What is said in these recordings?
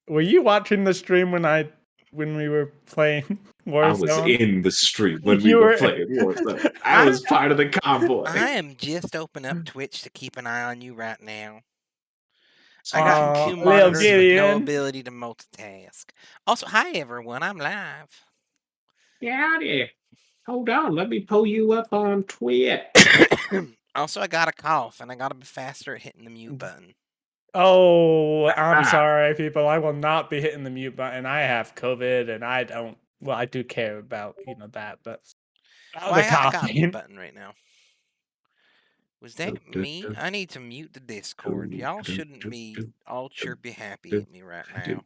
Were you watching the stream when we were playing I was Warzone? in the street when we You were were. playing Warzone. I was part of the convoy. I am just opening up Twitch to keep an eye on you right now. I Thank got you. two Lil monitors with no Gideon. ability to multitask. Also, hi everyone, I'm live. Howdy. Hold on, let me pull you up on Twitch. Also, I got a cough, and I gotta be faster at hitting the mute button. Oh, I'm sorry, people. I will not be hitting the mute button. I have COVID, and I don't. Well, I do care about that, but Well, the I got a mute coughing. button right now. Was that me? I need to mute the Discord. Y'all shouldn't be all chirpy happy at me right now.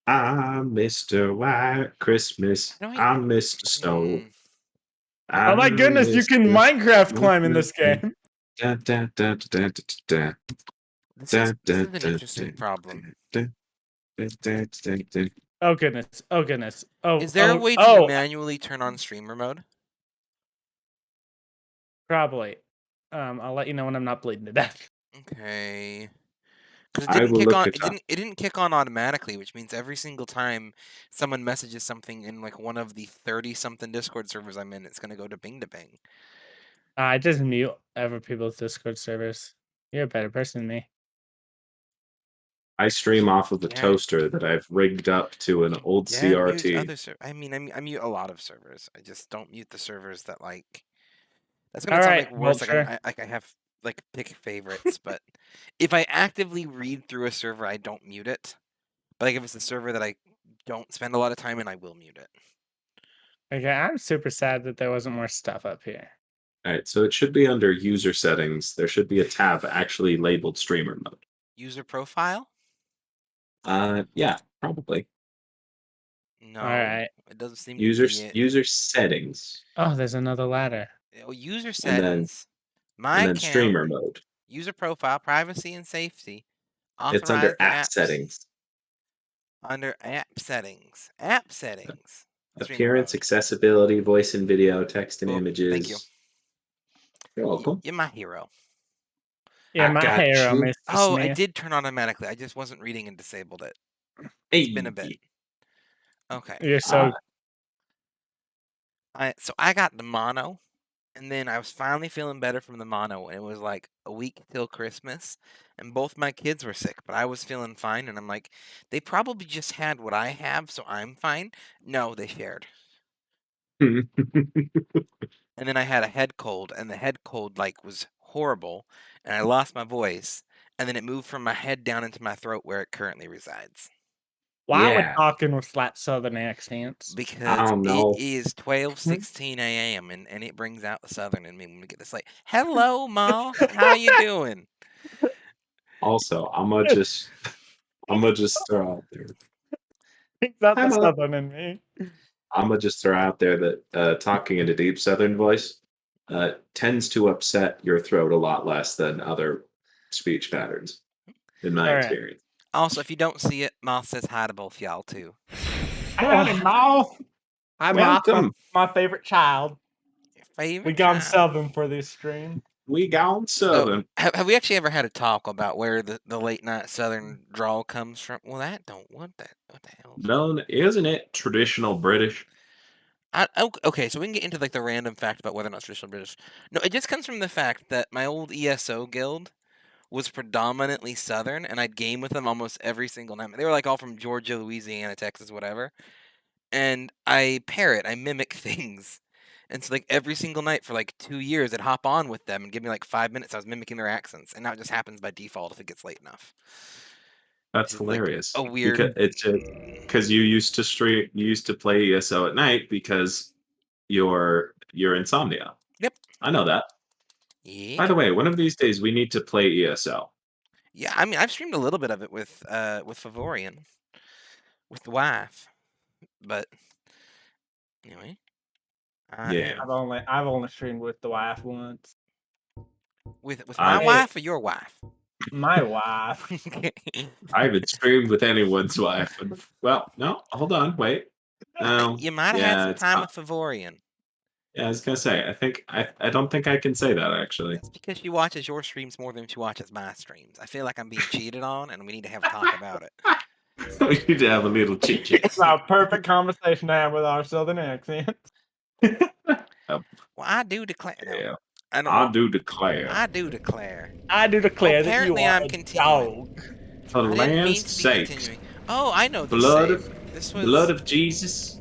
I'm Mr. White Christmas. I'm Mr. Snow. Oh my goodness, you can Minecraft climb in this game. This is an interesting problem. Oh goodness. Oh goodness. Oh. Is there a way to manually turn on streamer mode? Probably. I'll let you know when I'm not bleeding to death. Okay. Because it didn't kick on automatically, which means every single time someone messages something in like one of the 30-something Discord servers I'm in, it's gonna go to bing to bing. I just mute other people's Discord servers. You're a better person than me. I stream off of the toaster that I've rigged up to an old CRT. I mute a lot of servers. I just don't mute the servers that like. That's gonna sound like worse. Like I have like pick favorites, but if I actively read through a server, I don't mute it. But like if it's a server that I don't spend a lot of time in, I will mute it. Okay, I'm super sad that there wasn't more stuff up here. All right, so it should be under user settings. There should be a tab actually labeled streamer mode. User profile? Yeah, probably. No, all right. It doesn't seem user settings. Oh, there's another ladder. Oh, user settings. And then streamer mode. User profile, privacy and safety. It's under app settings. Under app settings. App settings. Appearance, accessibility, voice and video, text and images. Thank you. You're welcome. You're my hero. Yeah, my hero, Mr. Oh, Smith. I did turn on automatically. I just wasn't reading and disabled it. It's been a bit. Okay. You're so. So I got the mono, and then I was finally feeling better from the mono, and it was like a week till Christmas, and both my kids were sick, but I was feeling fine, and I'm like, they probably just had what I have, so I'm fine. No, they shared. And then I had a head cold, and the head cold like was horrible, and I lost my voice, and then it moved from my head down into my throat where it currently resides. Why are we talking with flat Southern accents? Because it is 12:16 a.m. and it brings out the Southern in me when we get this like, hello, Ma, how you doing? Also, I'm gonna just throw out there. That's the Southern in me. I'm gonna just throw out there that talking in a deep Southern voice tends to upset your throat a lot less than other speech patterns, in my experience. Also, if you don't see it, Ma says hi to both y'all too. Howdy, Ma. I'm welcome. My favorite child. Your favorite. We gone Southern for this stream. We gone Southern. So, have we actually ever had a talk about where the late night Southern drawl comes from? Well, what the hell? No, isn't it traditional British? Okay, so we can get into like the random fact about whether or not it's traditional British. No, it just comes from the fact that my old ESO guild was predominantly Southern, and I'd game with them almost every single night. They were like all from Georgia, Louisiana, Texas, whatever. And I mimic things. And so like every single night for like 2 years, I'd hop on with them and give me like 5 minutes. I was mimicking their accents, and now it just happens by default if it gets late enough. That's hilarious. Like a weird. Because you used to play ESO at night because your insomnia. Yep. I know that. Yeah. By the way, one of these days we need to play ESO. Yeah, I mean I've streamed a little bit of it with Favorian, with the wife, but anyway. Yeah. I've only streamed with the wife once. With my wife or your wife? My wife. I haven't streamed with anyone's wife. Well, no, hold on, wait. You might have had some time with Favorian. Yeah, I was gonna say. I don't think I can say that actually. That's because she watches your streams more than she watches my streams. I feel like I'm being cheated on, and we need to have a talk about it. We need to have a little chit chat. It's a perfect conversation to have with our southern accent. Well, I do declare. No, Yeah. I don't. I do declare, I do declare. I do declare that you Apparently are I'm a continuing. dog. for the I didn't mean land's to be sake, continuing. Oh, I know this blood save. of This was blood of Jesus,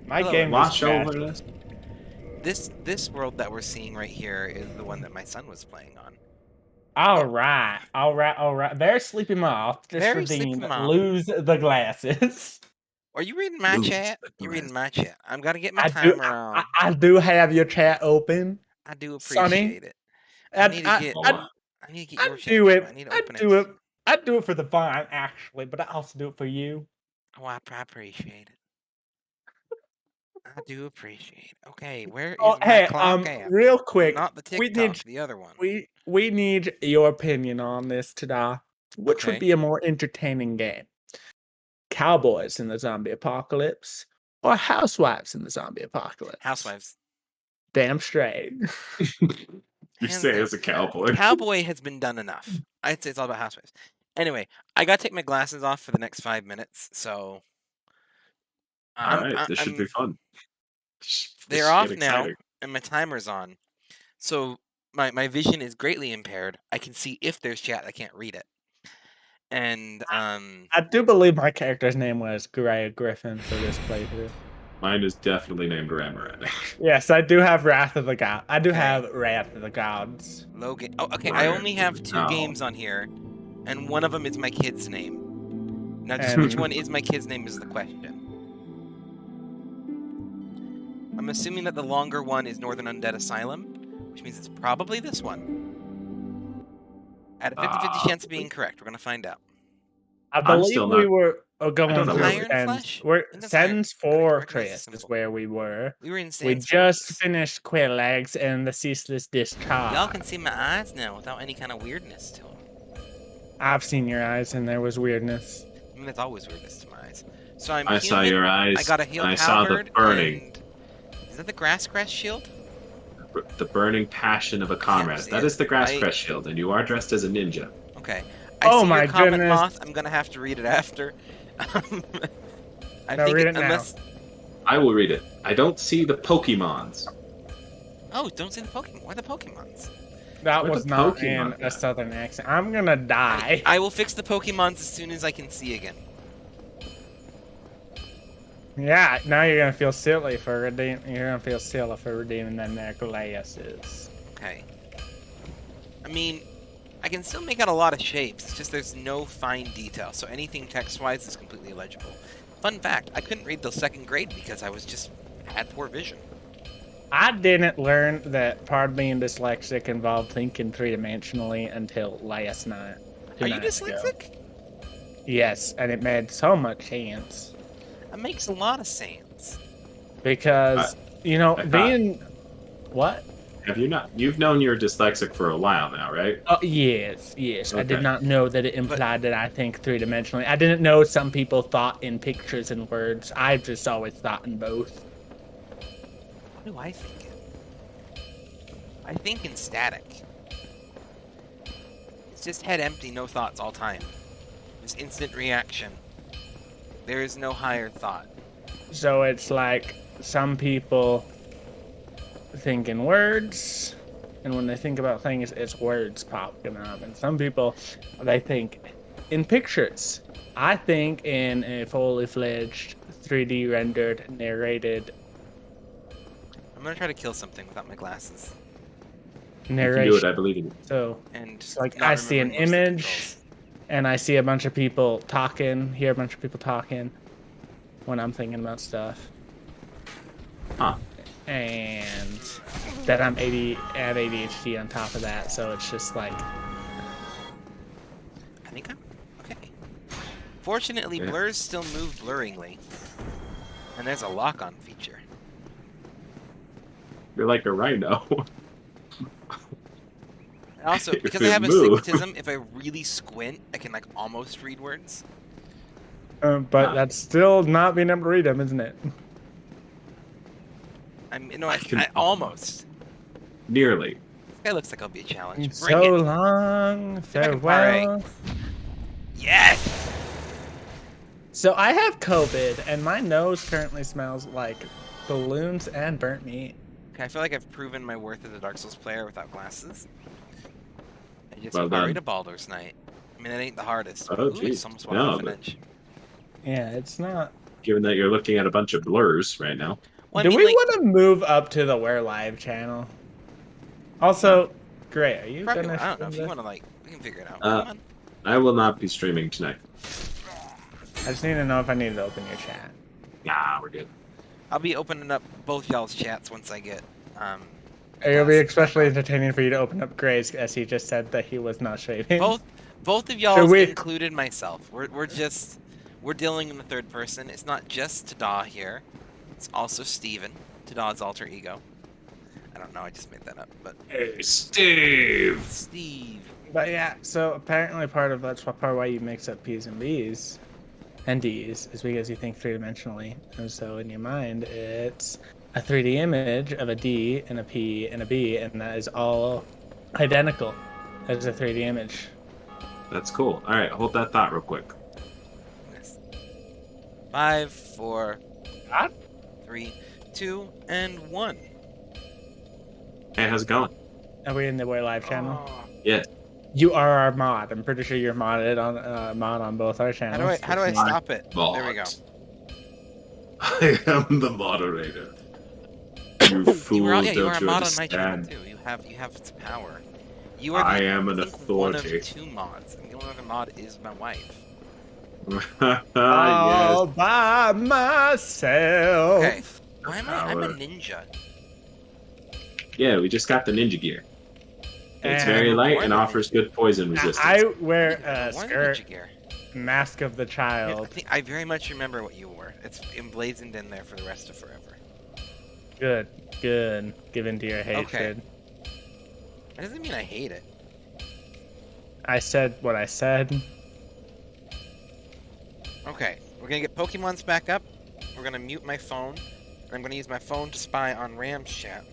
My Hello, game is wash trash. over us. this world that we're seeing right here is the one that my son was playing on. All right. There's Sleepy Moth. Just Very Sleepy redeemed. Moth. Lose the glasses. Are you reading my Lose chat? the You're reading glass. my chat. I'm gonna get my I timer on. I do have your chat open. I do Sonny, appreciate it. I need to get. I- I need to get I your chat. do it. too. I need to I open do it. it. I do it for the fun, actually, but I also do it for you. Oh, I appreciate it. I do appreciate it. Okay, where is Oh, my hey, clock at? real quick, Not the we TikTok, need the other one. we need your opinion on this today. Which Okay. would be a more entertaining game? Cowboys in the zombie apocalypse or housewives in the zombie apocalypse? Housewives. Damn straight. You Hands say down. as a cowboy. Cowboy has been done enough. I'd say it's all about housewives. Anyway, I gotta take my glasses off for the next 5 minutes, so All right, this should be fun. they're This off should get now, exciting. and my timer's on. So my vision is greatly impaired. I can see if there's chat, I can't read it. And I do believe my character's name was Greg Griffin for this playthrough. Mine is definitely named Ramaret. Yes, I do have Wrath of the God. I do Okay. have Wrath of the Gods. Logan. Oh, okay. I only have 2 No. games on here, and one of them is my kid's name. Now, just which And- one is my kid's name is the question. I'm assuming that the longer one is Northern Undead Asylum, which means it's probably this one. At a 50-50 chance of being correct, we're gonna find out. I I'm believe still we not- were I going don't know through where Iron Sens. Flesh? We're I think that's Iron- Sens I recognize the Fortress is symbol. where we were. We were in We Sans just Fortress. finished Quillags and the Ceaseless Discharge. Y'all can see my eyes now without any kind of weirdness to them. I've seen your eyes and there was weirdness. I mean, there's always weirdness to my eyes. So I'm I saw human, your eyes. I got a healed and I saw the halberd, burning, and... Is that the Grass Crest shield? the burning passion of a comrade. see That it. is the grass I- crest shield, and you are dressed as a ninja. Okay. Oh see my your comment, goodness. Moth. I'm gonna have to read it after. I No, think read it now. unless... I will read it. I don't see the Pokemons. Oh, don't say the Pokemon. Where are the Pokemons? That Where'd was the not Pokemon in go? a southern accent. I'm gonna die. I will fix the Pokemons as soon as I can see again. Yeah, now you're gonna feel silly for redeeming them there glasses. Okay. I mean, I can still make out a lot of shapes. It's just there's no fine detail, so anything text-wise is completely illegible. Fun fact: I couldn't read till 2nd grade because I had poor vision. I didn't learn that part of being dyslexic involved thinking 3-dimensionally until last night. Are you nights ago. dyslexic? Yes, and it made so much sense. That makes a lot of sense. Because, I thought- being... What? Have you not? You've known you're dyslexic for a while now, right? Oh, yes. I did Okay. not know that it implied that I think 3-dimensionally. I didn't know some people thought in pictures and words. I've just always thought in both. What do I think in? I think in static. It's just head empty, no thoughts all time. Just instant reaction. There is no higher thought. So it's like some people think in words, and when they think about things, it's words popping up. And some people, they think in pictures. I think in a fully fledged, 3D rendered, narrated I'm gonna try to kill something without my glasses. If you do narration. it, I believe in you. So And like not I see an remembering most of the image, controls. and I see a bunch of people talking, hear a bunch of people talking when I'm thinking about stuff. Huh. And then I'm have ADHD on top of that, so it's just like I think I'm okay. Fortunately, Yeah. blurs still move blurringly, and there's a lock-on feature. You're like a rhino. Also, If because I it have moved. astigmatism, if I really squint, I can like almost read words. but Ah. that's still not being able to read them, isn't it? I almost. Nearly. This guy looks like I'll be a challenge. Bring So it. long, if I can parlay. farewell. Yes. So I have COVID, and my nose currently smells like balloons and burnt meat. Okay, I feel like I've proven my worth as a Dark Souls player without glasses. I just Well parried done. a Baldur's Night. I mean, that ain't the hardest. Oh, Ooh, I just jeez. almost walked No, off an but- edge. Yeah, it's not. Given that you're looking at a bunch of blurs right now. Well, I Do mean, we like, want to move up to the We're Live channel? Also, Gray, are you probably, gonna? I don't know if stream you this? want to like, we can figure it out. Uh, Come on. I will not be streaming tonight. I just need to know if I need to open your chat. Nah, we're good. I'll be opening up both y'all's chats once I get. It'll be glasses especially back on. entertaining for you to open up Gray's, as he just said that he was not streaming. Both of y'all, we- included myself. We're dealing in the third person. It's not just Tada here. It's also Steven, Tada's alter ego. I don't know. I just made that up, but Hey, Steve! Steve. But yeah, so apparently part of why you mix up P's and B's and D's is because you think three-dimensionally. And so in your mind, it's a 3D image of a D and a P and a B, and that is all identical as a 3D image. That's cool. All right, hold that thought real quick. Yes. 5, 4, What? 3, 2, and 1. Hey, how's it going? Are we in the We're Live channel? Oh. Yeah. You are our mod. I'm pretty sure you're modded on mod on both our How channels. do I which means- stop it? There we go. I am the moderator. You fool! You are a Don't you mod on my channel understand? too. You have its power. You are. I the, am an I think, one authority. of 2 mods, and the only other mod is my wife. All Yes. by myself. Okay. Why am I? I'm a Power. ninja. Yeah, we just got the ninja gear. It's And very light born and a offers good poison resistance. I wear I a wore skirt, ninja gear. mask of the I child. think I very much remember what you wore. It's emblazoned in there for the rest of forever. Good, good. Give in to your hatred. That doesn't mean I hate it. I said what I said. Okay, we're gonna get Pokemon's back up. We're gonna mute my phone, and I'm gonna use my phone to spy on Ram's chat.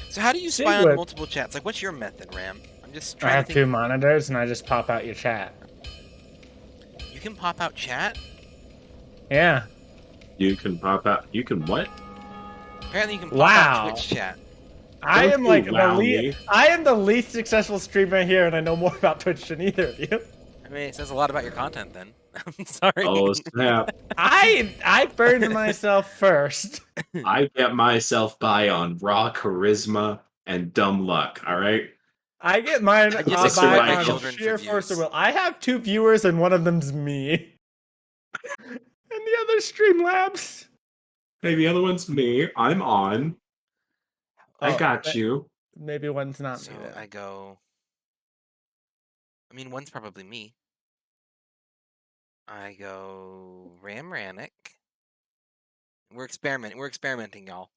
So how do you spy on Sigwood. multiple chats? Like, what's your method, Ram? I'm just I trying have to 2 think. monitors and I just pop out your chat. You can pop out chat. Yeah. You can pop out. You can what? Apparently, you can pop Wow. out Twitch chat. I Don't am you like the wow me. I am the least successful streamer here, and I know more about Twitch than either of you. I mean, it says a lot about your content. Then I'm sorry. Oh snap! I burned myself first. I get myself by on raw charisma and dumb luck. All right. I get mine I get to by survive my on children for sheer force of views. will. I have 2 viewers, and one of them's me, and the other Streamlabs. Hey, the other one's me. I'm on. I Oh, got but you. Maybe one's not So me. Then. I go. I mean, one's probably me. I go Ram Rannick. We're experimenting, y'all.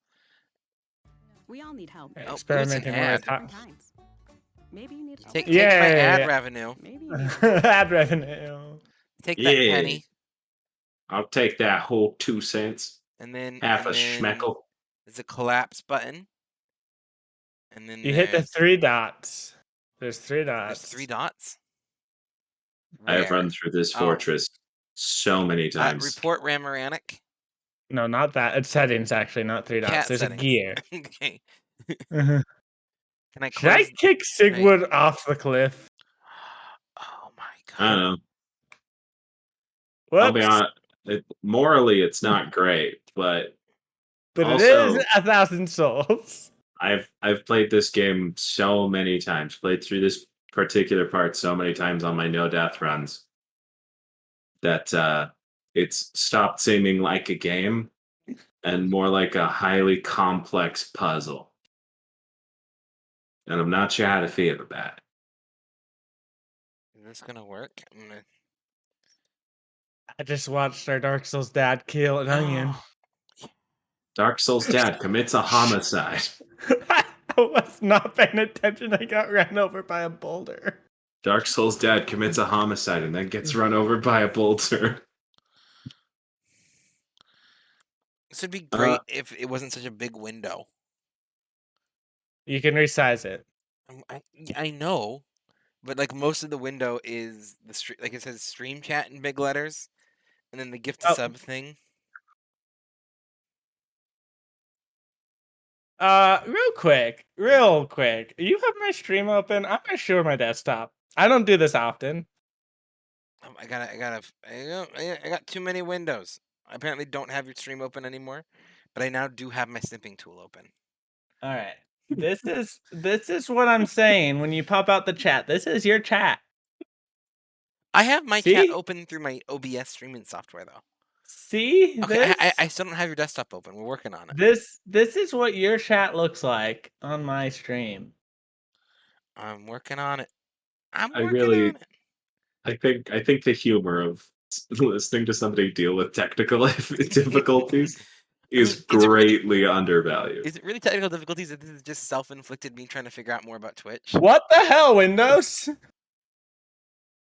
We all need help. Yeah, Oh, experimenting ooh, with it's an our Different kinds. Maybe you need help. Take Yeah, my yeah, ad yeah. revenue. Maybe you need help. ad revenue. Take that Yeah. penny, I'll take that whole 2 cents, and then half and a then schmeckle. There's a collapse button, and then You hit the there's- 3 dots. There's 3 There's dots. 3 dots. I have Where? run through this Oh. fortress so many times. Report Ramaranic. No, not that. It's settings actually, not 3 dots. Chat There's settings. a gear. Okay. Should Can I I close? kick Sigwood off the cliff? Oh my god. I don't know. Whoops. I'll be honest. Morally, it's not great, but But also- it is 1,000 souls. I've played this game so many times. Played through this particular part so many times on my no death runs that it's stopped seeming like a game and more like a highly complex puzzle. And I'm not sure how to feel about that. Is this gonna work? I'm gonna... I just watched our Dark Souls dad kill an onion. Dark Souls Dad commits a homicide. I was not paying attention. I got ran over by a boulder. Dark Souls Dad commits a homicide and then gets run over by a boulder. This would be great if it wasn't such a big window. You can resize it. I know, but like most of the window is like it says stream chat in big letters, and then the gift to Oh. sub thing. Real quick. You have my stream open? I'm gonna share my desktop. I don't do this often. I got too many windows. I apparently don't have your stream open anymore, but I now do have my snipping tool open. All right. This is what I'm saying when you pop out the chat. This is your chat. I have my chat See? open through my OBS streaming software though. See? Okay, This? I still don't have your desktop open. We're working on it. This is what your chat looks like on my stream. I'm working on it. I'm I working really- on it. I think the humor of listening to somebody deal with technical difficulties is it's greatly undervalued. Is it really technical difficulties that this is just self-inflicted me trying to figure out more about Twitch? What the hell, Windows?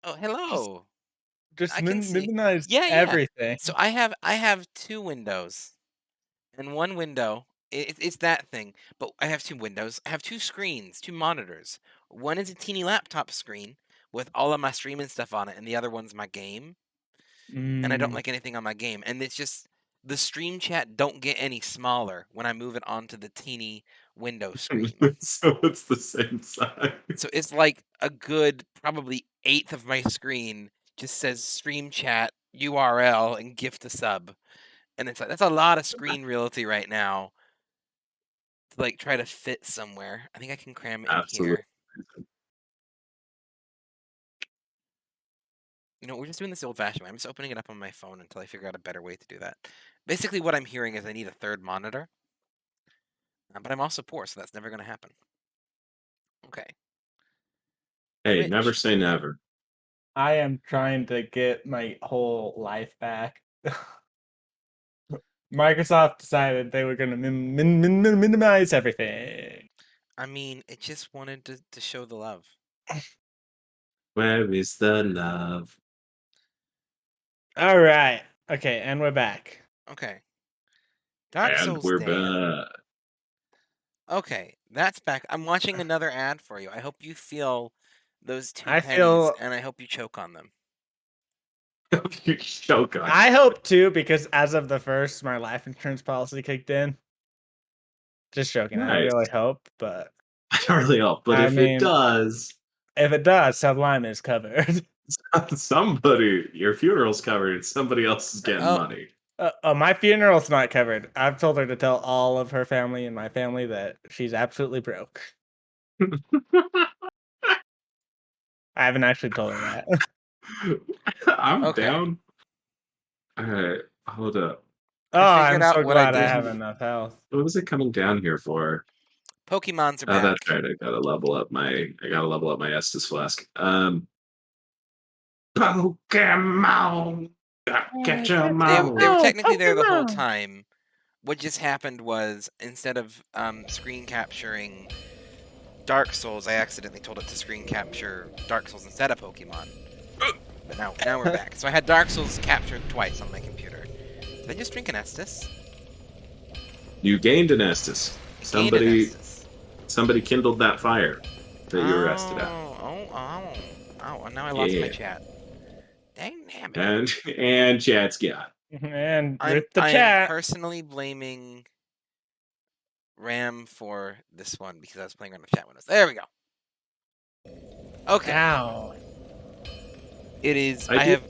Oh, hello. Just I can see. minimize Yeah. everything. So I have 2 windows, and one window it's that thing. But I have 2 windows. I have 2 screens, 2 monitors. One is a teeny laptop screen with all of my streaming stuff on it, and the other one's my game. And I don't like anything on my game. And it's just the stream chat don't get any smaller when I move it onto the teeny window screen. So it's the same size. So it's like a good probably 1/8 of my screen just says stream chat URL and gift a sub. And it's like that's a lot of screen realty right now to like try to fit somewhere. I think I can cram it in Absolutely. here. You know, we're just doing this the old-fashioned way. I'm just opening it up on my phone until I figure out a better way to do that. Basically, what I'm hearing is I need a 3rd monitor. But I'm also poor, so that's never going to happen. Okay. Hey, Twitch. never say never. I am trying to get my whole life back. Microsoft decided they were going to minimize everything. I mean, it just wanted to show the love. Where is the love? All right. Okay, and we're back. Okay. Dark And Souls we're Dan. back. Okay, that's back. I'm watching another ad for you. I hope you feel those 2 I pennies, feel- and I hope you choke on them. You choke on. I hope too, because as of the first, my life insurance policy kicked in. Just joking. I Nice. really hope, but I don't really hope, but I if mean- it does, if it does, Sublime is covered. somebody, your funeral's covered. Somebody else is getting Oh. money. My funeral's not covered. I've told her to tell all of her family and my family that she's absolutely broke. I haven't actually told her that. I'm Okay. down. All right, hold up. Oh, I I'm figured out so what I glad I did. have enough health. What was it coming down here for? Pokemons are Oh, back. that's right. I gotta level up my Estus flask. Pokemon. Get your They mouth. were Oh, technically there the whole Pokemon. time. What just happened was instead of screen capturing Dark Souls, I accidentally told it to screen capture Dark Souls instead of Pokemon. But now we're back. So I had Dark Souls captured twice on my computer. Did I just drink an Estus? You gained an Estus. I gained an Somebody, Estus. somebody kindled that fire that you were arrested at. Oh, and now I lost my Yeah. chat. Dang damn it. And chat's got. And I rip the am chat. personally blaming RAM for this one because I was playing around with chat windows. There we go. Okay. Ow. It is. I did-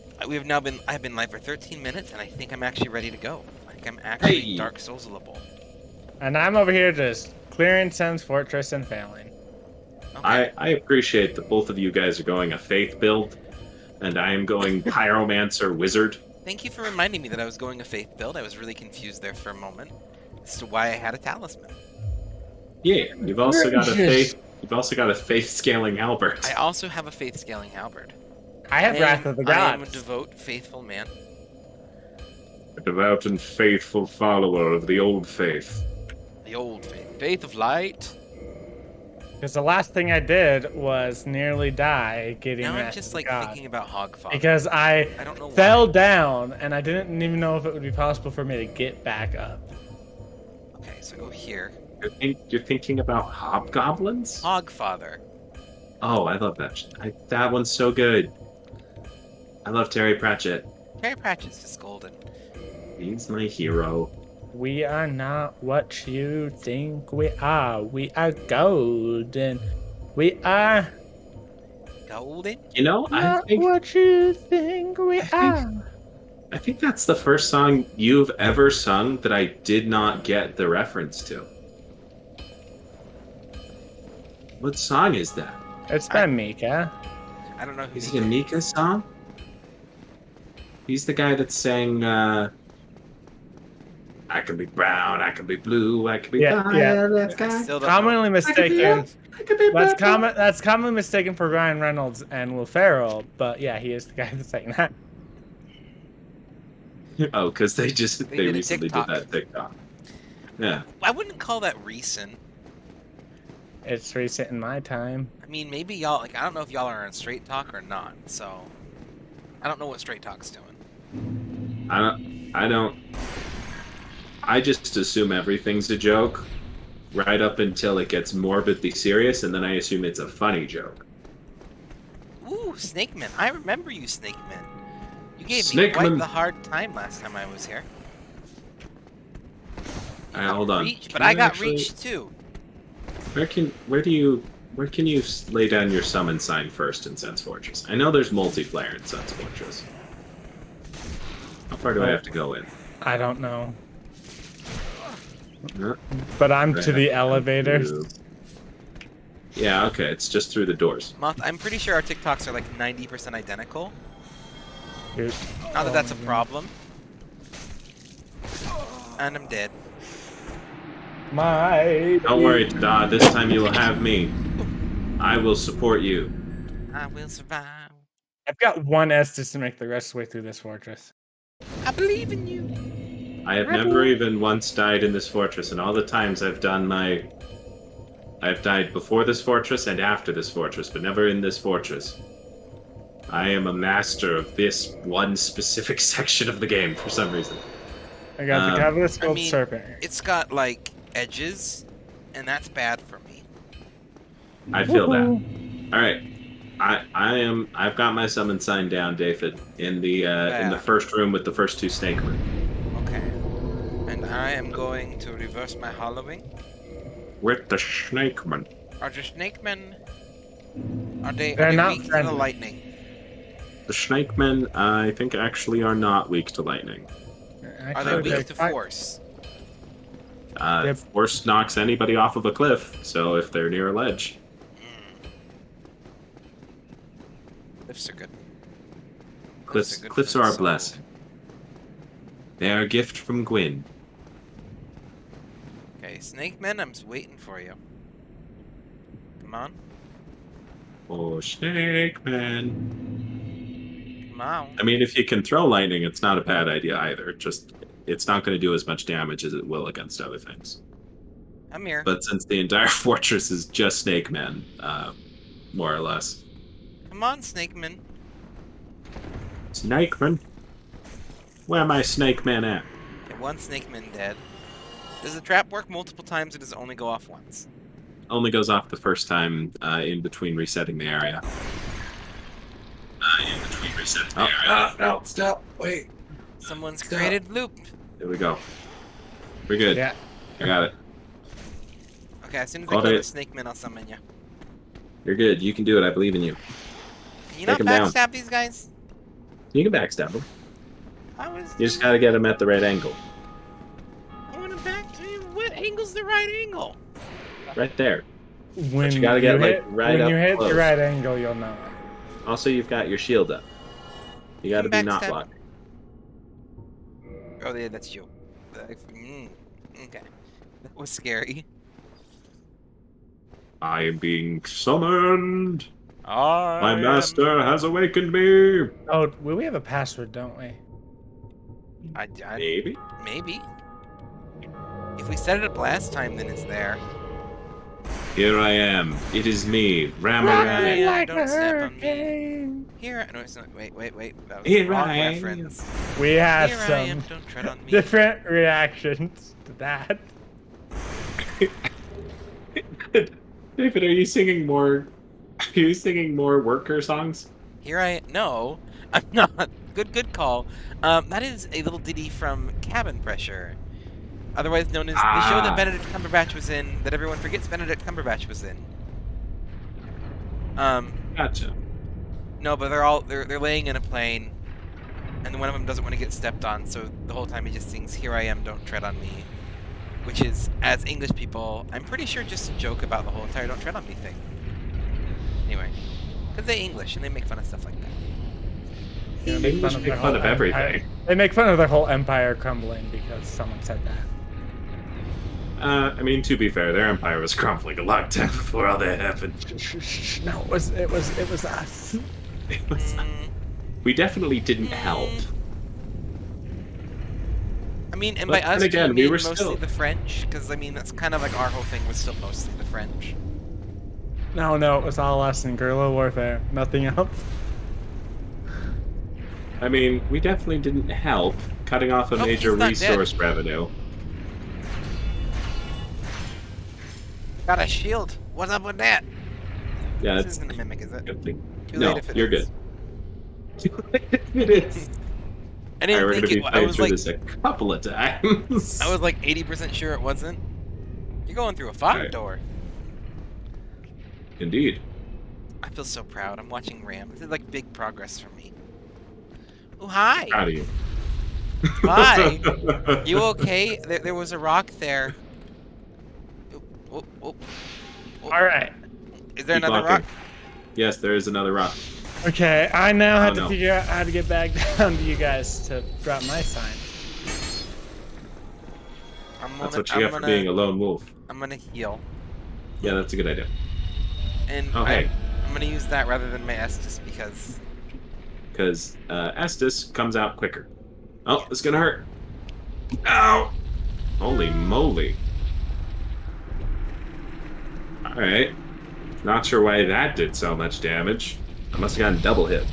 I've been live for 13 minutes, and I think I'm actually ready to go. Like I'm actually Hey. Dark Souls-able. And I'm over here just clearing Sen's Fortress and failing. Okay. I appreciate that both of you guys are going a faith build, and I am going pyromancer wizard. Thank you for reminding me that I was going a faith build. I was really confused there for a moment as to why I had a talisman. Yeah, you've also got a faith. You've also got a faith scaling halberd. I also have a faith scaling halberd. I have Wrath of the I am a Gods. devout, faithful man. A devout and faithful follower of the old faith. The old faith. Faith of light. Because the last thing I did was nearly die getting Now I'm that just to like God. thinking about Hogfather. Because I don't know fell why. down and I didn't even know if it would be possible for me to get back up. Okay, so go here. You're thinking about hobgoblins? Hogfather. Oh, I love that. That one's so good. I love Terry Pratchett. Terry Pratchett's just golden. He's my hero. We are not what you think we are. We are golden. We are Golden? You know, I not think what you think we are. I think that's the first song you've ever sung that I did not get the reference to. What song is that? It's by Mika. I don't know who Is he it a Mika song? He's the guy that sang I can be brown, I can be blue, I can be Yeah, yeah. that I guy. still don't Commonly know. mistaken. I can be That's commonly mistaken for Ryan Reynolds and Will Ferrell, but yeah, he is the guy that's saying that. Oh, because they did a recently TikTok. did that TikTok. Yeah. I wouldn't call that recent. It's recent in my time. I mean, maybe y'all, like, I don't know if y'all are on Straight Talk or not, so I don't know what Straight Talk's doing. I don't I just assume everything's a joke right up until it gets morbidly serious, and then I assume it's a funny joke. Ooh, Snake Man. I remember you, Snake Man. You gave Snake me quite Man. the hard time last time I was here. Hold on. Reach, but Can I you got actually- reach too. Where can you lay down your summon sign first in Sense Fortress? I know there's multiplayer in Sense Fortress. How far do I have to go in? I don't know. Huh? But I'm to the elevator. Yeah, okay, it's just through the doors. Moth, I'm pretty sure our TikToks are like 90% identical. Dude. Not that that's a my God. problem. And I'm dead. My. Don't worry, Tada, this time you will have me. I will support you. I will survive. I've got one Estus to make the rest of the way through this fortress. I believe in you. I have never even once died in this fortress, and all the times I've died before this fortress and after this fortress, but never in this fortress. I am a master of this one specific section of the game for some reason. I got the Covetous I Gold mean, Serpent. It's got like edges, and that's bad for me. I feel that. All right, I've got my summon sign down, David, in the first room with the first two snakemen. Okay. And I am going to reverse my hollowing. With the snakemen. Are the snake men? Are they They're not weak to the friendly. lightning? The snakemen, I think, actually are not weak to lightning. Are they weak to force? Yep. Force knocks anybody off of a cliff, so if they're near a ledge. Cliffs are good. Cliffs are our blessing. They are a gift from Gwyn. Okay, Snake Men, I'm just waiting for you. Come on. Oh, Snake Man. Come on. I mean, if you can throw lightning, it's not a bad idea either. It's not going to do as much damage as it will against other things. I'm here. But since the entire fortress is just Snake Man, more or less. Come on, Snake Men. Snake Man? Where my Snake Man at? Okay, one Snake Man dead. Does the trap work multiple times or does it only go off once? Only goes off the first time in between resetting the area. No, stop. Wait. Someone's Stop. created loop. There we go. We're good. Yeah. I got it. Okay, as soon as I Got kill it. the Snake Men, I'll summon you. You're good. You can do it. I believe in you. Can you Take not 'em down. backstab these guys? You can backstab them. I was. You just gotta get them at the right angle. I want to back. What angle's the right angle? Right there. When you gotta get, like, right when up you hit close. the right angle, you'll know it. Also, you've got your shield up. You gotta be not Backstab. blocked. Oh, yeah, that's you. Okay. That was scary. I am being summoned. My My master has awakened me. Oh, we have a password, don't we? Maybe. Maybe. If we set it up last time, then it's there. Here I am. It is me, Here I Ramaran. am, don't step on me. Here, no, it's not. Wait. That was Here the wrong I am. reference. We have Here I some am, don't tread on me. different reactions to that. David, are you singing more? Are you singing more worker songs? No, I'm not. Good call. That is a little ditty from Cabin Pressure, otherwise known as the show that Benedict Cumberbatch was in, that everyone forgets Benedict Cumberbatch was in. Gotcha. No, but they're laying in a plane, and one of them doesn't want to get stepped on, so the whole time he just sings "Here I am, don't tread on me," which is, as English people, I'm pretty sure just a joke about the whole entire "don't tread on me" thing. Anyway, because they're English and they make fun of stuff like that. You know, English make fun of everything. They make fun of their whole empire crumbling because someone said that. I mean, to be fair, their empire was crumbling a long time before all that happened. No, it was us. It was, we definitely didn't help. I mean, and But by us, then again, do we you were mean mostly still- the French? Because I mean, that's kind of like our whole thing was still mostly the French. No, it was all us in guerrilla warfare. Nothing else. I mean, we definitely didn't help cutting off a Nope, major he's not dead. resource revenue. Got a shield. What's up with that? Yeah, This that's isn't a mimic, is it? good thing. Too No, late if it you're is. good. It is. I Alright, didn't we're think gonna be it. I playing was through like, this a couple of times. I was like 80% sure it wasn't. You're going through a fog Alright. door. Indeed. I feel so proud. I'm watching Ram. This is like big progress for me. Oh, hi. Proud of you. Hi. You okay? There was a rock there. Oh. All right. Is there Keep another walking. rock? Yes, there is another rock. Okay, I now have Oh, to no. figure out how to get back down to you guys to drop my sign. That's what you get for being a lone wolf. I'm gonna heal. Yeah, that's a good idea. And Oh, hey. I'm gonna use that rather than my Estus because Because Estus comes out quicker. Oh, it's gonna hurt. Ow! Holy moly. Alright. Not sure why that did so much damage. I must have gotten double hit.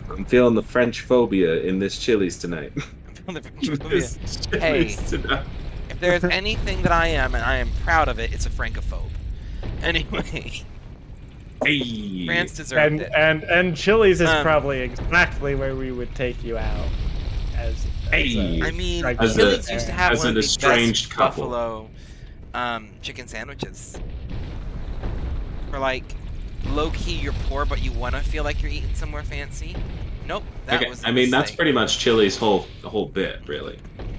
I'm feeling the French phobia in this Chili's tonight. I'm feeling the French phobia. This Chili's tonight. If there's anything that I am, and I am proud of it, it's a francophobe. Anyway, Hey! France deserved it. And Chili's is Um, probably exactly where we would take you out. As Hey! I mean, strike As a- Chili's used to have as one an of the estranged best couple. buffalo chicken sandwiches. For like, low key, you're poor, but you want to feel like you're eating somewhere fancy. Nope, that Okay, was. a I mean, that's mistake. pretty much Chili's whole bit, really.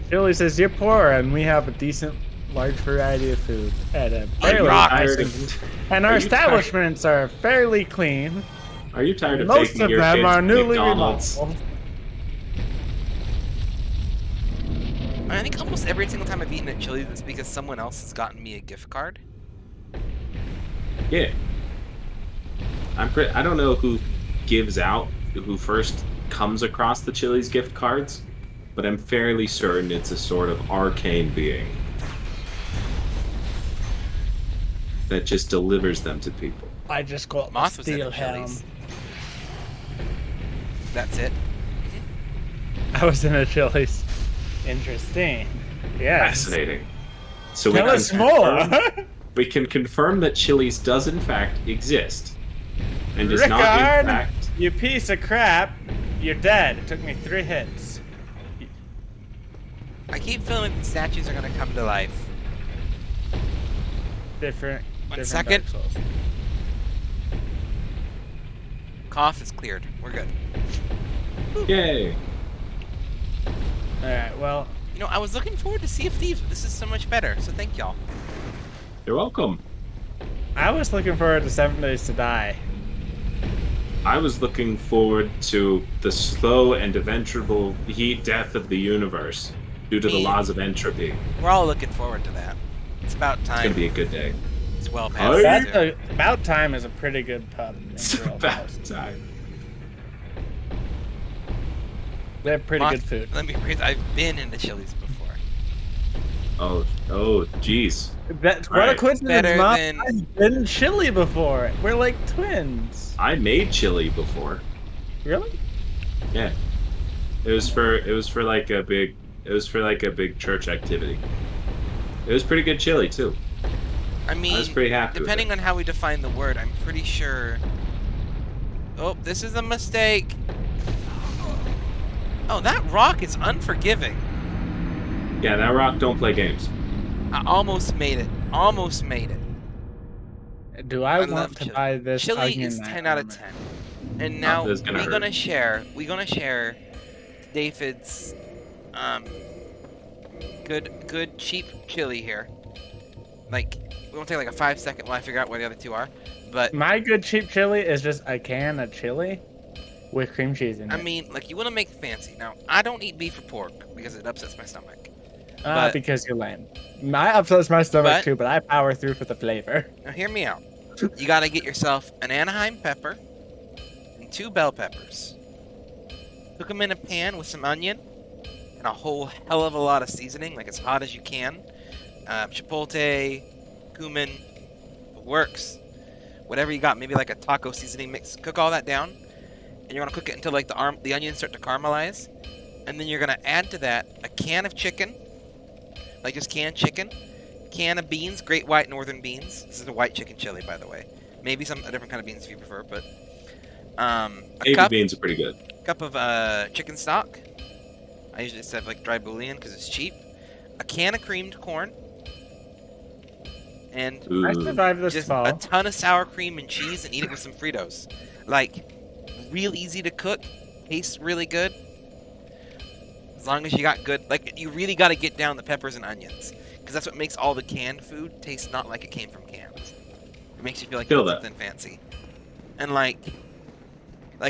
Chili says you're poor and we have a decent, large variety of food at a Are you fairly tired nice of- and our are you tired- establishments are fairly clean. Are you tired of Most taking of your them kids are to newly McDonald's? remodeled. I think almost every single time I've eaten at Chili's, it's because someone else has gotten me a gift card. Yeah. I don't know who gives out, who first comes across the Chili's gift cards, but I'm fairly certain it's a sort of arcane being that just delivers them to people. I just got Moth the was in steel at helm. Chili's. That's it. I was in a Chili's. Interesting. Yes. Fascinating. So Tell can us more. confirm- we can confirm that Chili's does in fact exist, and is not in Rickard, fact. you piece of crap. You're dead. It took me 3 hits. I keep feeling like the statues are gonna come to life. Different. One different second. Dark Souls. Cough is cleared. We're good. Yay! All right. Well, You know, I was looking forward to Sea of Thieves, but this is so much better. So thank y'all. You're welcome. I was looking forward to 7 Days to Die. I was looking forward to the slow and eventual heat death of the universe due to the Me. laws of entropy. We're all looking forward to that. It's about It's time. gonna be a good day. It's well Hey. past. That's due. About Time is a pretty good pub. in It's Grill about House. time. They have pretty Moth- good food. Let me rephrase. I've been in the Chili's before. Oh, jeez. That's what a Right. coincidence. Better Mom. than- I've been chili before. We're like twins. I made chili before. Really? Yeah. It was for like a big church activity. It was pretty good chili too. I I was mean, pretty happy with depending it. on how we define the word, I'm pretty sure. Oh, this is a mistake. Oh, that rock is unforgiving. Yeah, that rock don't play games. I almost made it. Almost made it. Do I, love want to chili. buy this? Chili onion is that 10 out of armor? 10. And now That's gonna we're hurt. gonna share David's good cheap chili here. Like, we won't take like a 5-second while I figure out where the other two are. But My good cheap chili is just a can of chili with cream cheese in it. I mean, like, you want to make fancy. Now, I don't eat beef or pork because it upsets my stomach. but- because you're lame. My upsets my stomach but- too, but I power through for the flavor. Now, hear me out. You gotta get yourself an Anaheim pepper and 2 bell peppers. Cook them in a pan with some onion and a whole hell of a lot of seasoning, like as hot as you can. Chipotle, cumin, it works. Whatever you got, maybe like a taco seasoning mix. Cook all that down, and you're gonna cook it until like the onions start to caramelize, and then you're gonna add to that a can of chicken, like just canned chicken. Can of beans, great white northern beans. This is a white chicken chili, by the way. Maybe a different kind of beans if you prefer, but a Baby beans are pretty good. cup of chicken stock. I usually just have like dry bouillon because it's cheap. A can of creamed corn, and I Ooh. survived this just fall. a ton of sour cream and cheese, and eat it with some Fritos. Like, real easy to cook, tastes really good. As long as you got good, like, you really got to get down the peppers and onions, because that's what makes all the canned food taste not like it came from cans. It makes you feel like Feel it's that. something fancy. And like,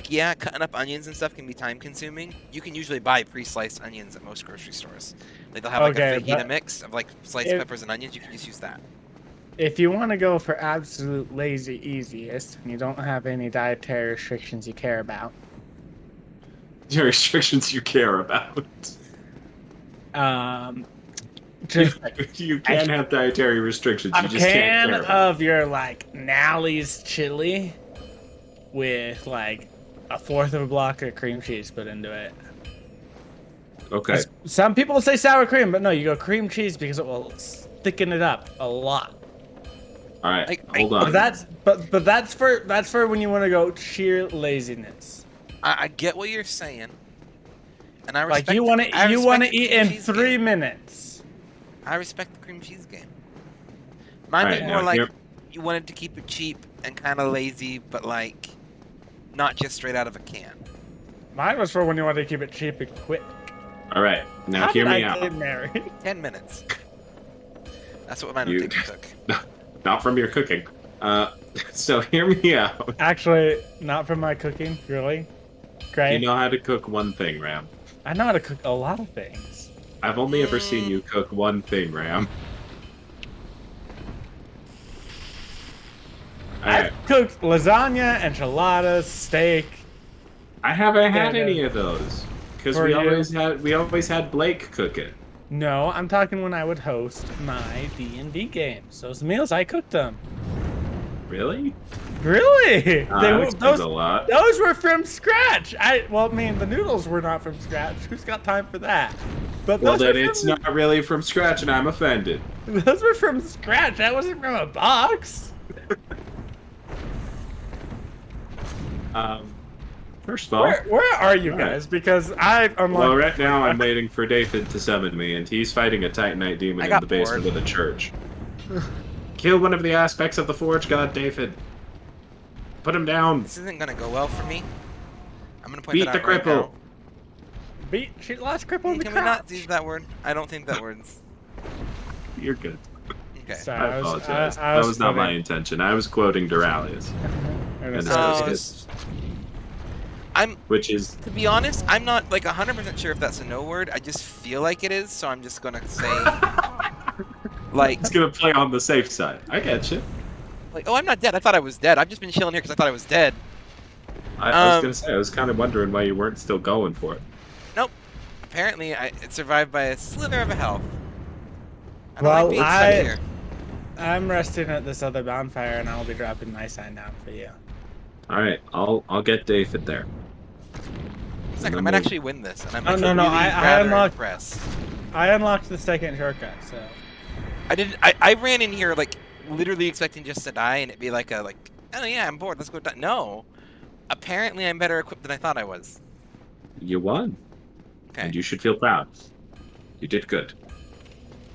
yeah, cutting up onions and stuff can be time consuming. You can usually buy pre-sliced onions at most grocery stores. Like, they'll have like Okay, a fajita but mix of like sliced if- peppers and onions. You can just use that. If you want to go for absolute lazy easiest, and you don't have any dietary restrictions you care about, Your restrictions you care about. just like You can have dietary restrictions. You a just can't can care about. of your like Nally's chili with like a fourth of a block of cream cheese put into it. Okay. Some people say sour cream, but no, you go cream cheese because it will thicken it up a lot. All right. Like, Hold But on. that's for when you want to go sheer laziness. I get what you're saying, and I respect. Like you want I to respect the eat cream in cheese 3 game. minutes. I respect the cream cheese game. Mine Alright, was more now like here- you wanted to keep it cheap and kind of lazy, but like not just straight out of a can. Mine was for when you want to keep it cheap and quick. All right. Now How hear did me I get out. – married? 10 minutes. That's what mine would You- take to cook. Not from your cooking. So hear me out. Actually, not from my cooking, really. Great. You know how to cook one thing, Ram. I know how to cook a lot of things. I've only ever seen you cook one thing, Ram. All right. I've cooked lasagna, enchiladas, steak. I haven't had Yeah, any of those because For we you. always had Blake cook it. No, I'm talking when I would host my D&D games. Those meals, I cooked them. Really? Really? That were, explains a lot. those were from scratch. I mean, the noodles were not from scratch. Who's got time for that? But Well, those were then it's from, not really from scratch, and I'm offended. Those were from scratch. That wasn't from a box. First of all, Where are you Okay. guys? Because I'm well, like, right now I'm waiting for David to summon me, and he's fighting a Titanite demon I in got the basement bored. of the church. Kill one of the aspects of the Forge God, David. Put him down. This isn't gonna go well for me. I'm gonna point Beat that the out right cripple. she lost cripple in the Can we not crowd. use that word? I don't think that word's You're good. okay. Sorry, I apologize. I That was not my quoting- intention. I was quoting Duralius, I and was- it's Oh, his, I'm which is to be honest, I'm not like 100% sure if that's a no word. I just feel like it is, so I'm just gonna say like it's gonna play on the safe side. I get you. oh, I'm not dead. I thought I was dead. I've just been chilling here because I thought I was dead. I was gonna say I was kind of wondering why you weren't still going for it. Nope. Apparently, it survived by a slither of a health. I don't Well, like being I- stuck here. I'm resting at this other bonfire, and I'll be dropping my sign down for you. All right, I'll get David there. Second, I might actually win this, and I'm Oh, actually no, really I rather unlocked- impressed. I unlocked the second shortcut, so. I didn't. I ran in here like literally expecting just to die, and it'd be like oh yeah, I'm bored. Let's go die. No, apparently I'm better equipped than I thought I was. You won, Okay. and you should feel proud. You did good.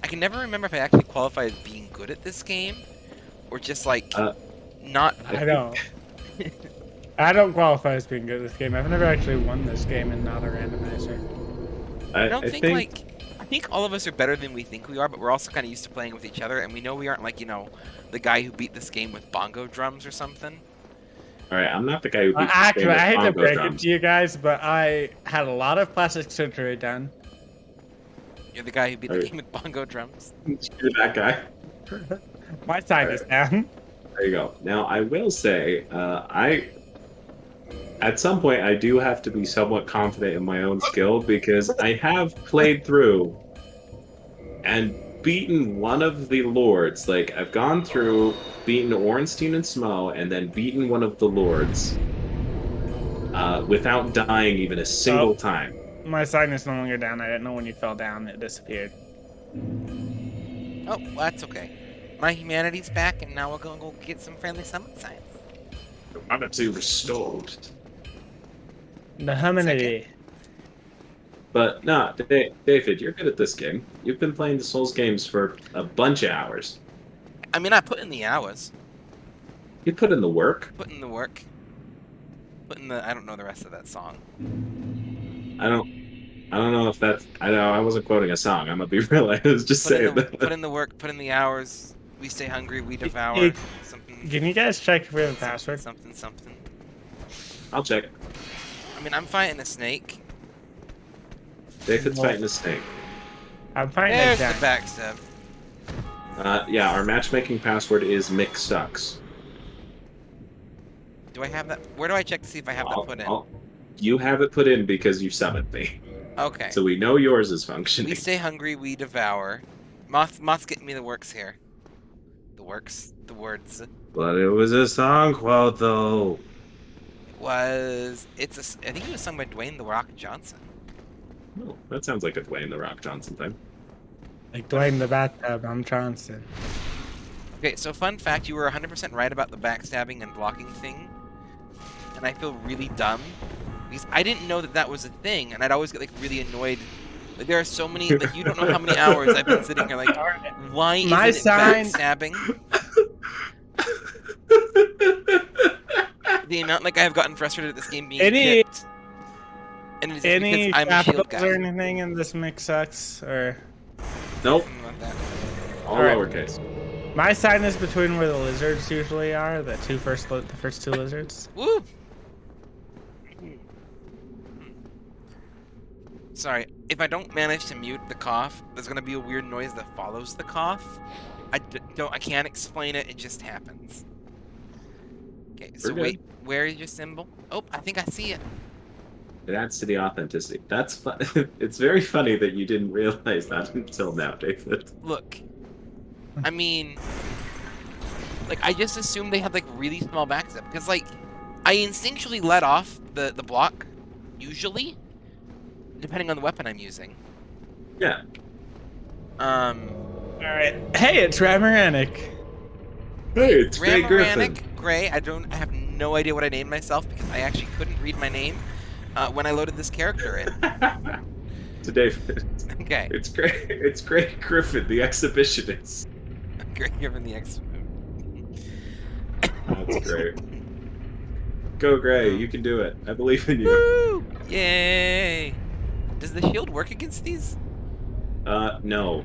I can never remember if I actually qualify as being good at this game, or just like not. I don't. I don't qualify as being good at this game. I've never actually won this game and not a randomizer. I don't think like. I think all of us are better than we think we are, but we're also kind of used to playing with each other, and we know we aren't like, the guy who beat this game with bongo drums or something. All right, I'm not the guy who. beat Actually, I hate to bongo break drums. it to you guys, but I had a lot of plastic surgery done. You're the guy who beat the Right. game with bongo drums. You're that guy. My sign is down. There you go. Now I will say, at some point I do have to be somewhat confident in my own skill because I have played through and beaten one of the lords. Like I've gone through, beaten Ornstein and Smo, and then beaten one of the lords without dying even a single time. My sign is no longer down. I didn't know when you fell down. It disappeared. Oh, well, that's okay. My humanity's back, and now we're gonna go get some friendly summit signs. Humanity restored. The humanity. But no, David, you're good at this game. You've been playing the Souls games for a bunch of hours. I mean, I put in the hours, You put in the work. put in the work, put in the. I don't know the rest of that song. I don't know if that's. I wasn't quoting a song. I'm gonna be real. I was just saying that. Put in the work, put in the hours. We stay hungry, we devour. Hey, Something. Can you guys check if we have a something, password? Something, something. I'll check. I mean, I'm fighting a snake. David's Well, fighting a snake. I'm fighting There's a the giant. backstab. Yeah, our matchmaking password is Mick sucks. Do I have that? Where do I check to see if I have that put in? You have it put in because you summoned me, Okay. so we know yours is functioning. We stay hungry, we devour. Moth's getting me the works here. The works, the words. But it was a song quote though. I think it was sung by Dwayne The Rock Johnson. Oh, that sounds like a Dwayne the Rock Johnson thing. Like Dwayne the Bathtub, I'm Johnson. Okay, so fun fact, you were 100% right about the backstabbing and blocking thing. And I feel really dumb. Because I didn't know that that was a thing, and I'd always get, like, really annoyed. Like, there are so many, like, you don't know how many hours I've been sitting here, like, why isn't My it sign- backstabbing? The amount, like, I have gotten frustrated at this game being Any- kicked. And it's Any because I'm a capitals shield guy. or anything in this mix sucks? Or Nope, Something like that. all Alright. lowercase. my sign is between where the lizards usually are. The first two lizards. Woo! Sorry, if I don't manage to mute the cough, there's gonna be a weird noise that follows the cough. I can't explain it, it just happens. Okay, so We're wait, where is your symbol? Oh, I think I see it. It adds to the authenticity. That's fun. It's very funny that you didn't realize that until now, David. Look, I mean, like, I just assumed they had, like, really small backstab, because, like, I instinctually let off the block, usually, depending on the weapon I'm using. Yeah. Alright. Hey, it's Ramoranic. Hey, it's Gray Griffin. Ramoranic Gray. I have no idea what I named myself because I actually couldn't read my name when I loaded this character in. To David. Okay. It's Gray Griffin, the exhibitionist. Gray Griffin the X. That's great. Go Gray, you can do it. I believe in you. Woo! Yay! Does the shield work against these? No.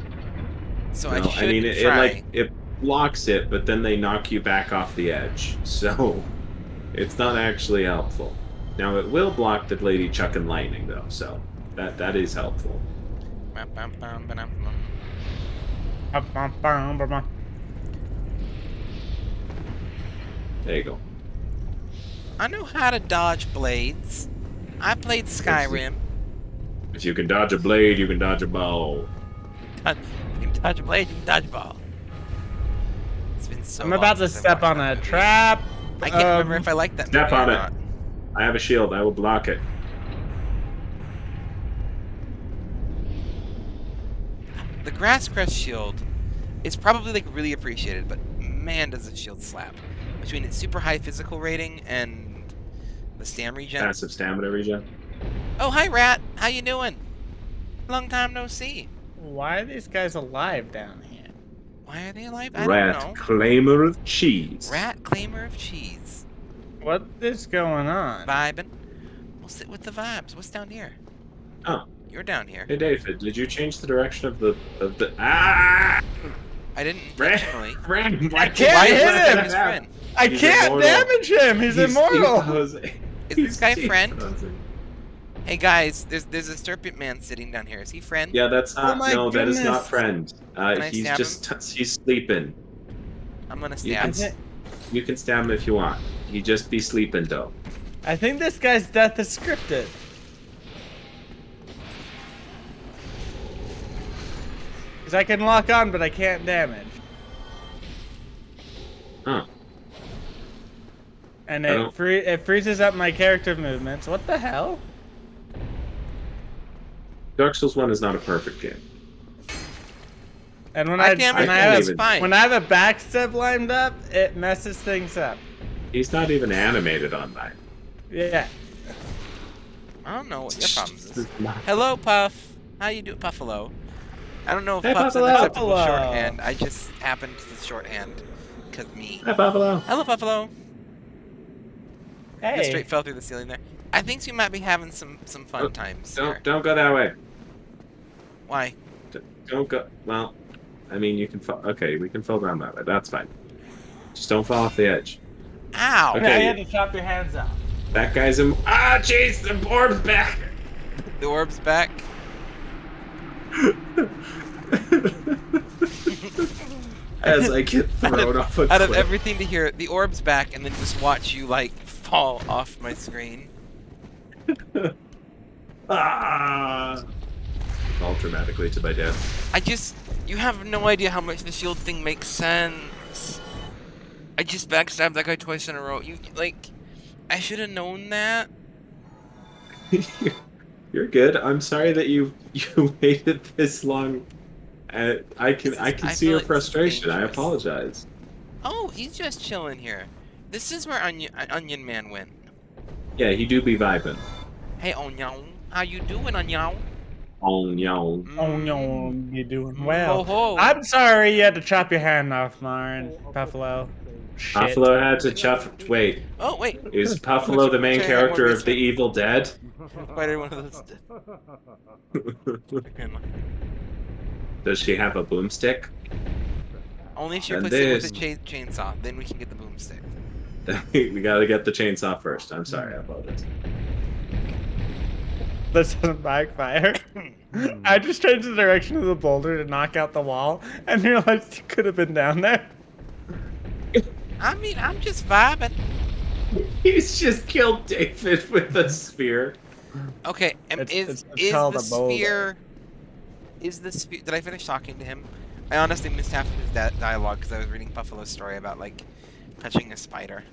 So No, I should I mean it try. like it blocks it, but then they knock you back off the edge. So it's not actually helpful. Now it will block the Lady Chuck and Lightning though, so that is helpful. There you go. I know how to dodge blades. I played Skyrim. If you can dodge a blade, you can dodge a ball. You can dodge a blade, you can dodge a ball. been so I'm long about to since I step watched on that a movie. trap. I can't remember if I like that Step movie on or it. not. I have a shield. I will block it. The Grass Crest shield is probably like really appreciated, but man, does the shield slap. Between its super high physical rating and the stam regen. Passive stamina regen. Oh, hi, Rat. How you doing? Long time no see. Why are these guys alive down here? Why are they alive? I Rat don't know. claimer of cheese. Rat claimer of cheese. What is going on? Vibing. We'll sit with the vibes. What's down here? Oh, You're down here. hey David, did you change the direction of the I didn't Ran, intentionally. ran. I can't Why hit is this him! guy his friend? I He's can't immortal. damage him. He's immortal. Is this guy friend? Hey guys, there's a serpent man sitting down here. Is he friend? Yeah, that's not. my no, that is not goodness. friend. I He's stab just he's sleeping. I'm gonna You stab. can, you can stab him if you want. He just be sleeping though. I think this guy's death is scripted. Because I can lock on, but I can't damage. Huh. And I it, don't- it freezes up my character movements. What the hell? Dark Souls 1 is not a perfect game. And when I I, damage when I him, have it's fine. when I have a backstep lined up, it messes things up. He's not even animated on mine. Yeah. I don't know what your problem is. Hello, Puff. How you do, Puffalo? I don't know if Hey, Puff's an Puffalo. acceptable Puffalo. shorthand. I just happened to shorthand, cause me. Hi, Buffalo. Hello, Puffalo. Just Hey. straight fell through the ceiling there. I think we might be having some fun times here. Don't go that way. Why? Don't go. Well, I mean, you can fall. Okay, we can fall down that way. That's fine. Just don't fall off the edge. Ow! Okay. Now you had to chop your hands off. That guy's in. Ah, jeez, the orb's back. The orb's back. As I get thrown off a Out of cliff. everything to hear, the orb's back, and then just watch you like fall off my screen. Ah! Fall dramatically to my death. You have no idea how much the shield thing makes sense. I just backstabbed that guy twice in a row. I should have known that. You're good. I'm sorry that you waited this long. I can I see feel your like this is frustration. I dangerous. apologize. Oh, he's just chilling here. This is where Onion Man went. Yeah, he do be vibing. Hey, Onion. How you doing, Onion? Oh no. Oh no, you're doing well. Ho, ho. I'm sorry you had to chop your hand off, Marin. Buffalo. Shit. Buffalo had to chuff. Wait, Oh, wait. is Buffalo the main Can I have more character of The biscuit? Evil Dead? Why did one of those... Does she have a boomstick? Only if she And replaces it this- with a chainsaw, then we can get the boomstick. We gotta get the chainsaw first. I'm sorry, I apologize. This doesn't backfire. I just changed the direction of the boulder to knock out the wall, and realized you could have been down there. I mean, I'm just vibing. He's just killed David with a spear. Okay, and It's is called the a boulder. sphere... Is the sphere... Did I finish talking to him? I honestly missed half of his dialogue because I was reading Buffalo's story about, like, touching a spider.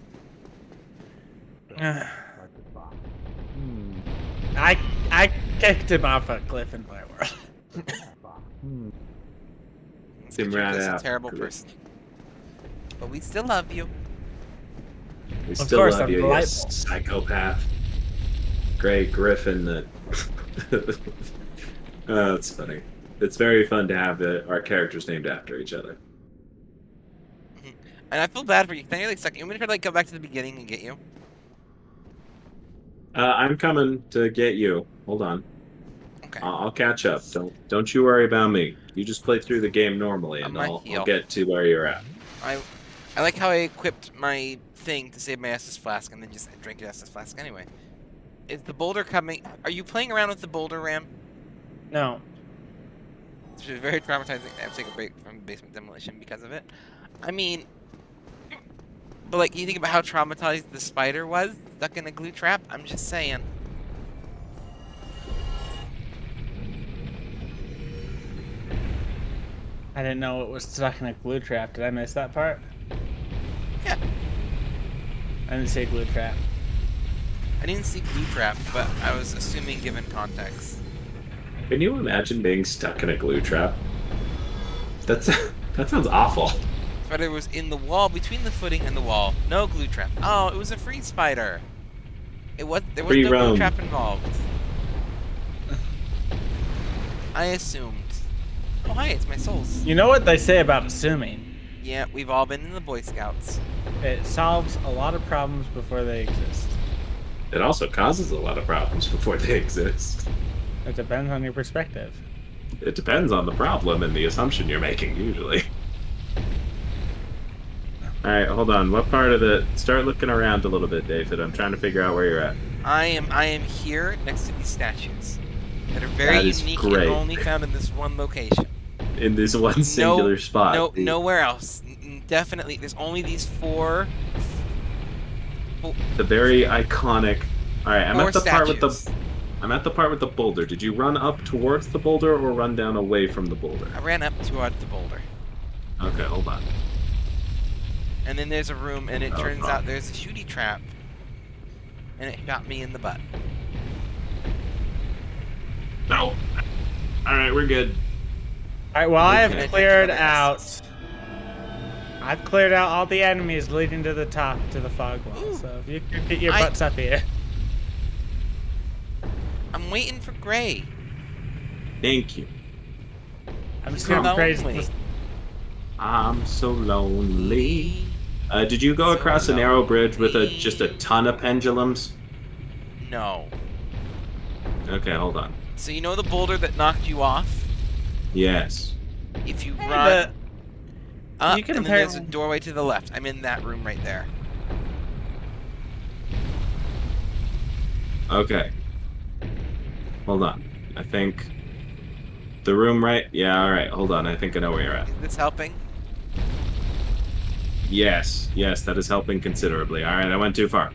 I kicked him off a cliff in my world. It's Tim 'cause you're ran just a out. terrible person. But we still love you. We Of still course, love I'm you, you delightful. psychopath. Grey Griffin. That's funny. It's very fun to have our characters named after each other. And I feel bad for you. Can I like suck? You want me to like go back to the beginning and get you? I'm coming to get you. Hold on. Okay. I'll catch up. Don't you worry about me. You just play through the game normally, On and my I'll heel. get to where you're at. I like how I equipped my thing to save my Estus flask and then just drank your Estus flask anyway. Is the boulder coming? Are you playing around with the boulder, Ram? No. It's very traumatizing. I have to take a break from basement demolition because of it. I mean, but like, you think about how traumatized the spider was stuck in a glue trap. I'm just saying. I didn't know it was stuck in a glue trap. Did I miss that part? Yeah. I didn't say glue trap. I didn't see glue trap, but I was assuming given context. Can you imagine being stuck in a glue trap? That sounds awful. But it was in the wall, between the footing and the wall. No glue trap. Oh, it was a free spider. There was no Free glue roam. trap involved. I assumed. Oh, hi, it's my souls. You know what they say about assuming? Yeah, we've all been in the Boy Scouts. It solves a lot of problems before they exist. It also causes a lot of problems before they exist. It depends on your perspective. It depends on the problem and the assumption you're making, usually. Alright, hold on. What part of the... Start looking around a little bit, David. I'm trying to figure out where you're at. I am here next to these statues that are very That is unique great. and only found in this one location. In this one singular spot. No, nowhere else. Definitely, there's only these four. The very iconic... Alright, I'm Four at the part with the... statues. I'm at the part with the boulder. Did you run up towards the boulder or run down away from the boulder? I ran up toward the boulder, Okay, hold on. and then there's a room, and it Oh, turns God. out there's a shooty trap, and it shot me in the butt. No! Alright, we're good. Alright, well, I Okay. have cleared out... I've cleared out all the enemies leading to the top, to the fog wall. Ooh. So if you could get your I- butts up here. I'm waiting for Gray. Thank you. I'm just You're gonna praise lonely. this. I'm so lonely. Did you go across a narrow bridge with just a ton of pendulums? No. Okay, hold on. So you know the boulder that knocked you off? Yes. If you Hey, run up, you can and then there's a apparently- doorway to the left. I'm in that room right there. Okay. Hold on. I think the room right. Yeah. All right. Hold on. I think I know where you're at. Is this helping? Yes. Yes, that is helping considerably. All right. I went too far.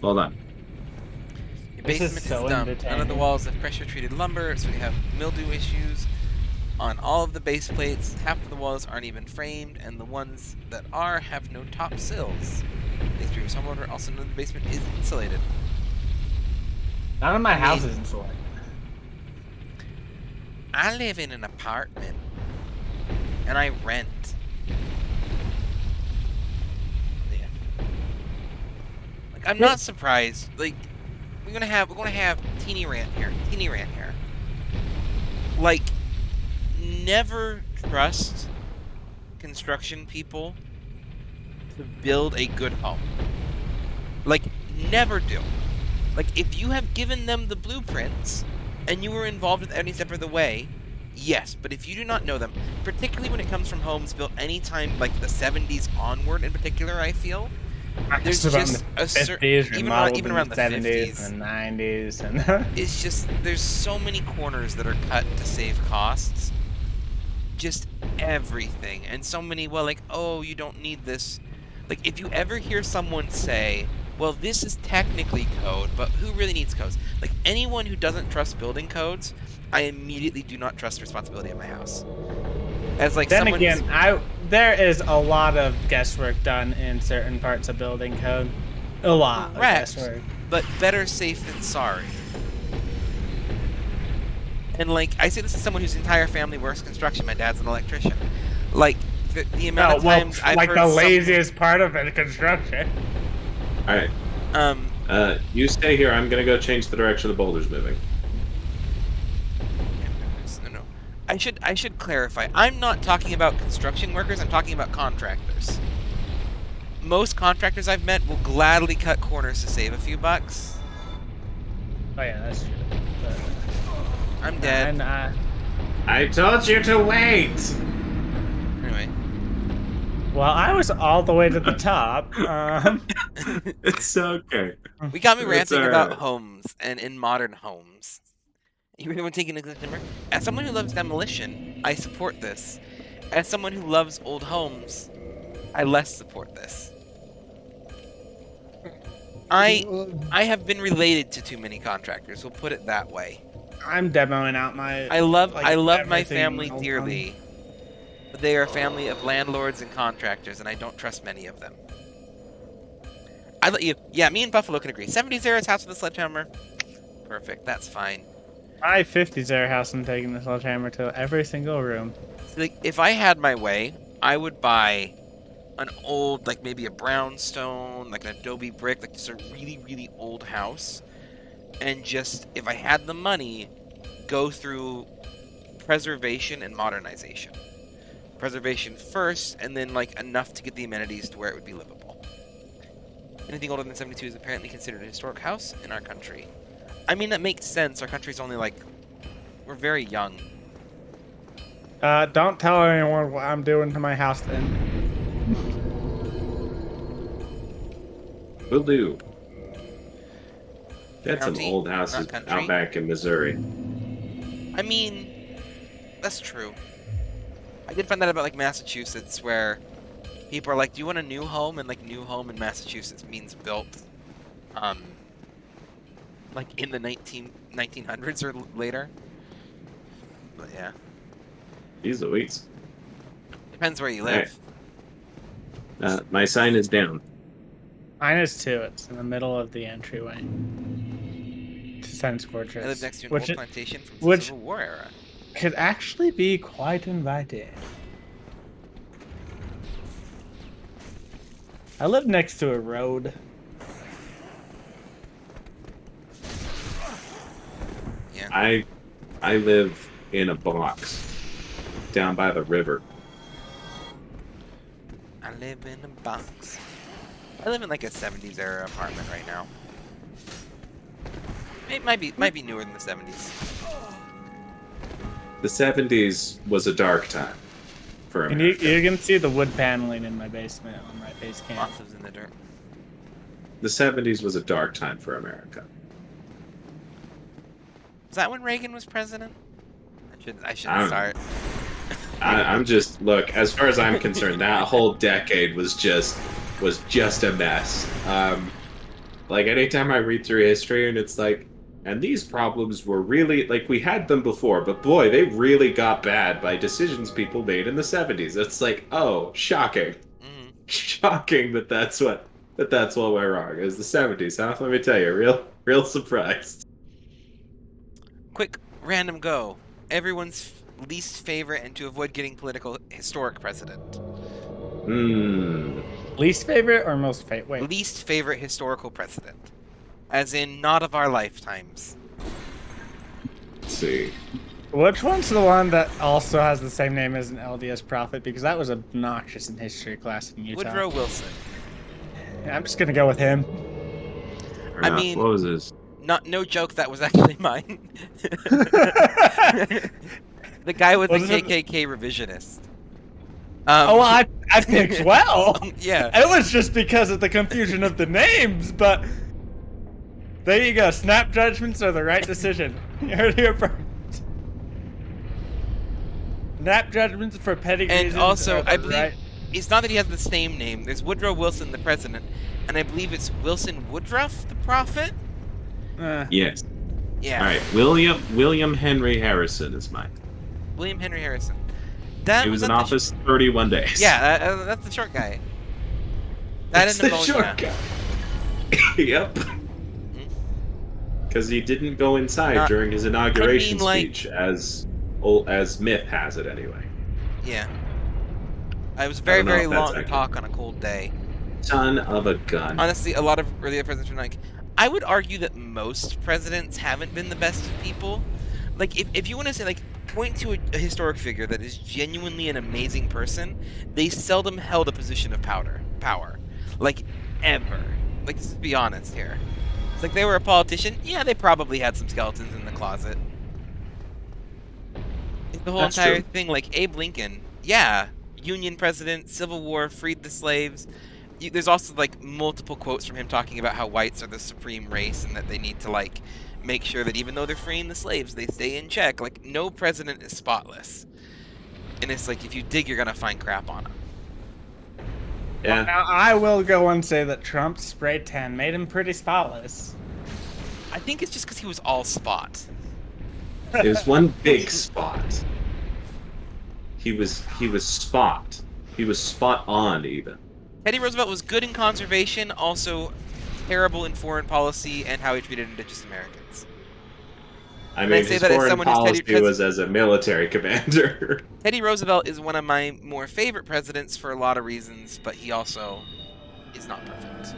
Hold on. Your This is basement is, so dumb. None of the entertaining. walls have pressure-treated lumber, so we have mildew issues on all of the base plates. Half of the walls aren't even framed, and the ones that are have no top sills. The extreme homeowner also know the basement is insulated. None of my I mean- house is insulated. I live in an apartment, and I rent. Yeah. Like, I'm not surprised. Like, we're gonna have teeny rant here. Like, never trust construction people to build a good home. Like, never do. Like, if you have given them the blueprints and you were involved with any step of the way, yes. But if you do not know them, particularly when it comes from homes built anytime like the 70s onward in particular, I feel, there's Just about just in a the certain, 50s, even remodeled even in around the 70s 50s, and 90s, and it's just, there's so many corners that are cut to save costs. Just everything. And so many, well, like, oh, you don't need this. Like, if you ever hear someone say, well, this is technically code, but who really needs codes? Like, anyone who doesn't trust building codes, I immediately do not trust responsibility at my house. As, like, then someone again, there is a lot of guesswork done in certain parts of building code. A lot Correct. of guesswork. but better safe than sorry. And, like, I say this as someone whose entire family works construction. My dad's an electrician. Like, the amount No, of well, times I've like heard the someone- laziest part of it, construction. All right. You stay here. I'm gonna go change the direction the boulder's moving. No. I should clarify. I'm not talking about construction workers. I'm talking about contractors. Most contractors I've met will gladly cut corners to save a few bucks. Oh yeah, that's true. I'm dead. And I told you to wait. Anyway. well, I was all the way to the top. It's okay. We got me That's ranting about alright. homes and in modern homes. You really want to take an example? As someone who loves demolition, I support this. As someone who loves old homes, I less support this. I have been related to too many contractors. We'll put it that way. I'm demoing out my. I love like, my everything family else. dearly, but they are a family of landlords and contractors, and I don't trust many of them. I let you. Yeah, me and Buffalo can agree. 70s era's House with the Sledgehammer. Perfect. That's fine. My 50s era house, I'm taking the sledgehammer to every single room. So, like, if I had my way, I would buy an old, like maybe a brownstone, like an adobe brick, like just a really, really old house, and just, if I had the money, go through preservation and modernization. Preservation first, and then like enough to get the amenities to where it would be livable. Anything older than 72 is apparently considered a historic house in our country. I mean, that makes sense. Our country's only like, we're very young. Don't tell anyone what I'm doing to my house then. Will do. That's some County, old houses not country. out back in Missouri. I mean, that's true. I did find that about like Massachusetts, where people are like, "Do you want a new home?" And like, new home in Massachusetts means built, like in the 1900s or later. But yeah, Jeez Louise. depends where you live. My sign is down. Mine is too. It's in the middle of the entryway to Sense Fortress. I live next to an which old plantation from the which- Civil War era. could actually be quite inviting. I live next to a road. Yeah. I live in a box down by the river. I live in a box. I live in like a 70s era apartment right now. It might be newer than the 70s. The 70s was a dark time for And America. you can see the wood paneling in my basement on my face cam. Lots of in the dirt. The 70s was a dark time for America. Was that when Reagan was president? I I shouldn't don't start. I'm just look. As far as I'm concerned, that whole decade was just a mess. Like anytime I read through history, and it's like, and these problems were really like we had them before, but boy, they really got bad by decisions people made in the 70s. It's like, oh, shocking, shocking that's what went wrong. It was the 70s, huh? Let me tell you, real surprised. Quick random go. Everyone's least favorite, and to avoid getting political, historic president. Least favorite or most favorite? Wait. Least favorite historical president. As in, not of our lifetimes. Let's see. Which one's the one that also has the same name as an LDS prophet? Because that was obnoxious in history class in Utah. Woodrow Wilson. I'm just gonna go with him. Fair I enough. mean- What was this? No joke, that was actually mine. The guy was a Wasn't it- KKK revisionist. Oh, I picked well. Yeah. It was just because of the confusion of the names, but there you go. Snap judgments are the right decision. You heard it here first. Snap judgments for petty And reasons also, are the I believe right- it's not that he has the same name. There's Woodrow Wilson, the president, and I believe it's Wilson Woodruff, the prophet. Yes. Yeah. All right. William Henry Harrison is mine. William Henry Harrison. That He was in that the office 31 days. Yeah, that's the short guy. That That's and the pneumonia. short guy. Yep. Because he didn't go inside Not- during his inauguration like- speech, as myth has it anyway. Yeah. It was a very, know very if that's long accurate. talk on a cold day. Son of a gun. Honestly, a lot of earlier presidents were like, I would argue that most presidents haven't been the best of people. Like, if you want to say, like, point to a historic figure that is genuinely an amazing person, they seldom held a position of power. Like, ever. Like, let's be honest here. It's like they were a politician. Yeah, they probably had some skeletons in the closet. It's the whole That's entire true. thing, like, Abe Lincoln, yeah, Union president, Civil War, freed the slaves. There's also, like, multiple quotes from him talking about how whites are the supreme race and that they need to, like, make sure that even though they're freeing the slaves, they stay in check. Like, no president is spotless. And it's like, if you dig, you're gonna find crap on him. Yeah. Now, I will go and say that Trump's spray tan made him pretty spotless. I think it's just because he was all spot. It was one big spot. He was spot. He was spot on even. Teddy Roosevelt was good in conservation, also terrible in foreign policy and how he treated Indigenous Americans. I And I mean, say his that as foreign someone who's policy Teddy- was as a military commander. Teddy Roosevelt is one of my more favorite presidents for a lot of reasons, but he also is not perfect.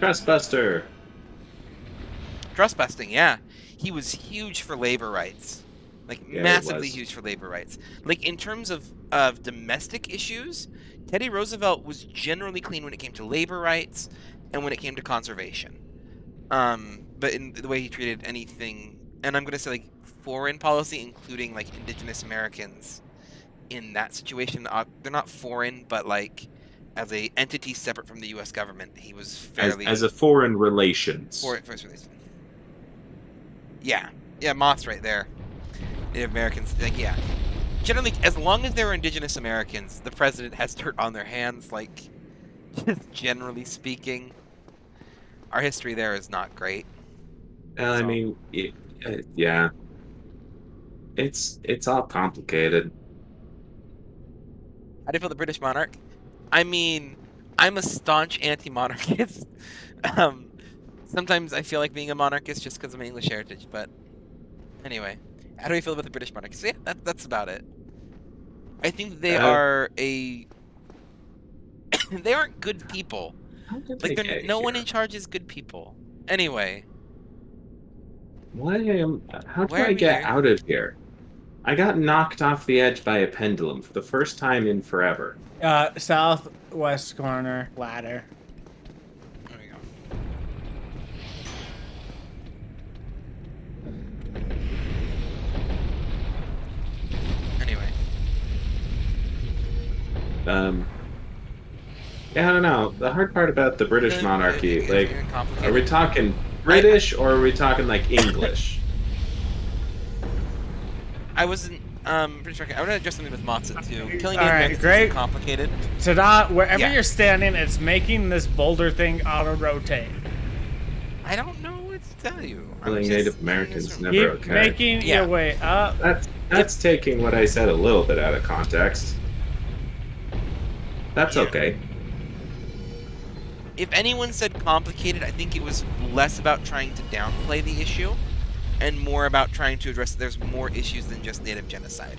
Trustbuster. Trust busting, yeah. He was huge for labor rights. Like, Yeah, he massively was. huge for labor rights. Like, in terms of domestic issues, Teddy Roosevelt was generally clean when it came to labor rights and when it came to conservation. But in the way he treated anything, and I'm going to say, like, foreign policy, including, like, Indigenous Americans in that situation, they're not foreign, but, like, as a entity separate from the U.S. government, he was fairly... As a foreign relations. First relation. Yeah. Yeah, Moth's right there. Native Americans, like, yeah. Generally, as long as they're Indigenous Americans, the president has dirt on their hands, like, just generally speaking. Our history there is not great. I So- mean, yeah. It's all complicated. How do you feel the British monarch? I mean, I'm a staunch anti-monarchist. Sometimes I feel like being a monarchist just because of my English heritage, but anyway. How do you feel about the British monarchy? So yeah, that's about it. I think they are a... they aren't good people. How did Like, they get no one here? in charge is good people. Anyway. How do Why are I we get here? out of here? I got knocked off the edge by a pendulum for the first time in forever. Southwest corner ladder. There we go. Anyway. Yeah, I don't know. The hard part about the British monarchy, like, Getting complicated. are we talking British or are we talking like English? I wasn't pretty sure. I want to address something with Matza too. Killing All Native right, Americans great. is complicated. Ta-da! Wherever Yeah. you're standing, it's making this boulder thing auto-rotate. I don't know what to tell you. I'm Killing just Native in this Americans room. never Keep okay. making Yeah. your way up. That's taking what I said a little bit out of context. That's Yeah. okay. If anyone said complicated, I think it was less about trying to downplay the issue and more about trying to address there's more issues than just native genocide.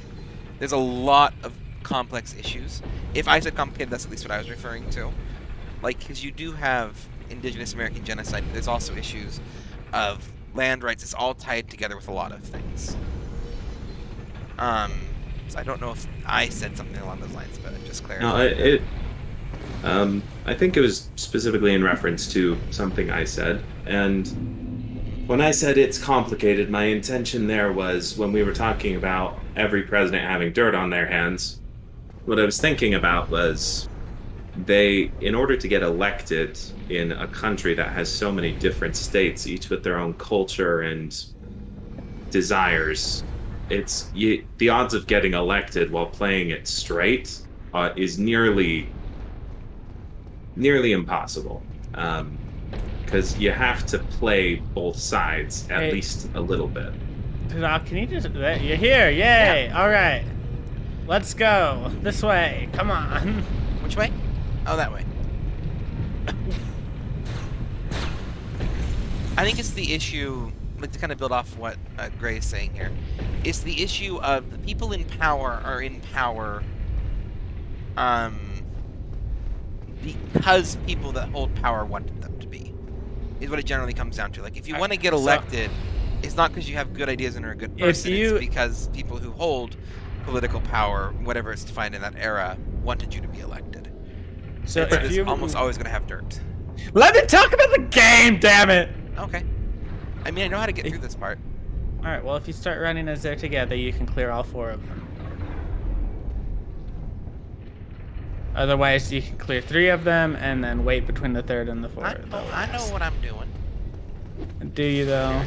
There's a lot of complex issues. If I said complicated, that's at least what I was referring to. Like, because you do have Indigenous American genocide, but there's also issues of land rights. It's all tied together with a lot of things. So I don't know if I said something along those lines, but just clarifying. No, I think it was specifically in reference to something I said, and when I said it's complicated, my intention there was when we were talking about every president having dirt on their hands, what I was thinking about was in order to get elected in a country that has so many different states, each with their own culture and desires, the odds of getting elected while playing it straight is nearly impossible. Because you have to play both sides at Hey. least a little bit. Ta-da, can you just... You're here, yay! Alright. Let's go. This way. Come on. Which way? Oh, that way. I think it's the issue, like to kind of build off what Gray is saying here, it's the issue of the people in power are in power because people that hold power wanted them to be, is what it generally comes down to. Like, if you want to get So- elected, it's not because you have good ideas and are a good person, you- it's because people who hold political power, whatever it's defined in that era, wanted you to be elected. So It's if you... almost always going to have dirt. Let me talk about the game, damn it! Okay. I mean, I know how to get through this part. Alright, well, if you start running as they're together, you can clear all four of them. Otherwise, you can clear 3 of them and then wait between the third and the fourth. I know what I'm doing. Do you, though?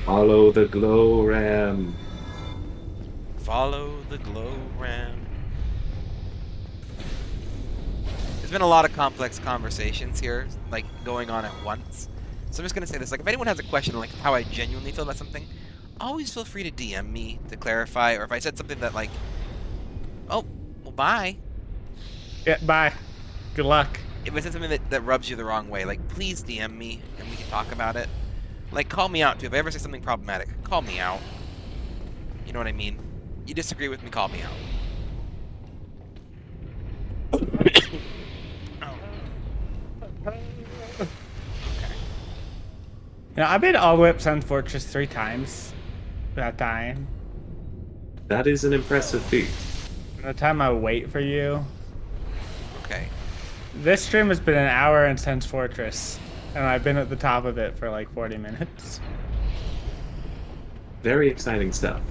Follow the glow ram. Follow the glow ram. There's been a lot of complex conversations here, like, going on at once. So I'm just gonna say this, like, if anyone has a question, like, how I genuinely feel about something, always feel free to DM me to clarify, or if I said something that, like, oh, well, bye. Yeah, bye. Good luck. If it's something that rubs you the wrong way, like, please DM me and we can talk about it. Like, call me out, too. If I ever say something problematic, call me out. You know what I mean? You disagree with me, call me out. You know, I've been all the way up Sun Fortress 3 times that time. That is an impressive feat. The time I wait for you. Okay. This stream has been an hour in Sun's Fortress, and I've been at the top of it for like 40 minutes. Very exciting stuff.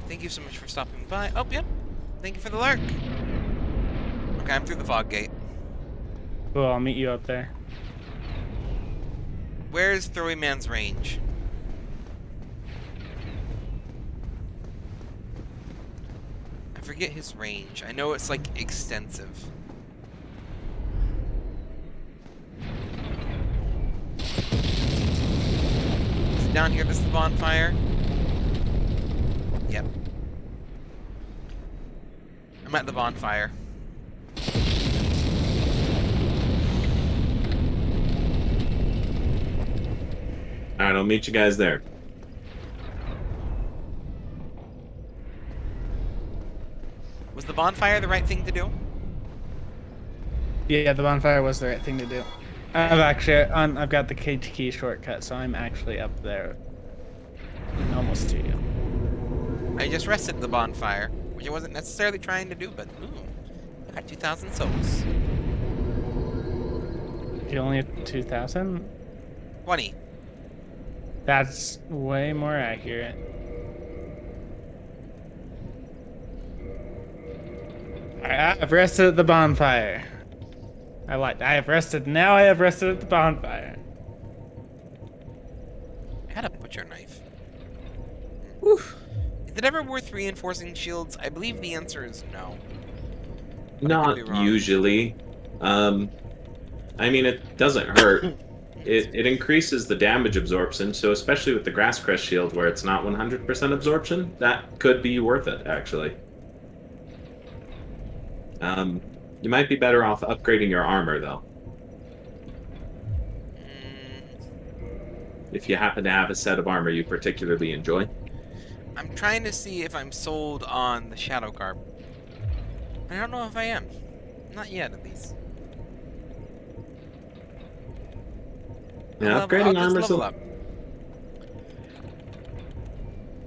Thank you so much for stopping by. Oh, yep. Thank you for the lurk. Okay, I'm through the fog gate. Cool, I'll meet you up there. Where's Throwy Man's range? I forget his range. I know it's like extensive. Is it down here? This is the bonfire? Yep. I'm at the bonfire. Alright, I'll meet you guys there. Was the bonfire the right thing to do? Yeah, the bonfire was the right thing to do. I've got the KT shortcut, so I'm actually up there. Almost to you. I just rested at the bonfire, which I wasn't necessarily trying to do, but ooh, I got 2,000 souls. You only have 2,000? 20. That's way more accurate. I've rested at the bonfire. I have rested. Now I have rested at the bonfire. I had a butcher knife. Whew. Is it ever worth reinforcing shields? I believe the answer is no. But I could be Not wrong. usually. I mean, it doesn't hurt. It increases the damage absorption, so especially with the Grass Crest shield where it's not 100% absorption, that could be worth it, actually. You might be better off upgrading your armor, though. If you happen to have a set of armor you particularly enjoy. I'm trying to see if I'm sold on the Shadow Garb. I don't know if I am. Not yet, at least. Yeah, I'll upgrading just armor's level up.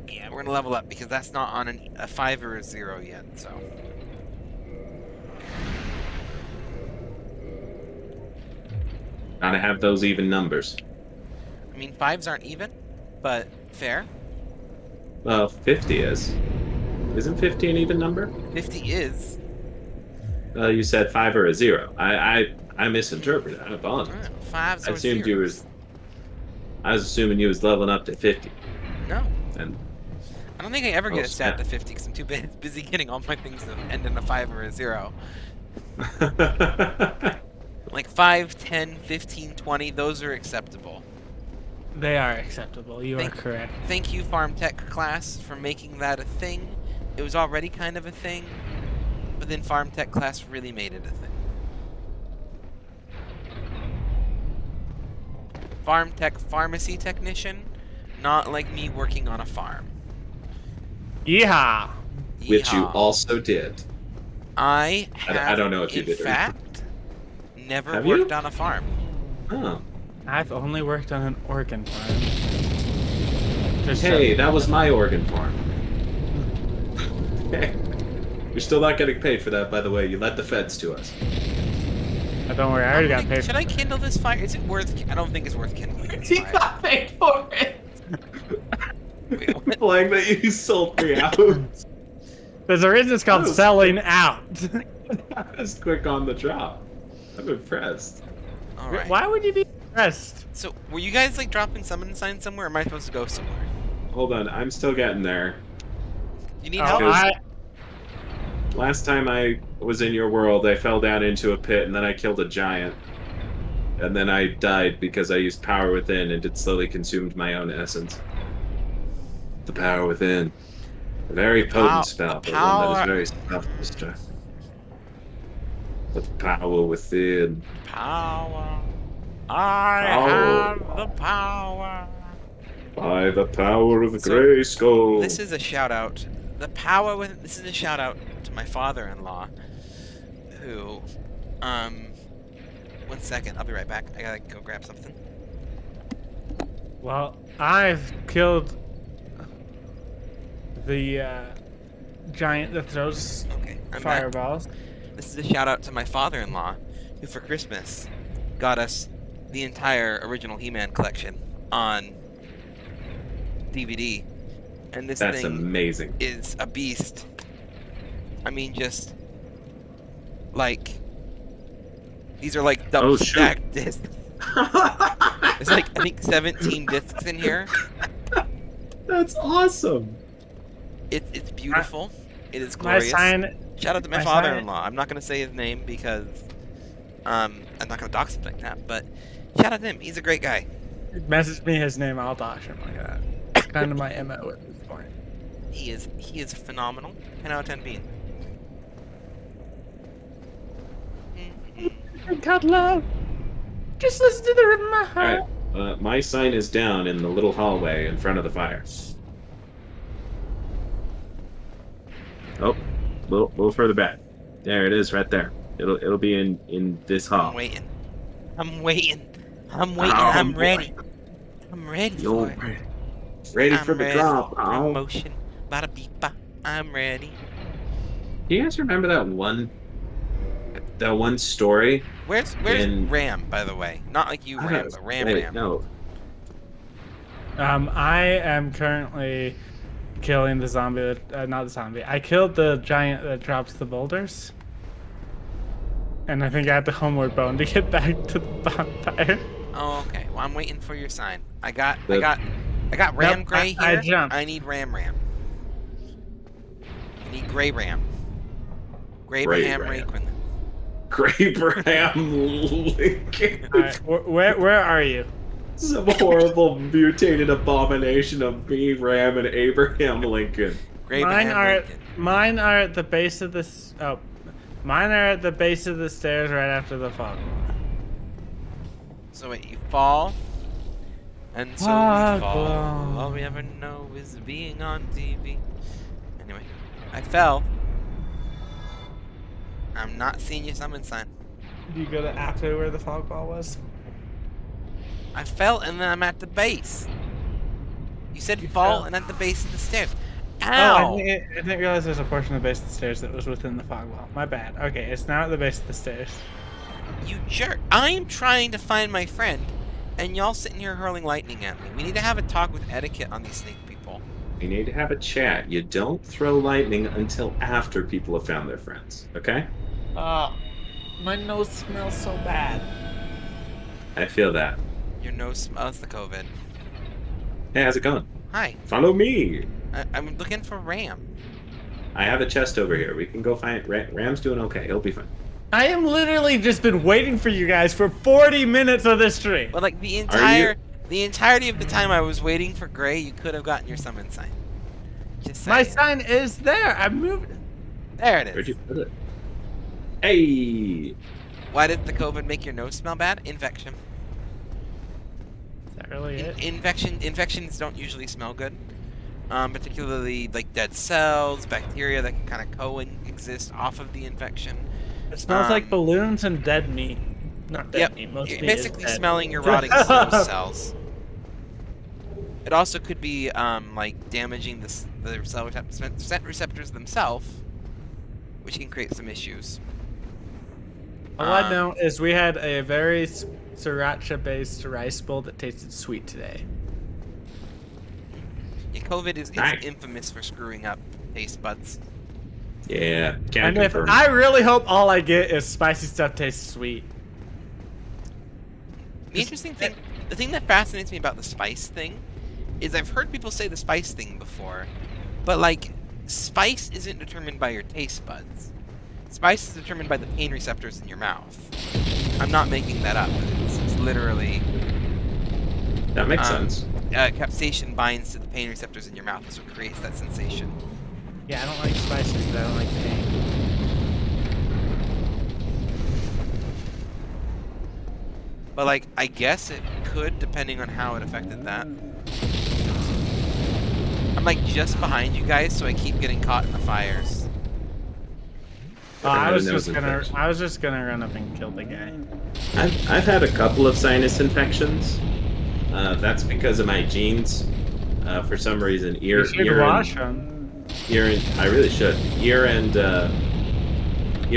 Yeah, we're gonna level up because that's not on a 5 or a 0 yet, so. Gotta have those even numbers. I mean, 5s aren't even, but fair. Well, 50 is. Isn't 50 an even number? 50 is. You said 5 or a 0. I misinterpreted. I apologize. 5s I or assumed you zeros. I was assuming you was leveling up to 50. No. And I don't think I ever Oh, get a stat snap. to 50 because I'm too busy getting all my things to end in a 5 or a 0. Like 5, 10, 15, 20, those are acceptable. They are acceptable. You are correct. Thank you, Farm Tech class, for making that a thing. It was already kind of a thing, but then Farm Tech class really made it a thing. Farm Tech pharmacy technician, not like me working on a farm. Yeehaw! Which you Yeehaw. also did. I have, I don't know if you in did or not. fact, never Have you? worked on a farm. Oh. I've only worked on an organ farm. Just Hey, so- that was my organ farm. Hey. You're still not getting paid for that, by the way. You led the feds to us. Oh, don't worry, I already got Like, paid. should I kindle this fire? Is it worth? I don't think it's worth kindling this He fire. got paid for it. Wait, what? Implying that you sold me out. There's a reason it's called Oh. selling out. I was quick on the drop. I'm impressed. All right. Why would you be impressed? So, were you guys like dropping summon signs somewhere? Or am I supposed to go somewhere? Hold on, I'm still getting there. You need Oh, help? Because- Last time I was in your world, I fell down into a pit and then I killed a giant. And then I died because I used power within and it slowly consumed my own essence. The power within. A very potent Pow- spell, a but one that is power- very self-destructive. The power within. Power. I Power. have the power. By the power of the So, Grayskull. This is a shout out. This is a shout out to my father-in-law, who, 1 second, I'll be right back. I gotta go grab something. Well, I've killed the giant that throws Okay, I'm back. fireballs. This is a shout out to my father-in-law, who for Christmas got us the entire original He-Man collection on DVD, and this That's thing amazing. is a beast. I mean, just like these are like double Oh, shoot. stacked discs. There's like I think 17 discs in here. That's awesome. It's beautiful. It is My glorious. sign. Shout out to my my father-in-law. I'm not gonna say his name because I'm not gonna dox him like that. But shout out to him. He's a great guy. Message me his name. I'll dox him like that. It's kind of my MO at this point. He is phenomenal. 10 out of 10 bean. God love. Just listen to the rhythm of my All heart. right. My sign is down in the little hallway in front of the fire. Oh, little further back. There it is, right there. It'll be in this hall. I'm waiting. I'm waiting. I'm waiting. Oh, I'm boy. ready. I'm ready You're for it. ready I'm for the ready. drop. Oh. Promotion. Bada beep ba. I'm ready. Do you guys remember that one story? Where's In- Ram, by the way? Not like you Ram, but Ram. No. I am currently killing the zombie. Not the zombie. I killed the giant that drops the boulders. And I think I have the homeward bone to get back to the bonfire. Oh, okay. Well, I'm waiting for your sign. I got The- Ram Nope, Gray I here. jumped. I need Ram. I need Gray Ram. Gray Ram Ram. Raquin. Abraham Lincoln. Alright, where are you? Some horrible mutated abomination of me, Ram, and Abraham Lincoln. Mine are at the base of this. Oh, mine are at the base of the stairs right after the fog. So wait, you fall, and so Fog we fall. wall. All we ever know is being on TV. Anyway, I fell. I'm not seeing your summon sign. You go to after where the fog ball was. I fell, and then I'm at the base. You said You fall, fell. and at the base of the stairs. Oh, Ow! I didn't realize there's a portion of the base of the stairs that was within the fog wall. My bad. Okay, it's now at the base of the stairs. You jerk! I'm trying to find my friend, and y'all sitting here hurling lightning at me. We need to have a talk with etiquette on these snake people. You need to have a chat. You don't throw lightning until after people have found their friends, okay? My nose smells so bad. I feel that. Your nose smells the COVID. Hey, how's it going? Hi, Follow me. I'm looking for Ram. I have a chest over here. We can go find it. Ram's doing okay. He'll be fine. I am literally just been waiting for you guys for 40 minutes of this stream. But like the entirety of the time I was waiting for Gray, you could have gotten your summon sign. Just saying. My sign is there. I moved. There it Where'd is. you put it? Hey! Why did the COVID make your nose smell bad? Infection. Is that really it? Infections don't usually smell good. Particularly like dead cells, bacteria that can kind of coexist off of the infection. It smells like balloons and dead meat. Not dead Yep, meat. Most you're meat is basically dead. smelling your rotting stem cells. It also could be like damaging the scent receptors themselves, which can create some issues. All I know is we had a very sriracha-based rice bowl that tasted sweet today. Yeah, COVID is Nice. infamous for screwing up taste buds. Yeah, can't And if confirm. I really hope all I get is spicy stuff tastes sweet. The interesting thing, the thing that fascinates me about the spice thing, is I've heard people say the spice thing before, but like, spice isn't determined by your taste buds. Spice is determined by the pain receptors in your mouth. I'm not making that up. It's literally That makes sense. capsaicin binds to the pain receptors in your mouth. That's what creates that sensation. Yeah, I don't like spices, but I don't like pain. But like, I guess it could, depending on how it affected that. I'm like just behind you guys, so I keep getting caught in the fires. I was nose just gonna run up and kill the guy. I've had a couple of sinus infections. That's because of my genes. For some reason, You should wash them. I really should. Ear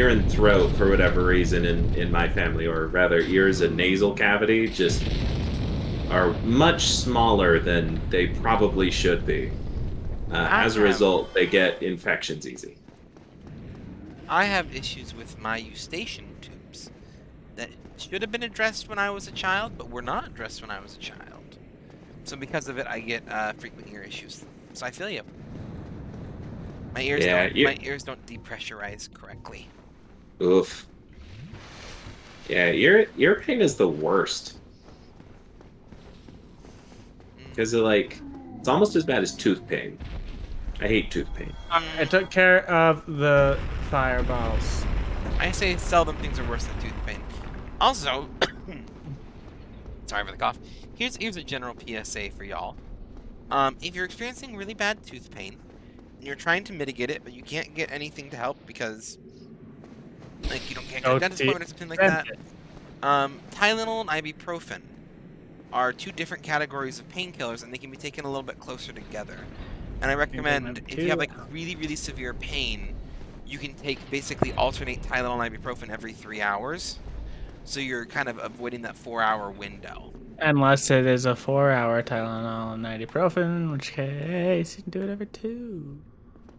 and throat, for whatever reason, in my family, or rather, ears and nasal cavity, just are much smaller than they probably should be. As a result, they get infections easy. I have issues with my eustachian tubes that should have been addressed when I was a child, but were not addressed when I was a child. So because of it, I get frequent ear issues. So I feel you. My ears don't depressurize correctly. Oof. Yeah, ear pain is the worst. Because it's almost as bad as tooth pain. I hate tooth pain. I took care of the fireballs. I say seldom things are worse than tooth pain. Also, sorry for the cough. Here's a general PSA for y'all. If you're experiencing really bad tooth pain, and you're trying to mitigate it, but you can't get anything to help because, like, you can't get a dentist appointment or something like that. Tylenol and ibuprofen are two different categories of painkillers, and they can be taken a little bit closer together. And I recommend if you have like really, really severe pain, you can basically alternate Tylenol and ibuprofen every 3 hours. So you're kind of avoiding that 4-hour window. Unless it is a 4-hour Tylenol and ibuprofen, in which case you can do it every 2.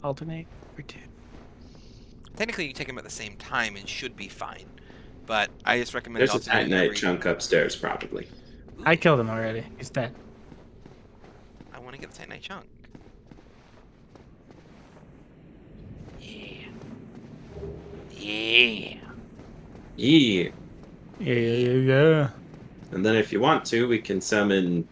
Alternate every 2. Technically, you take them at the same time and should be fine. But I just recommend There's a Titanite chunk upstairs, probably. Ooh, I killed him already. He's dead. I want to get the Titanite chunk. Yeah. Yeah. Yeah. And then if you want to, we can summon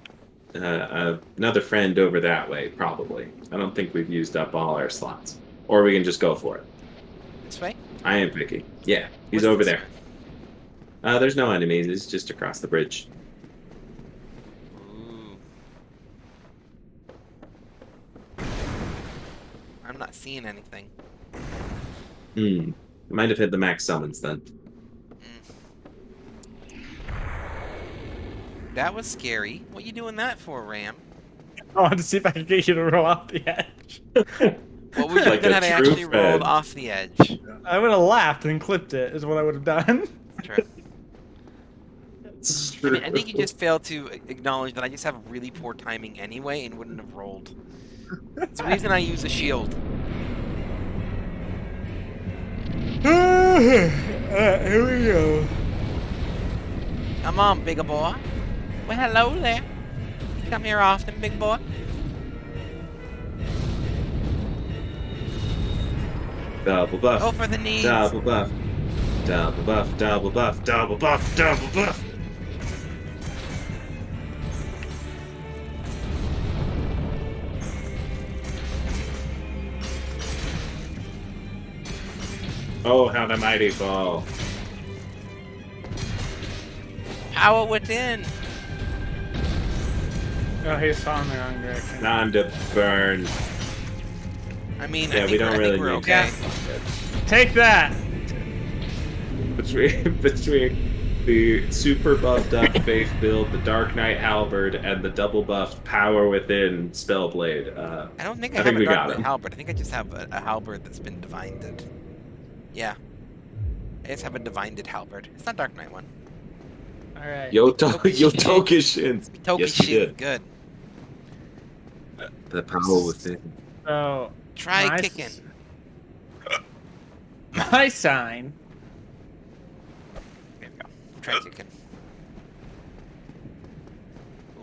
another friend over that way, probably. I don't think we've used up all our slots. Or we can just go for it. This way? I am picky. Yeah, he's What's over this there. There's no enemies. It's just across the bridge. Ooh. I'm not seeing anything. Might have hit the max summons then. That was scary. What you doing that for, Ram? I wanted to see if I could get you to roll off the edge. What would you have Like done a had I true actually rolled friend. off the edge? I would have laughed and clipped it, is what I would have done. True. I mean, I think you just failed to acknowledge that I just have really poor timing anyway and wouldn't have rolled. It's the reason I use a shield. Here we go. Come on, bigger boy. Well, hello there. You come here often, big boy? Double buff. Go for the knees. Double buff. Double buff. Double buff. Double buff. Double buff. Oh, how the mighty fall. Power within. Oh, he's falling the wrong direction. Time to burn. I mean, Yeah, we don't really we're need okay. Take that! Between the super buffed up Faith build, the Dark Knight Halberd, and the double buffed Power Within Spellblade. I don't think I I think have we a got Dark Knight him. halberd. I think I just have a halberd that's been divined. Yeah. I just have a divined halberd. It's not Dark Knight one. Alright. Yotokishin. Toki Yes, you shit, did. good. The Power Within. So, Try my kicking. My sign. There we go. Try kicking.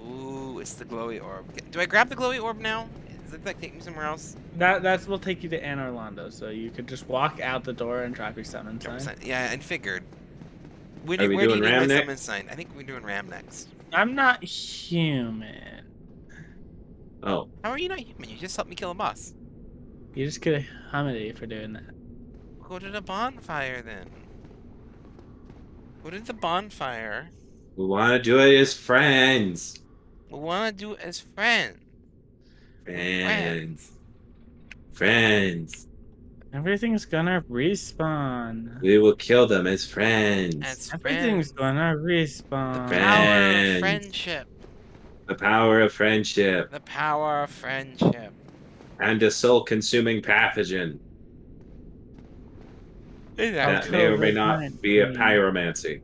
Ooh, it's the glowy orb. Do I grab the glowy orb now? Does it like take me somewhere else? That will take you to Anne Orlando, so you could just walk out the door and drop your summon sign. 100%. Yeah, I figured. Where Are do we you doing need Ram my next? summon sign? I think we're doing Ram next. I'm not human. Oh, How are you not human? You just helped me kill a boss. You just get a hominy for doing that. Go to the bonfire then. Go to the bonfire. We want to do it as friends. We want to do it as friends. Friends. Friends. Everything's gonna respawn. We will kill them as friends. As Everything's friends. gonna The respawn. power of Friends. friendship. The power of friendship. The power of friendship. And a soul-consuming pathogen that may or may not be a pyromancy.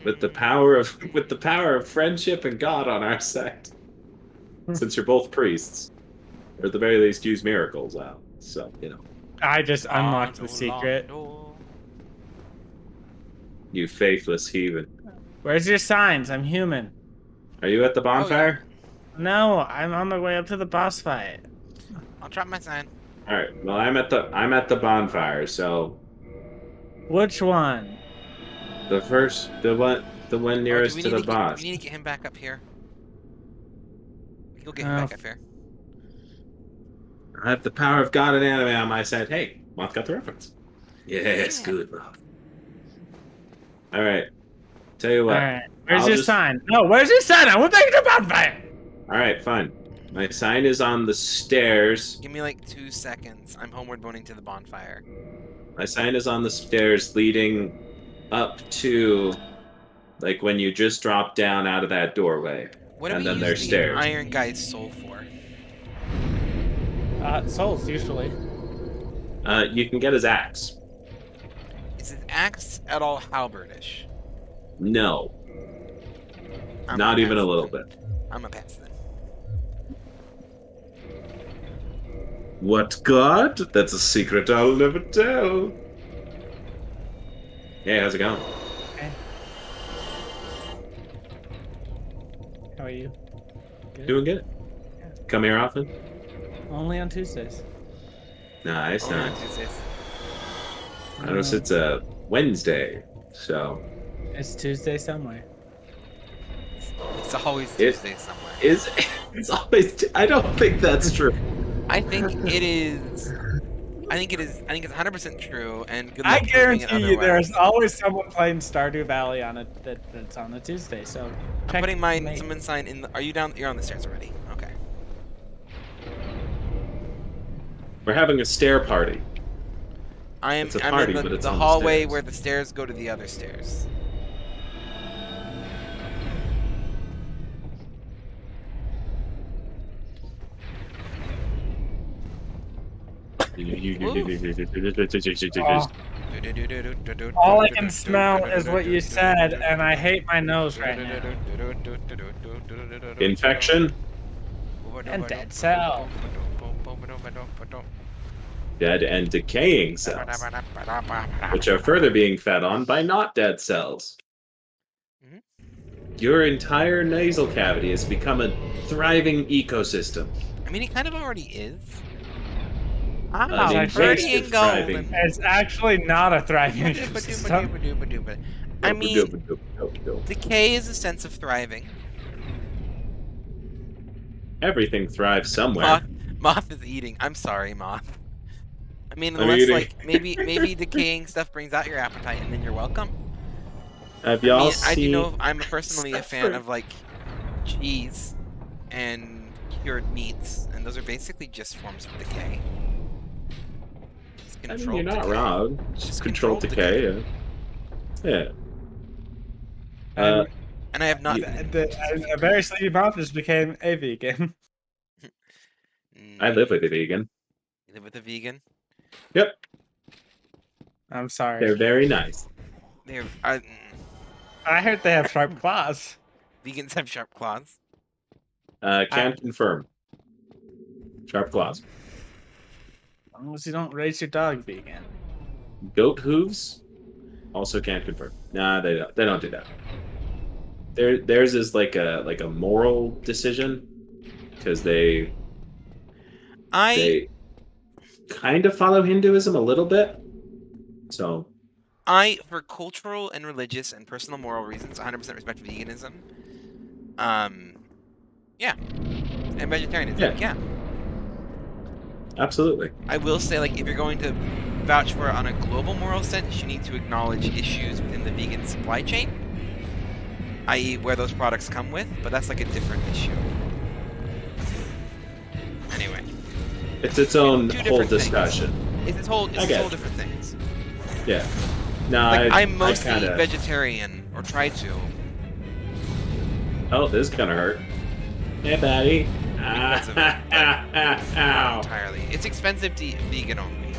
With the power of friendship and God on our side. Since you're both priests. Or at the very least use miracles out. So, you know. I just unlocked the secret. You faithless heathen. Where's your signs? I'm human. Are you at the bonfire? No, I'm on my way up to the boss fight. I'll drop my sign. Alright, well I'm at the bonfire, so Which one? the one nearest to the boss. We need to get him back up here. Go get him back up here. I have the power of God and anime on my side. Hey, Moth got the reference. Yes, Yeah. good, Moth. Alright. Tell you what. Alright. Where's I'll your just- sign? No, where's your sign? I went back to the bonfire! Alright, fine. My sign is on the stairs. Give me like 2 seconds. I'm homeward boning to the bonfire. My sign is on the stairs leading up to like when you just drop down out of that doorway. What do And we then use there's the stairs. Iron Guy's soul for? Souls, usually. You can get his axe. Is it axe at all halberdish? No. I'm Not even a pass little then. bit. I'm a pass then. What God? That's a secret I'll never tell. Hey, how's it going? How are you? Good? Doing good. Come here often? Only on Tuesdays. Nice, Only on nice. Tuesdays. I noticed it's a Wednesday, so It's Tuesday somewhere. It's always It- Tuesday somewhere. it's always. I don't think that's true. I think it is. I think it is. I think it's 100% true. And good I luck proving it guarantee you there's otherwise. always someone playing Stardew Valley on that's on a Tuesday, so I'm check putting my mate. summon sign in. Are you down? You're on the stairs already. Okay. We're having a stair party. I'm It's a I'm party, in but it's the on the hallway stairs. where the stairs go to the other stairs. All I can smell is what you said, and I hate my nose right now. Infection, And dead cell. dead and decaying cells, which are further being fed on by not dead cells. Mhm. Your entire nasal cavity has become a thriving ecosystem. I mean, it kind of already is. An Wow, invasive pretty and thriving. golden. It's actually not a thriving ecosystem. I mean, decay is a sense of thriving. everything thrives somewhere. Moth is eating. I'm sorry, Moth. I mean, I'm unless eating. like maybe decaying stuff brings out your appetite, and then you're welcome. Have I y'all mean, I do seen? know I'm personally a fan Suffering. of like cheese and cured meats, and those are basically just forms of decay. It's I mean, controlled you're not decay. wrong. It's Just controlled controlled decay. Yeah. And I have not. A very sleepy mouth just became a vegan. I live with a vegan. You live with a vegan. Yep, I'm sorry. they're very nice. They're I heard they have sharp claws. vegans have sharp claws. Can confirm. Sharp claws. As long as you don't raise your dog vegan. Goat hooves. Also can't confirm. Nah, they don't. They don't do that. Theirs is like a moral decision because they kind of follow Hinduism a little bit. So For cultural and religious and personal moral reasons, 100% respect veganism. Yeah. and vegetarianism. Yeah. Yeah. Absolutely. I will say, like, if you're going to vouch for it on a global moral sense, you need to acknowledge issues within the vegan supply chain, i.e., where those products come with, but that's like a different issue. Anyway, It's its own Two whole different things. discussion. it's whole I get it. different things. Yeah. No, Like, I I'm mostly kinda... vegetarian, or try to. Oh, this is gonna hurt. Hey, buddy. Because of it, but not Ow. entirely. It's expensive to eat vegan only.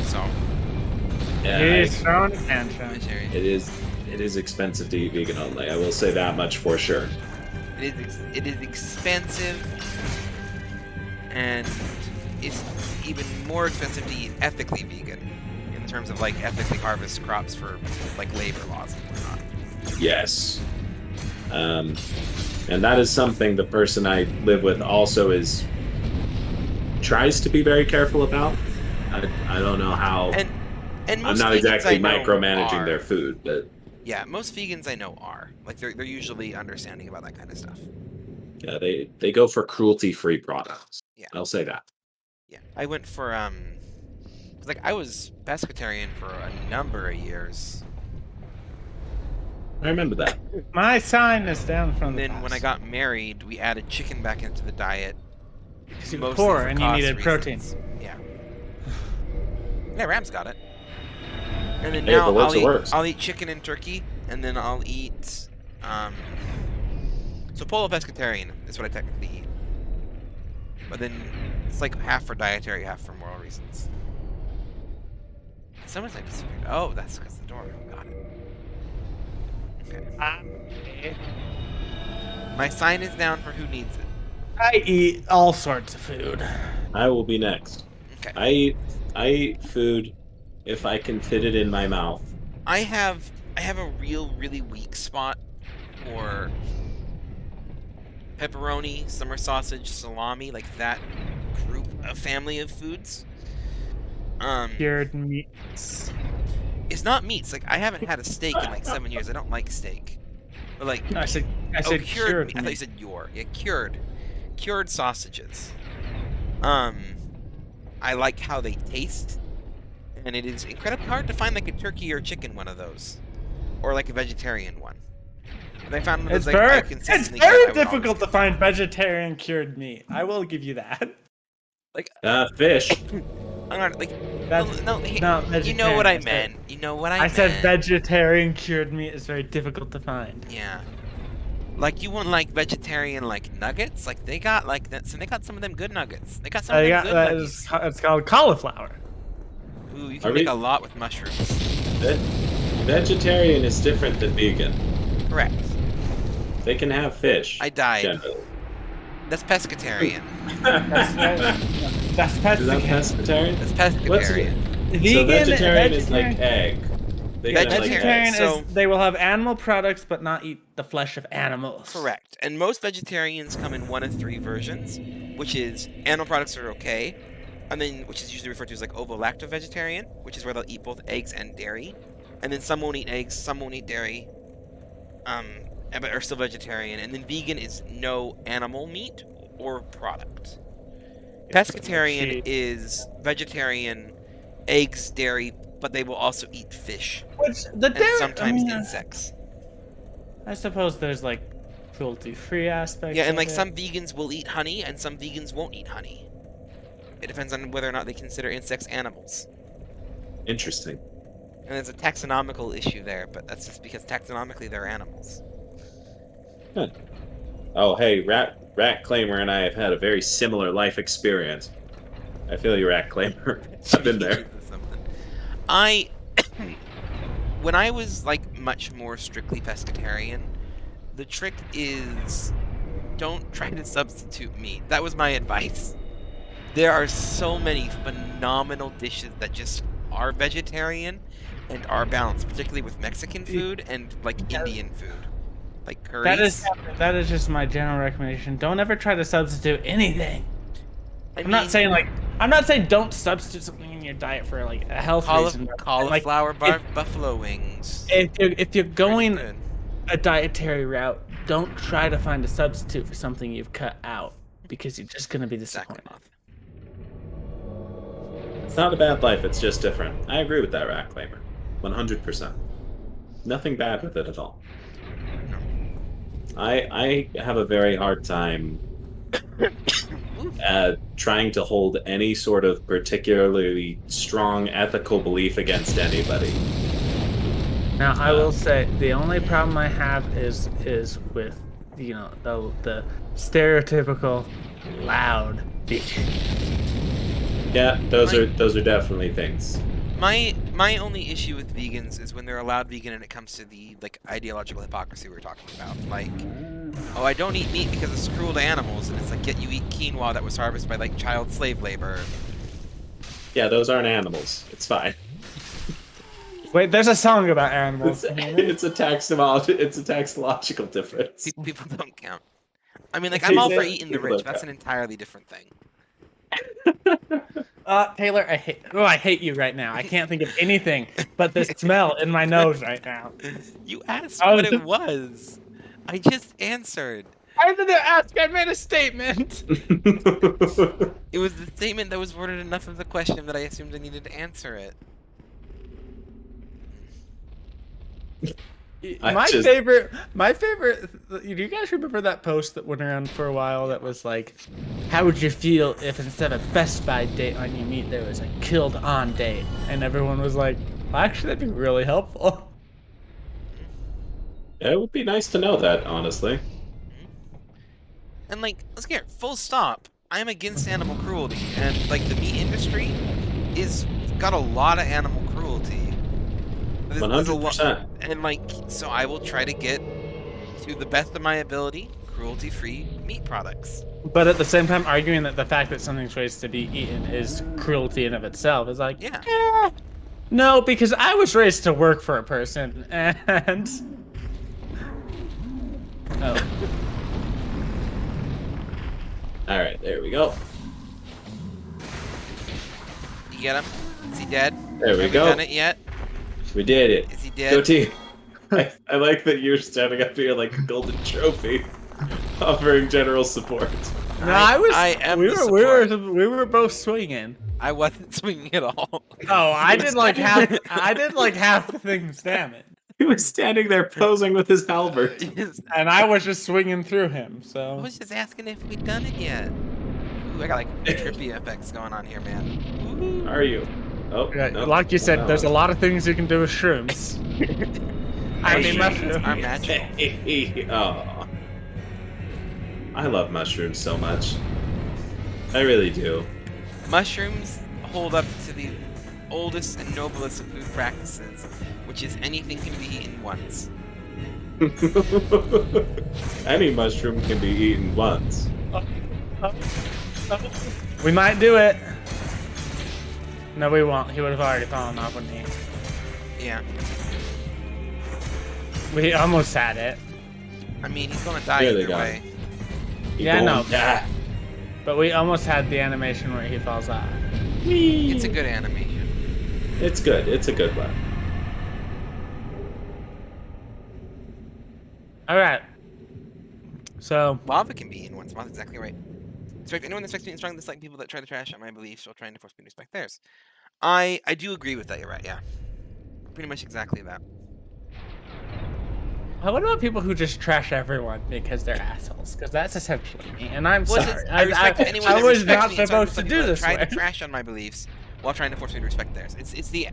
So, Yeah, He's throwing a tantrum. vegetarian. it is expensive to eat vegan only. I will say that much for sure. It is expensive, and it's even more expensive to eat ethically vegan, in terms of like ethically harvest crops for like labor laws and whatnot. Yes. And that is something the person I live with also tries to be very careful about. I don't know how. And I'm most not vegans exactly I know micromanaging are. their food, but Yeah, most vegans I know are like they're usually understanding about that kind of stuff. yeah, they go for cruelty-free products. Yeah. I'll say that. Yeah, I went for 'cause, like I was pescatarian for a number of years. I remember that. My sign is down from And the then when I got married, we added chicken back into the diet. because you were Mostly poor for and you cost needed protein. reasons. Yeah. Yeah, Ram's got it. And then Hey, now if it works, it works. I'll eat chicken and turkey, and then I'll eat so polo pescatarian is what I technically eat. But then it's like half for dietary, half for moral reasons. Someone's like disappeared. Oh, that's because the door. Got it. Okay. My sign is down for who needs it. I eat all sorts of food. I will be next. Okay. I eat food if I can fit it in my mouth. I have a really weak spot for pepperoni, summer sausage, salami, like that group, a family of foods. Cured meats. It's not meats. Like I haven't had a steak in like 7 years. I don't like steak. But like I said cured cured meat. I thought you meat. said your. Yeah, cured sausages. I like how they taste, and it is incredibly hard to find like a turkey or chicken one of those, or like a vegetarian one. And I found It's like, I very, consistently get, I very would always difficult to get. find vegetarian cured meat. I will give you that. Fish. I'm not like That's no, not you know what I vegetarian, meant. You know what I I said meant. vegetarian cured meat is very difficult to find. Yeah. Like you want like vegetarian like nuggets? Like they got like that. So they got some of them good nuggets. They got some of them good nuggets. It's called cauliflower. Ooh, you Are can make we- a lot with mushrooms. Vegetarian is different than vegan. Correct. They can have fish. I died. generally. That's pescatarian. That's Is that pescatarian. pescatarian? That's pescatarian. So Vegan, vegetarian is like vegetarian- egg. They got, like, Vegetarian eggs. So- is they will have animal products but not eat the flesh of animals. Correct. And most vegetarians come in one of three versions, which is animal products are okay, and then which is usually referred to as like ovo-lacto vegetarian, which is where they'll eat both eggs and dairy, and then some won't eat eggs, some won't eat dairy, but are still vegetarian, and then vegan is no animal meat or product. Pescatarian Cheap. is vegetarian, eggs, dairy, but they will also eat fish Which the and dairy, sometimes I mean, insects. I suppose there's like cruelty-free aspects. Yeah, and of like it. some vegans will eat honey and some vegans won't eat honey. It depends on whether or not they consider insects animals. Interesting. And there's a taxonomical issue there, but that's just because taxonomically they're animals. Oh, hey, Rat Claimer and I have had a very similar life experience. I feel you, Rat Claimer. I've been there. I when I was like much more strictly pescatarian, the trick is don't try to substitute meat. That was my advice. There are so many phenomenal dishes that just are vegetarian and are balanced, particularly with Mexican food and like Indian food. Like curries. That is just my general recommendation. Don't ever try to substitute anything. I I'm not mean, saying don't substitute something in your diet for like a health reason. Like, cauliflower if- buffalo wings. if you're Pretty going good. a dietary route, don't try to find a substitute for something you've cut out because you're just gonna be Exactly. disappointed. It's not a bad life, it's just different. I agree with that, Rat Claimer. 100%. Nothing bad with it at all. I have a very hard time trying to hold any sort of particularly strong ethical belief against anybody. Now, I will say the only problem I have is with the stereotypical loud vegan. Yeah, those are definitely things. My only issue with vegans is when they're allowed vegan and it comes to the ideological hypocrisy we were talking about. Like, oh, I don't eat meat because it's cruel to animals, and it's like, yet you eat quinoa that was harvested by child slave labor. Yeah, those aren't animals. It's fine. Wait, there's a song about animals. It's a taxological difference. People don't count. I mean, I'm all for eating the rich. That's an entirely different thing. Taylor, I hate you right now. I can't think of anything but the smell in my nose right now. You asked what it was. I just answered. I didn't ask. I made a statement. It was the statement that was worded enough of the question that I assumed I needed to answer it. My favorite. Do you guys remember that post that went around for a while that was like, how would you feel if instead of a Best Buy date on your meat there was a killed on date? And everyone was like, well, actually that'd be really helpful. Yeah, it would be nice to know that, honestly. And let's get it, full stop. I'm against animal cruelty, and the meat industry is got a lot of animal cruelty. 100%. And so I will try to get, to the best of my ability, cruelty-free meat products. But at the same time, arguing that the fact that something's raised to be eaten is cruelty in of itself is like, yeah. No, because I was raised to work for a person, and oh. All right, there we go. You get him? Is he dead? There we Have go. we done it yet? We did it. Is he dead? Go team. I like that you're standing up here like a golden trophy, offering general support. No, I am we the were support. we were both swinging. I wasn't swinging at all. Oh, I did half. I did half the things. Damn it! He was standing there posing with his halberd. And I was just swinging through him. I So was just asking if we'd done it yet. Ooh, I got trippy effects going on here, man. Are you? Oh, yeah, no. like you said, No. there's a lot of things you can do with shrooms. I mean, Mushrooms are mushrooms. magical. Oh, I love mushrooms so much. I really do. Mushrooms hold up to the oldest and noblest of food practices, which is anything can be eaten once. Any mushroom can be eaten once. We might do it. No, we won't. He would have already fallen off, wouldn't he? Yeah. We almost had it. I mean, he's gonna die Yeah, they either got way. Yeah, no. Yeah. But we almost had the animation where he falls off. It's a good animation. It's good. It's a good one. All right. So Lava can be eaten once. That's exactly right. Respect anyone that respects me and strong dislike people that try to trash on my beliefs while trying to force me to respect theirs. I do agree with that. You're right. Yeah. Pretty much exactly that. what about people who just trash everyone because they're assholes? Because that's essentially me, and I'm Well, sorry. I respect anyone I that was respects not me and supposed to strong do dislike this people that way. try to trash on my beliefs while trying to force me to respect theirs. It's the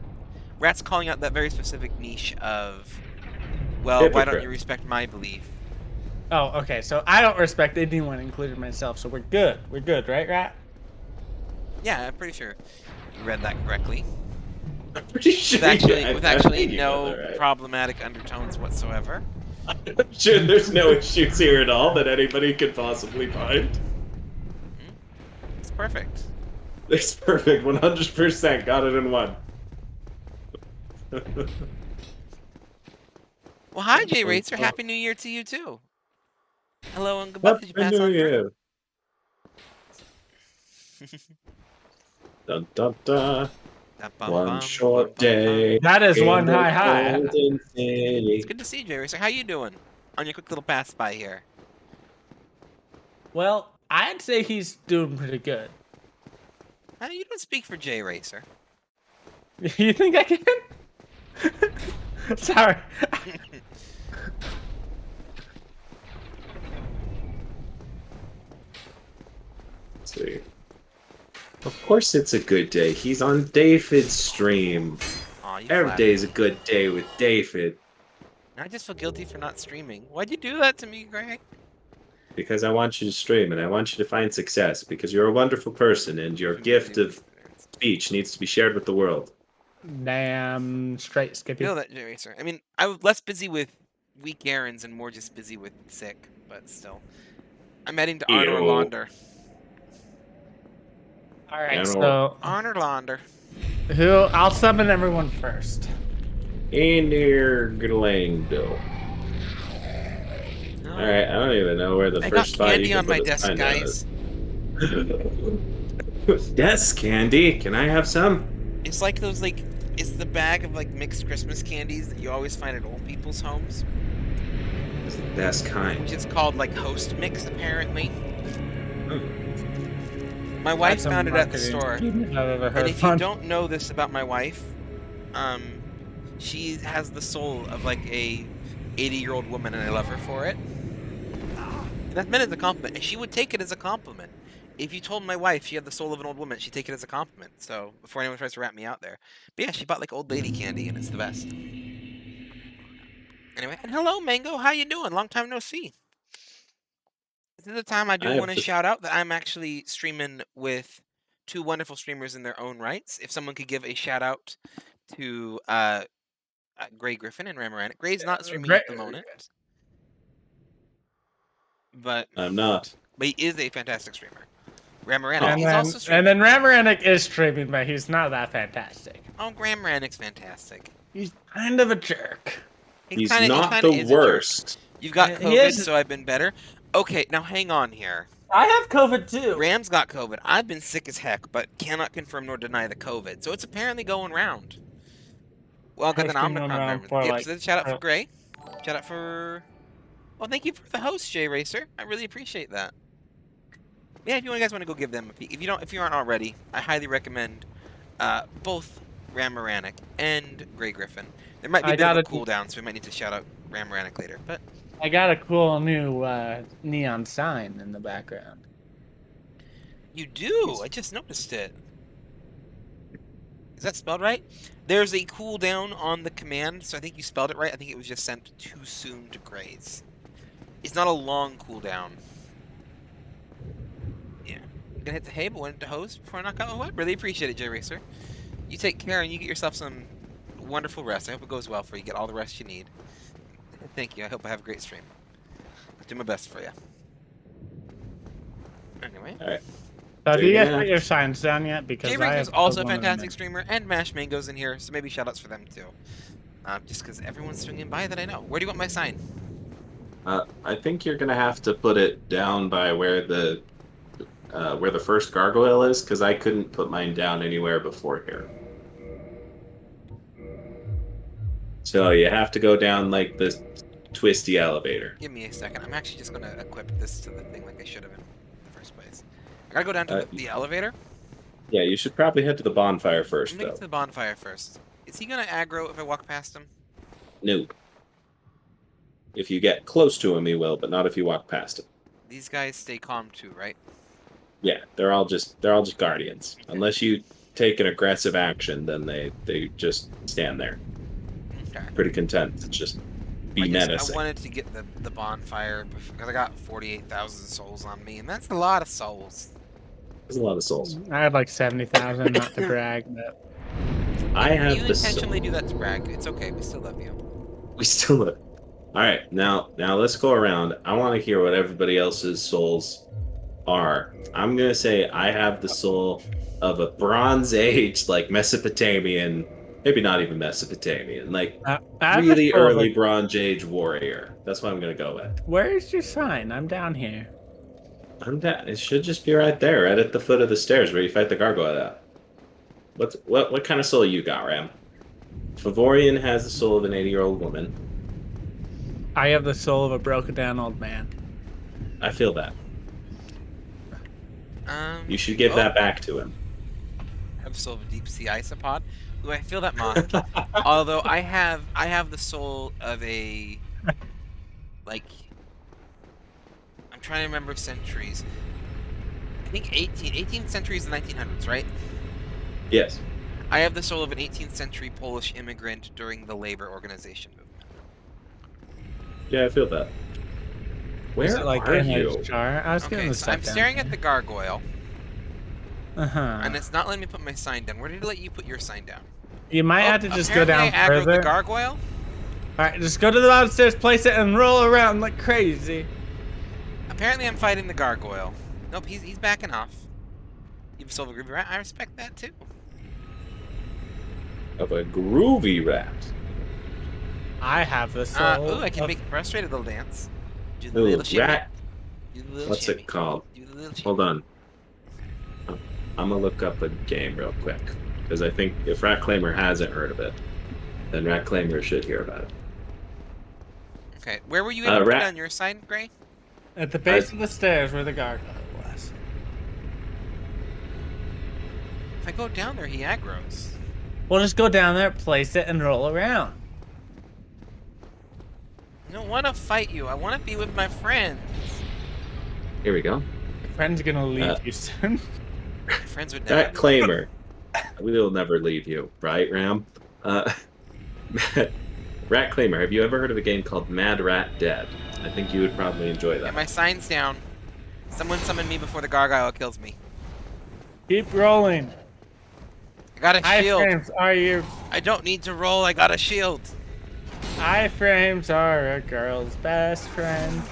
rats calling out that very specific niche of, well, why don't Hypocrite. you respect my belief? Oh, okay. So I don't respect anyone, including myself. So we're good. We're good, right, Rat? Yeah, I'm pretty sure you read that correctly. I'm pretty sure. With actually you no got that right. problematic undertones whatsoever. I'm sure there's no issues here at all that anybody could possibly find. It's perfect. It's perfect. 100% got it in one. Well, hi, Jay Racer. Happy New Year to you too. Hello and goodbye. Did you pass on? you. Dun dun dun. One short day. That is in one the high. Golden City. It's good to see you, Jay Racer. How you doing on your quick little pass by here? Well, I'd say he's doing pretty good. You don't speak for Jay Racer. You think I can? Sorry. Let's see. Of course it's a good day. He's on David's stream. Aw, you Every flat. day is a good day with David. I just feel guilty for not streaming. Why'd you do that to me, Greg? Because I want you to stream and I want you to find success because you're a wonderful person and your gift of speech needs to be shared with the world. Damn straight, Skippy. Feel that, Jay Racer. I mean, I was less busy with weak errands and more just busy with sick, but still. I'm heading to Arnor Ew. Launder. All right, Arnor. so Arnor Launder. I'll summon everyone first. Enir Glando. No. Alright, I don't even know where the I first got spot candy you can on my put a desk, sign guys. is. Desk candy. Can I have some? It's like those, like, it's the bag of, like, mixed Christmas candies that you always find at old people's homes. It's the best kind. Which is called, like, Host Mix, apparently. My wife That's a found it at the marketing store. scheme I've ever heard And if you of. don't know this about my wife, she has the soul of, like, a 80-year-old woman, and I love her for it. And that's meant as a compliment, and she would take it as a compliment. If you told my wife she had the soul of an old woman, she'd take it as a compliment. So, before anyone tries to rat me out there. But yeah, she bought, like, old lady candy, and it's the best. Anyway, and hello, Mango. How you doing? Long time no see. This is the time I do I want to have to- shout out that I'm actually streaming with two wonderful streamers in their own rights. If someone could give a shout out to Gray Griffin and Ramaranic. Gray's not streaming at the moment, but I'm not. he is a fantastic streamer. Ramaranic, And he's also then, streaming. and then Ramaranic is streaming, but he's not that fantastic. Oh, Ramaranec's fantastic. He's kind of a jerk. He's kinda- not kinda the is a jerk. worst. You've got He COVID, is- so I've been better. Okay, now hang on here. I have COVID too. Ram's got COVID. I've been sick as heck, but cannot confirm nor deny the COVID. So it's apparently going round. Well, good, It's then I'm been gonna going around confirm. for, Yep, like, so then shout out for uh, Gray. Shout out for. Well, thank you for the host, Jay Racer. I really appreciate that. Yeah, if you guys want to go give them a peek, if you aren't already, I highly recommend both Ramaranic and Gray Griffin. There might be I a bit of a gotta- cooldown, so we might need to shout out Ramaranic later. But I got a cool new neon sign in the background. you do. I just noticed it. Is that spelled right? There's a cooldown on the command, so I think you spelled it right. I think it was just sent too soon to Grays. It's not a long cooldown. Yeah. I'm gonna hit the hay, but went to hose before I knock out my web. Really appreciate it, Jay Racer. You take care and you get yourself some wonderful rest. I hope it goes well for you. Get all the rest you need. Thank you. I hope I have a great stream. I'll do my best for you. Anyway. Alright. So There do you you guys go. put your signs down yet? Because Jay I Racer's have also a one of them fantastic in. streamer, and Mash Mango's in here, so maybe shoutouts for them too. Just because everyone's swinging by that I know. Where do you want my sign? I think you're gonna have to put it down by where the first gargoyle is, because I couldn't put mine down anywhere before here. So you have to go down like this twisty elevator. Give me a second. I'm actually just gonna equip this to the thing like I should have in the first place. I gotta go down to the elevator. Yeah, you should probably head to the bonfire I'm first, gonna get though. to the bonfire first. Is he gonna aggro if I walk past him? No. If you get close to him, he will, but not if you walk past him. These guys stay calm too, right? Yeah, they're all just guardians. Unless you take an aggressive action, then they just stand there, Okay. pretty content to just be I menacing. wanted to get the bonfire because I got 48,000 souls on me, and that's a lot of souls. There's a lot of souls. I had like 70,000, not to brag, but I have You the intentionally do that to brag. It's okay. We still love you. We still look. All right, now let's go around. I want to hear what everybody else's souls are. I'm gonna say I have the soul of a Bronze Age, like Mesopotamian, maybe not even Mesopotamian, like I have a really soul of early a- Bronze Age warrior. That's what I'm gonna go with. Where's your sign? I'm down here. I'm down. It should just be right there, right at the foot of the stairs where you fight the gargoyle at. What kind of soul you got, Ram? Favorian has the soul of an 80-year-old woman. I have the soul of a broken down old man. I feel that. You should Oh. give that back to him. I have the soul of a deep sea isopod. Ooh, I feel that moth. Although I have the soul of a like I'm trying to remember centuries. I think 18th century is the 1900s, right? Yes. I have the soul of an 18th century Polish immigrant during the labor organization movement. Yeah, I feel that. Where Is it like are in you? a jar? I was getting Okay, the so stuff I'm down staring here. at the gargoyle, Uh-huh. and it's not letting me put my sign down. Where did it let you put your sign down? You might Oh, have to just go apparently down I aggroed further. the gargoyle. Alright, just go to the bottom stairs, place it, and roll around like crazy. Apparently I'm fighting the gargoyle. Nope, he's backing off. You have a soul of a groovy rat. I respect that too. Of a groovy rat. I have the soul. Ooh, I can of- make a frustrated little dance. Do the Ooh, little shimmy. rat. Do the little What's shimmy. it called? Do the little shimmy. Hold on. I'm gonna look up a game real quick because I think if Rat Claimer hasn't heard of it, then Rat Claimer should hear about it. Okay, where were you able to put rat- it on your side, Gray? At the base of the stairs where the gargoyle was. If I go down there, he aggroes. We'll just go down there, place it, and roll around. I don't want to fight you. I want to be with my friends. Here we go. Your friend's gonna leave you soon. My friends would never. Rat Claimer. We will never leave you, right, Ram? Rat Claimer, have you ever heard of a game called Mad Rat Dead? I think you would probably enjoy Get that. my signs down. Someone summon me before the gargoyle kills me. Keep rolling. I got a shield. Iframes are your I don't need to roll. I got a shield. iframes are a girl's best friend.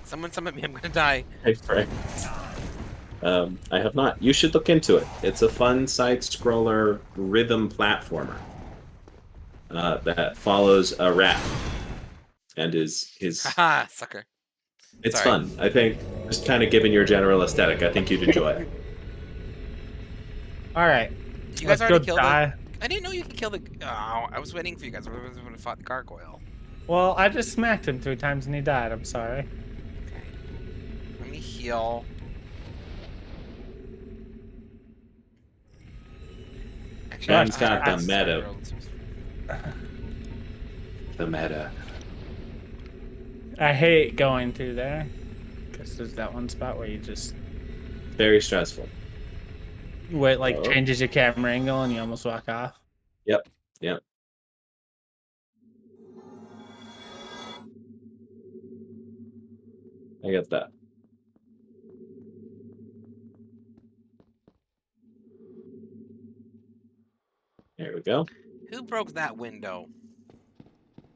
Someone summon me. I'm gonna die. Hey, friends. I have not. You should look into it. It's a fun side-scroller rhythm platformer that follows a rat and his. Haha, sucker. It's Sorry. fun. I think just kind of given your general aesthetic, I think you'd enjoy it. All right. Did you guys Let's already go kill die. the? I didn't know you could kill the. Oh, I was waiting for you guys. I was going to fight the gargoyle. Well, I just smacked him 3 times and he died. I'm sorry. Okay. Let me heal. Actually, Man's I- got I- the meta. The meta. I hate going through there. Because there's that one spot where you just Very stressful. where it like Oh. changes your camera angle and you almost walk off. Yep. I get that. There we go. Who broke that window?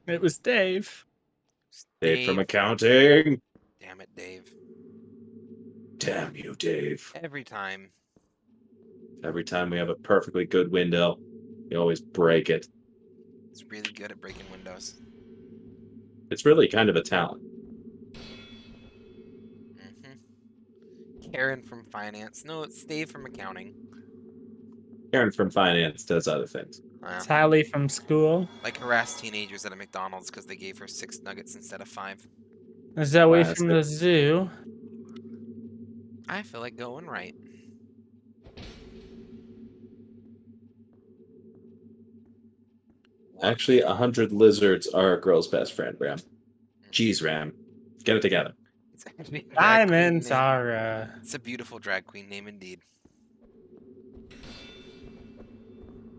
It was Dave. Dave from accounting. Damn it, Dave. Damn you, Dave. Every time. Every time we have a perfectly good window, you always break it. He's really good at breaking windows. It's really kind of a talent. Karen from finance. No, it's Dave from accounting. Karen from finance does other things. Sally from school. Like harass teenagers at a McDonald's because they gave her 6 nuggets instead of 5. Zoe Classic. from the zoo. I feel like going right. Actually, 100 lizards are a girl's best friend, Ram. Jeez, Ram. Get it together. It's actually a drag queen Diamonds name. are. It's a beautiful drag queen name indeed.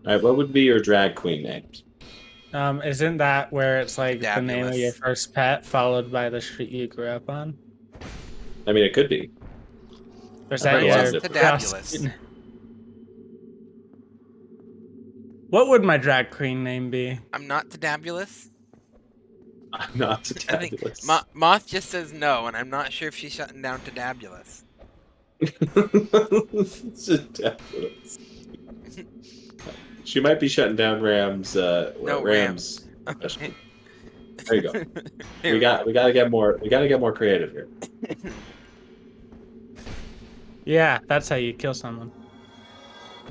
All right, what would be your drag queen names? Isn't that where it's like the name of your Fabulous. first pet followed by the street you grew up on? I mean, it could be. Or is I've that heard your lots of Tadabulous. What would my drag queen name be? I'm not Tadabulous. I'm not I think fabulous. Moth just says no, and I'm not sure if she's shutting down Tadabulous. Tadabulous. She might be shutting down Ram's. No, Ram's. Okay. There you go. There We gotta get more. We gotta get more creative here. Yeah, that's how you kill someone.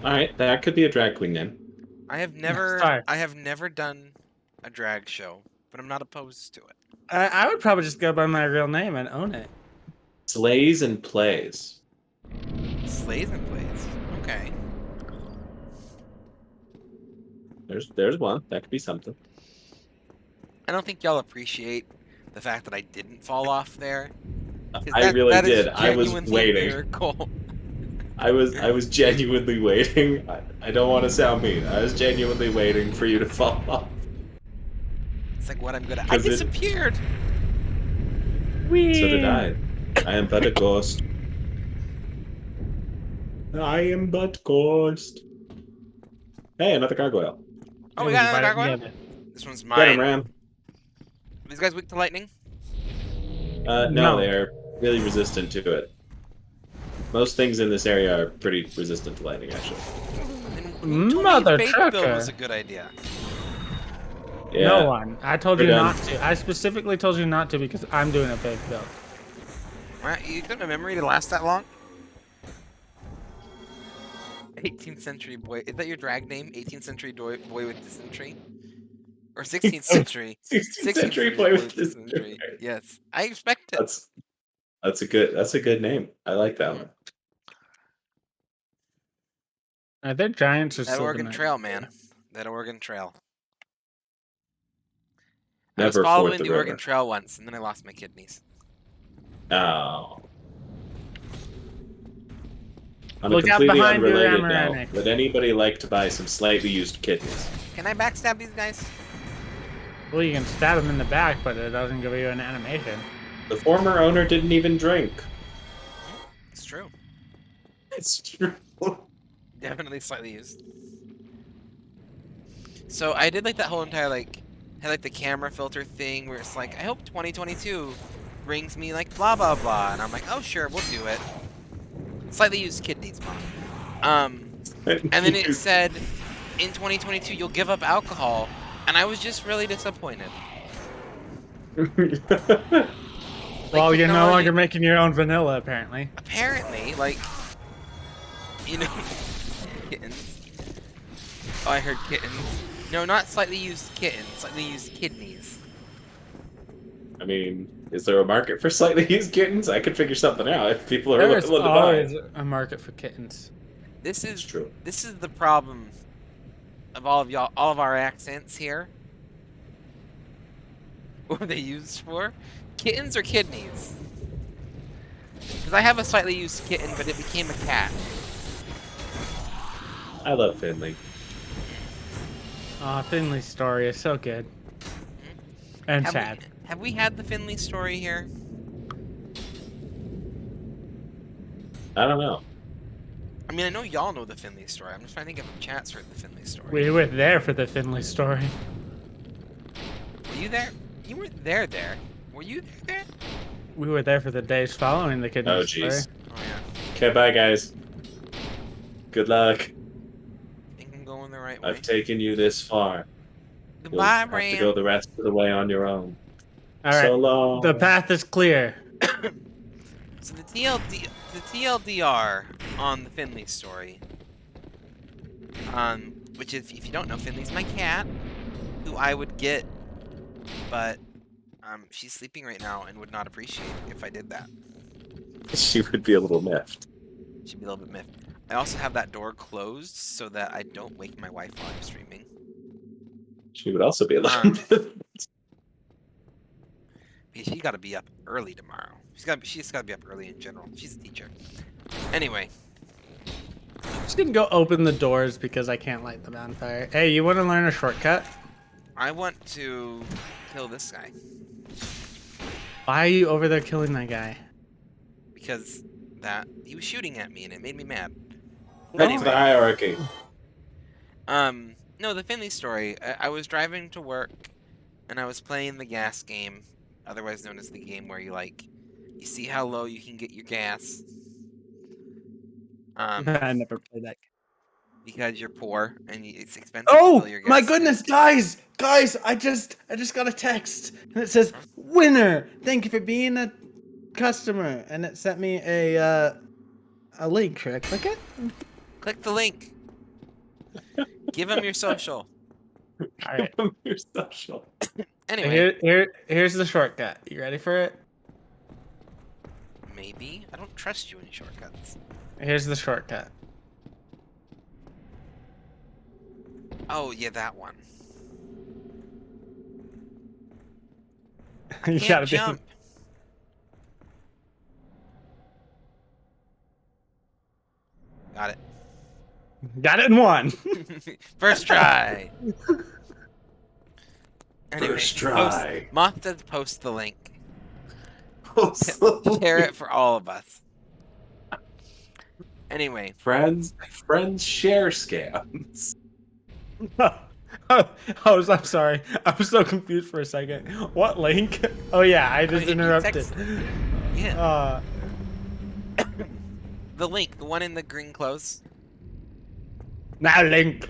All right, that could be a drag queen name. I have never done a drag show, but I'm not opposed to it. I would probably just go by my real name and own it. Slays and plays. Slays and plays. Okay. There's one. That could be something. I don't think y'all appreciate the fact that I didn't fall off there. 'Cause I really that is did. I was genuinely a waiting. miracle. I was genuinely waiting. I don't want to sound mean. I was genuinely waiting for you to fall off. It's like what I'm good at. I 'Cause it- disappeared. Whee! So did I. I am but a ghost. I am but ghost. Hey, another gargoyle. Oh, we Yeah, got another buy it gargoyle? together. This one's Get him, mine. Ram. These guys weak to lightning? No, No. they're really resistant to it. Most things in this area are pretty resistant to lightning, actually. Then who told me Mother faith build was trucker. a good idea. Yeah. No one. I told We're you done. not to. I specifically told you not to because I'm doing a fake build. Right, you got a memory to last that long? 18th century boy. Is that your drag name? 18th century boy with dysentery? Or 16th century? 16th century boy with dysentery. Yes, I expect it. That's a good name. I like that one. They're giants or That still Oregon gonna- Trail, man. That Oregon Trail. I was Never following ford the the Oregon river. Trail once, and then I lost my kidneys. Oh. On Look a out completely behind you, unrelated Amaranic. note, would anybody like to buy some slightly used kidneys? Can I backstab these guys? Well, you can stab them in the back, but it doesn't give you an animation. The former owner didn't even drink. It's true. It's true. Definitely slightly used. So I did like that whole entire had like the camera filter thing where it's like, I hope 2022 brings me like blah blah blah, and I'm like, oh sure, we'll do it. Slightly used kidneys, mom. And then it said, in 2022 you'll give up alcohol, and I was just really disappointed. Well, you're no already- longer making your own vanilla, apparently. Apparently, like, you know, kittens. Oh, I heard kittens. No, not slightly used kittens, slightly used kidneys. I mean, is there a market for slightly used kittens? I could figure something out if people are There's willing to always buy. a market for kittens. This It's is true. This is the problem of all of our accents here. What are they used for? Kittens or kidneys? Because I have a slightly used kitten, but it became a cat. I love Finley. Oh, Finley's story is so good. And sad. Have we had the Finley story here? I don't know. I mean, I know y'all know the Finley story. I'm just trying to think if the chat's heard the Finley story. We were there for the Finley story. Were you there? You weren't there. Were you there? We were there for the days following the kidney Oh, story. jeez. Oh yeah. Okay, bye, guys. Good luck. Think I'm going the right way. I've taken you this far. You'll Goodbye, have to Ram. go the rest of the way on your own. All right, So long. the path is clear. So the TLDR on the Finley story, which is, if you don't know, Finley's my cat, who I would get, but she's sleeping right now and would not appreciate if I did that. She would be a little miffed. She'd be a little bit miffed. I also have that door closed so that I don't wake my wife while I'm streaming. She would also be a little miffed. Because she's got to be up early tomorrow. She's just got to be up early in general. She's a teacher. Anyway, Just gonna go open the doors because I can't light them on fire. Hey, you want to learn a shortcut? I want to kill this guy Why are you over there killing that guy? because he was shooting at me and it made me mad. Back to the hierarchy. No, the Finley story. I was driving to work and I was playing the gas game, otherwise known as the game where you see how low you can get your gas. I never played that. Because you're poor and it's expensive to Oh fill your gas. my tank. goodness, guys! I just got a text and it says, "Winner, thank you for being a customer," and it sent me a link. Should I click it? Click the link. Give him your social. All right. Your social. Anyway, Here's the shortcut. You ready for it? maybe. I don't trust you in shortcuts. Here's the shortcut. Oh, yeah, that one. You Can't gotta jump. Got it. Got it in one. First try. Anyway, First try. Moth does post the link. Also, Share it for all of us. Anyway, friends share scams. I'm sorry. I was so confused for a second. What link? Oh yeah, I just you interrupted. text- yeah, Uh, the link, the one in the green clothes. now Link,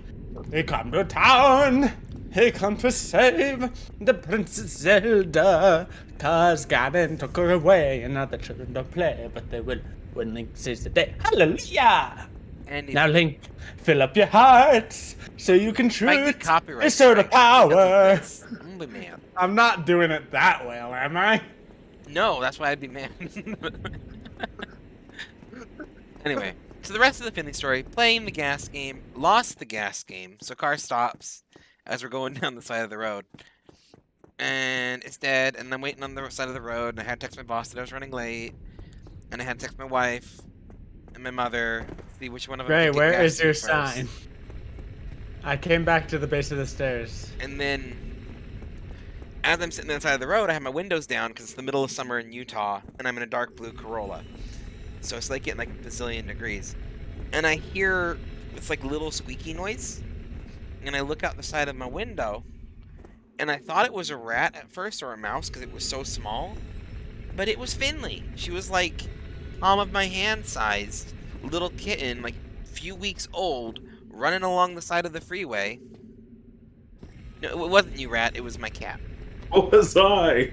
he come to town. He come to save the Princess Zelda. 'Cause Ganon took her away, and now the children don't play, but they will when Link saves the day. Hallelujah! And if Now Link, fill up your hearts so you can might shoot get copyright a sword of strike because of power. this. I'm gonna be mad. I'm not doing it that well, am I? No, that's why I'd be mad. Anyway, so the rest of the Finley story, playing the gas game, lost the gas game, so car stops as we're going down the side of the road. And it's dead, and I'm waiting on the side of the road, and I had to text my boss that I was running late, and I had to text my wife and my mother, see which one of them Gray, could get where gas is to your first. sign? I came back to the base of the stairs. And then, as I'm sitting on the side of the road, I have my windows down because it's the middle of summer in Utah, and I'm in a dark blue Corolla. So it's like getting like a bazillion degrees. And I hear this like little squeaky noise, and I look out the side of my window, and I thought it was a rat at first or a mouse because it was so small, but it was Finley. She was like palm of my hand sized little kitten, like a few weeks old, running along the side of the freeway. No, it wasn't you, rat. It was my cat. What was I?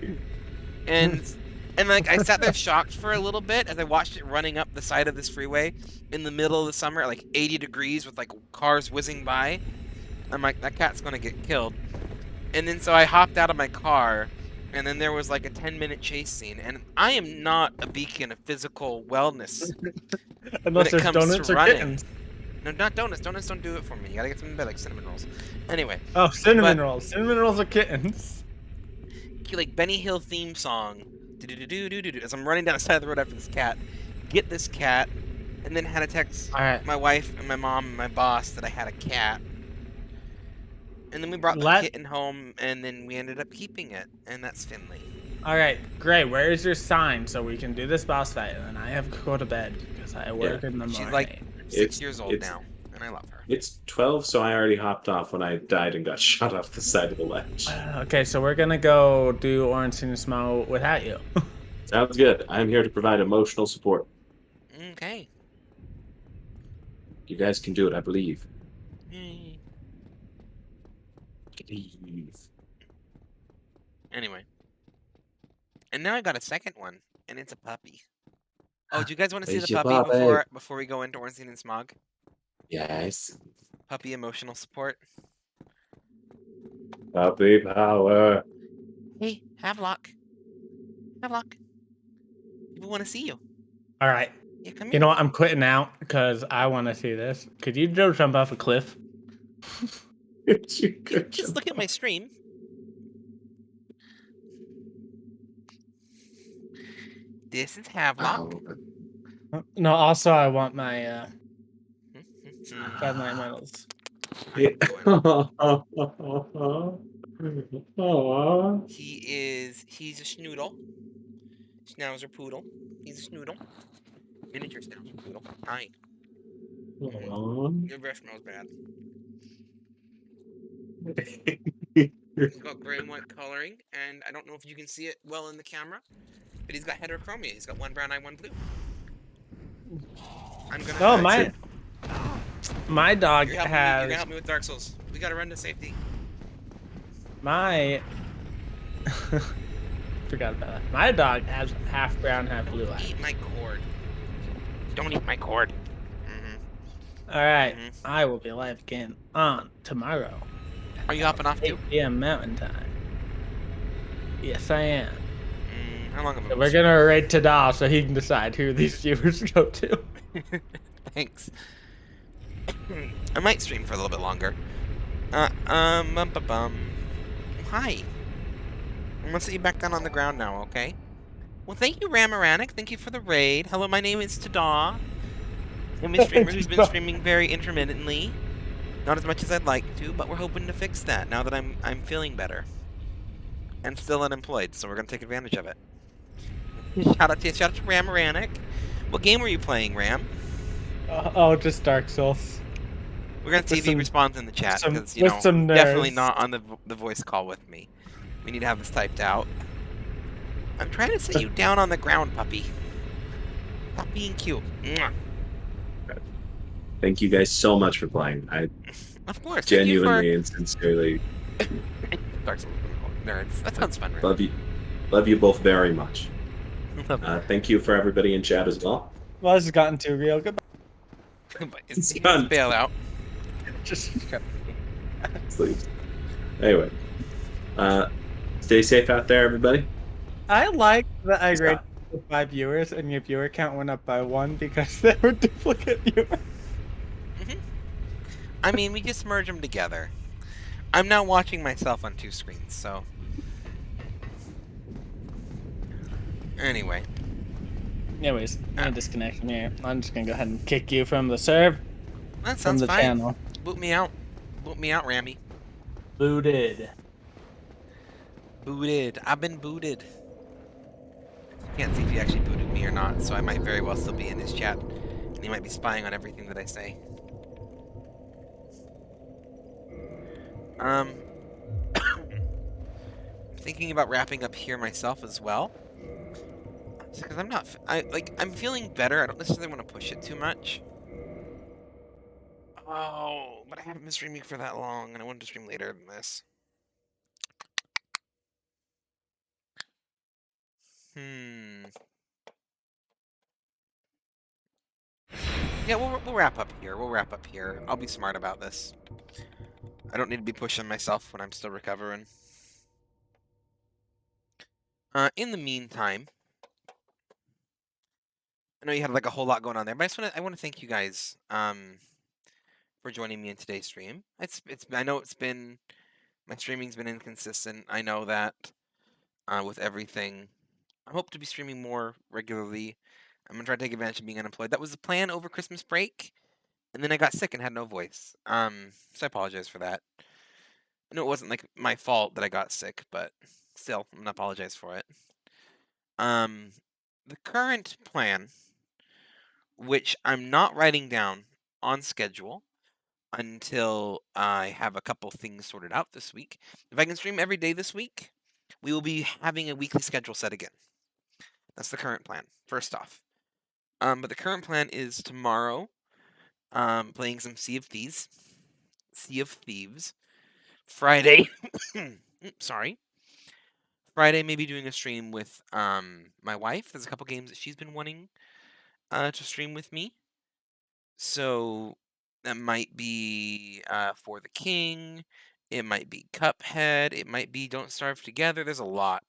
And like I sat there shocked for a little bit as I watched it running up the side of this freeway in the middle of the summer at like 80 degrees with like cars whizzing by. I'm like, that cat's gonna get killed. And then so I hopped out of my car, and then there was like a 10-minute chase scene. And I am not a beacon of physical wellness. Unless it there's comes to donuts or running. kittens. No, not donuts. Donuts don't do it for me. You gotta get something better, like cinnamon rolls. Anyway, Oh, cinnamon But- rolls. Cinnamon rolls are kittens. like Benny Hill theme song. Do-do-do-do-do-do, as I'm running down the side of the road after this cat. Get this cat, and then had to text Alright. my wife and my mom and my boss that I had a cat. And then we brought the Let- kitten home, and then we ended up keeping it, and that's Finley. Alright, Gray, where is your sign so we can do this boss fight? And then I have to go to bed because I work in the morning. She's like 6 It's- years old it's- now, and I love her. It's 12, so I already hopped off when I died and got shot off the side of the ledge. Okay, so we're gonna go do Orange and Smo without you. Sounds good. I'm here to provide emotional support. Okay. You guys can do it, I believe. Yay. Believe. Anyway. And now I got a second one, and it's a puppy. Oh, do you guys want to see It's the your puppy puppy. before we go into Ornstein and Smog? Yes. Puppy emotional support. Puppy power. Hey, Havelock. Havelock. People want to see you. Alright, Yeah, come here. you know what? I'm quitting out because I want to see this. Could you go jump off a cliff? Just look at my stream. This is Havelock. No, also I want my Godline medals. He's a schnoodle. Schnauzer poodle. He's a schnoodle. Miniature schnauzer poodle. Hi. Your breath smells bad. He's got gray and white coloring, and I don't know if you can see it well in the camera, but he's got heterochromia. He's got one brown eye, one blue. I'm gonna. No, That's my dog You're gonna has help me with Dark Souls. We gotta run to safety. my. Forgot about that. My dog has half brown, half blue eyes. Eat my cord. Don't eat my cord. All right, Mhm. I will be live again on tomorrow. Are you hopping off 8 too? p.m. Mountain Time. Yes, I am. How long have I So been we're gonna rate Tadal so he can decide who these viewers go to. Thanks. I might stream for a little bit longer. Hi. I'm gonna sit you back down on the ground now, okay? Well, thank you, Ramoranic. Thank you for the raid. Hello, my name is Tada. I'm a streamer who's been streaming very intermittently. Not as much as I'd like to, but we're hoping to fix that now that I'm feeling better. And still unemployed, so we're gonna take advantage of it. Shout out to Ramoranic. What game were you playing, Ram? Oh, just Dark Souls. We're gonna see if he responds in the chat because you with know some definitely nerves. not on the voice call with me. We need to have this typed out. I'm trying to sit you down on the ground, puppy. Stop being cute. Mwah. Thank you guys so much for playing. I Of course. genuinely and sincerely Dark Souls nerds. That sounds fun, right? love you both very much. Thank you for everybody in chat as well. Well, this has gotten too real. Goodbye. It's done. bail out. Just Please. Anyway, stay safe out there, everybody. I like that I Stop. rated with 5 viewers and your viewer count went up by 1 because they were duplicate viewers. I mean, we just merge them together. I'm now watching myself on 2 screens, so. Anyway. Anyways, I'm gonna disconnect from here. I'm just gonna go ahead and kick you from the serve. That From sounds the fine. channel. Boot me out. Boot me out, Rammy. Booted. Booted. I've been booted. Can't see if he actually booted me or not, so I might very well still be in his chat. And he might be spying on everything that I say. I'm thinking about wrapping up here myself as well. Because I'm feeling better. I don't necessarily want to push it too much. Oh, but I haven't been streaming for that long, and I wanted to stream later than this. Yeah, we'll wrap up here. We'll wrap up here. I'll be smart about this. I don't need to be pushing myself when I'm still recovering. In the meantime, I know you had like a whole lot going on there, but I want to thank you guys for joining me in today's stream. I know my streaming's been inconsistent. I know that with everything. I hope to be streaming more regularly. I'm gonna try to take advantage of being unemployed. That was the plan over Christmas break, and then I got sick and had no voice. So I apologize for that. I know it wasn't like my fault that I got sick, but still, I'm gonna apologize for it. The current plan, which I'm not writing down on schedule until I have a couple things sorted out this week. If I can stream every day this week, we will be having a weekly schedule set again. That's the current plan, first off. But the current plan is tomorrow, playing some Sea of Thieves. Friday, sorry. Friday, maybe doing a stream with my wife. There's a couple games that she's been wanting to stream with me. So that might be For the King. It might be Cuphead. It might be Don't Starve Together. There's a lot.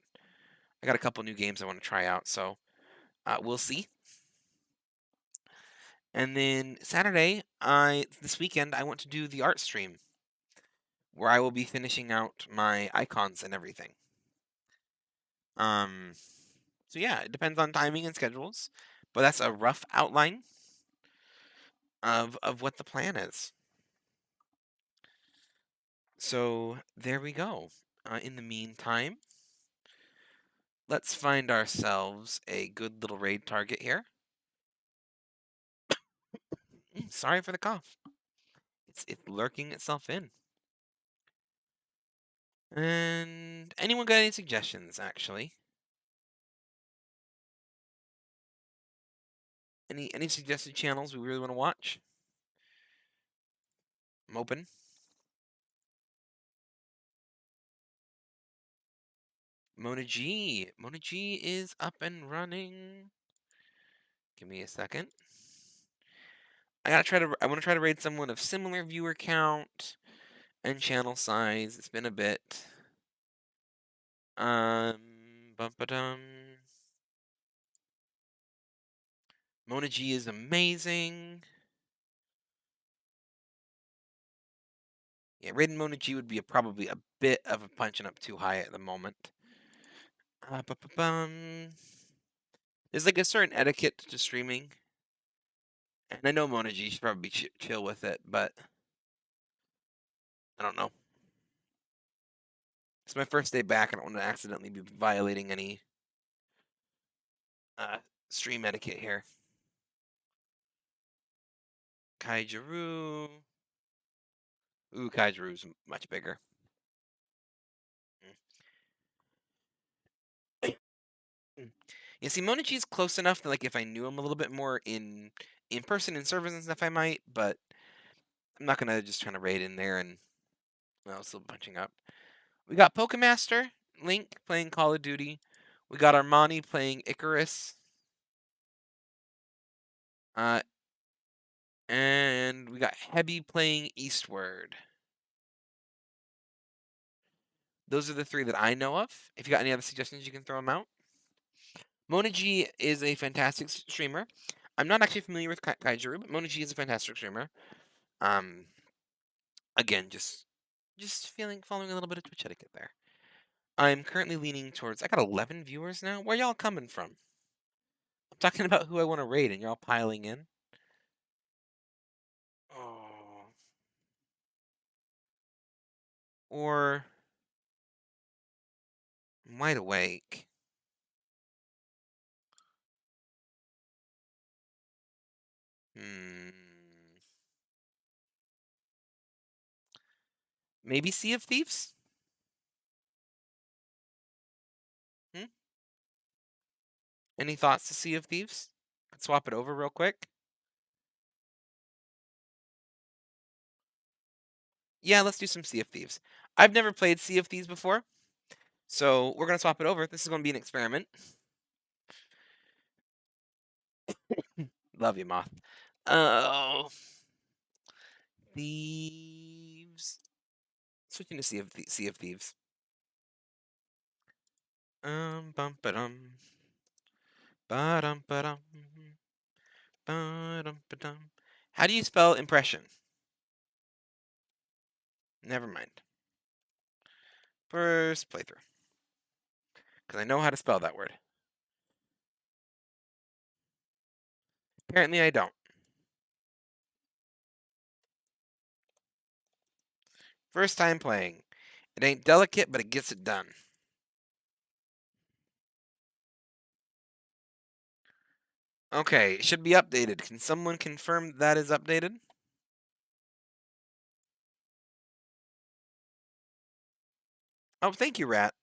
I got a couple new games I want to try out, so we'll see. And then Saturday, this weekend, I want to do the art stream, where I will be finishing out my icons and everything. So yeah, it depends on timing and schedules, but that's a rough outline of what the plan is. So there we go. In the meantime, let's find ourselves a good little raid target here. Sorry for the cough. It's lurking itself in. And anyone got any suggestions, actually? Any suggested channels we really want to watch? I'm open. Mona G. Mona G is up and running. Give me a second. I want to try to raid someone of similar viewer count and channel size. It's been a bit. Bum-ba-dum. Mona G is amazing. Yeah, raiding Mona G would be probably a bit of a punching up too high at the moment. There's like a certain etiquette to streaming. And I know Mona G should probably be chill with it, but I don't know. It's my first day back. I don't want to accidentally be violating any stream etiquette here. Kaijuru. Ooh, Kaijuru's much bigger. You see, Mona G is close enough that, like, if I knew him a little bit more in person in servers and stuff, I might, but I'm not gonna just try to raid in there and still punching up. We got Pokemaster Link playing Call of Duty. We got Armani playing Icarus. And we got Hebby playing Eastward. Those are the 3 that I know of. If you got any other suggestions, you can throw them out. Mona G is a fantastic streamer. I'm not actually familiar with Kaijuru, but Mona G is a fantastic streamer. Again, just following a little bit of Twitch etiquette there. I'm currently leaning towards. I got 11 viewers now. Where y'all coming from? I'm talking about who I want to raid, and y'all piling in. Oh. Or I'm wide awake. Maybe Sea of Thieves? Any thoughts to Sea of Thieves? Could swap it over real quick. Yeah, let's do some Sea of Thieves. I've never played Sea of Thieves before, so we're going to swap it over. This is going to be an experiment. Love you, Moth. Oh. Thieves. Switching to Sea of Thieves. Bum ba-dum. Ba-dum ba-dum. Ba-dum ba-dum. How do you spell impression? Never mind. First playthrough. Because I know how to spell that word. Apparently I don't. First time playing. It ain't delicate, but it gets it done. Okay, it should be updated. Can someone confirm that is updated? Oh, thank you, Rat.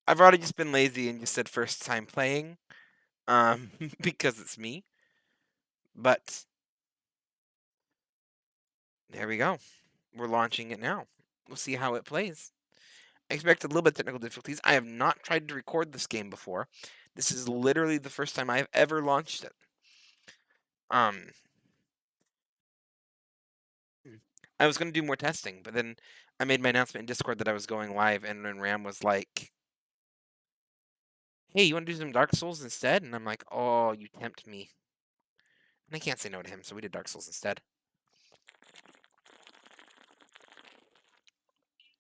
I've already just been lazy and just said first time playing. Because it's me. But there we go. We're launching it now. We'll see how it plays. I expect a little bit of technical difficulties. I have not tried to record this game before. This is literally the first time I've ever launched it. I was going to do more testing, but then I made my announcement in Discord that I was going live, and then Ram was like, hey, you want to do some Dark Souls instead? And I'm like, oh, you tempt me. And I can't say no to him, so we did Dark Souls instead.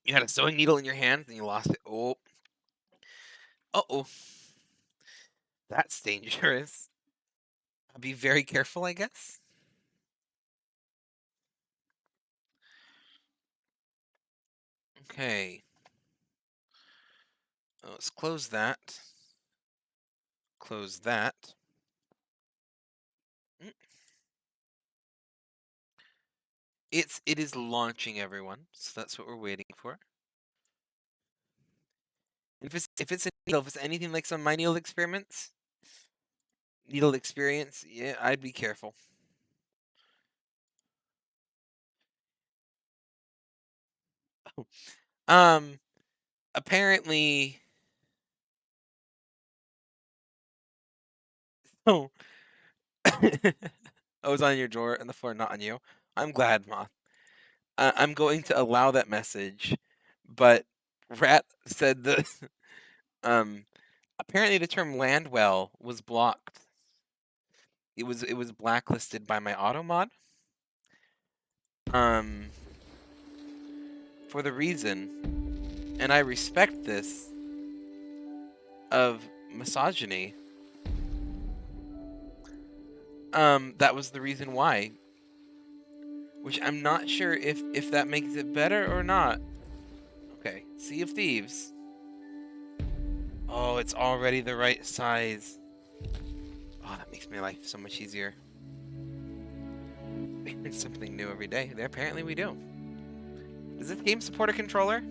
You had a sewing needle in your hand, and you lost it. Oh. Uh-oh. That's dangerous. I'll be very careful, I guess. Okay. Let's close that. Close that. It is launching, everyone. So that's what we're waiting for. If it's a needle, if it's anything like some My Needle Experiments, Needle Experience, yeah, I'd be careful. Apparently. Oh. I was on your drawer and the floor, not on you. I'm glad, Moth. I'm going to allow that message, but Rat said that apparently the term Landwell was blocked. It was blacklisted by my auto mod. For the reason, and I respect this, of misogyny. That was the reason why. Which I'm not sure if that makes it better or not. Okay, Sea of Thieves. Oh, it's already the right size. Oh, that makes my life so much easier. It's something new every day. Apparently we do. Does this game support a controller?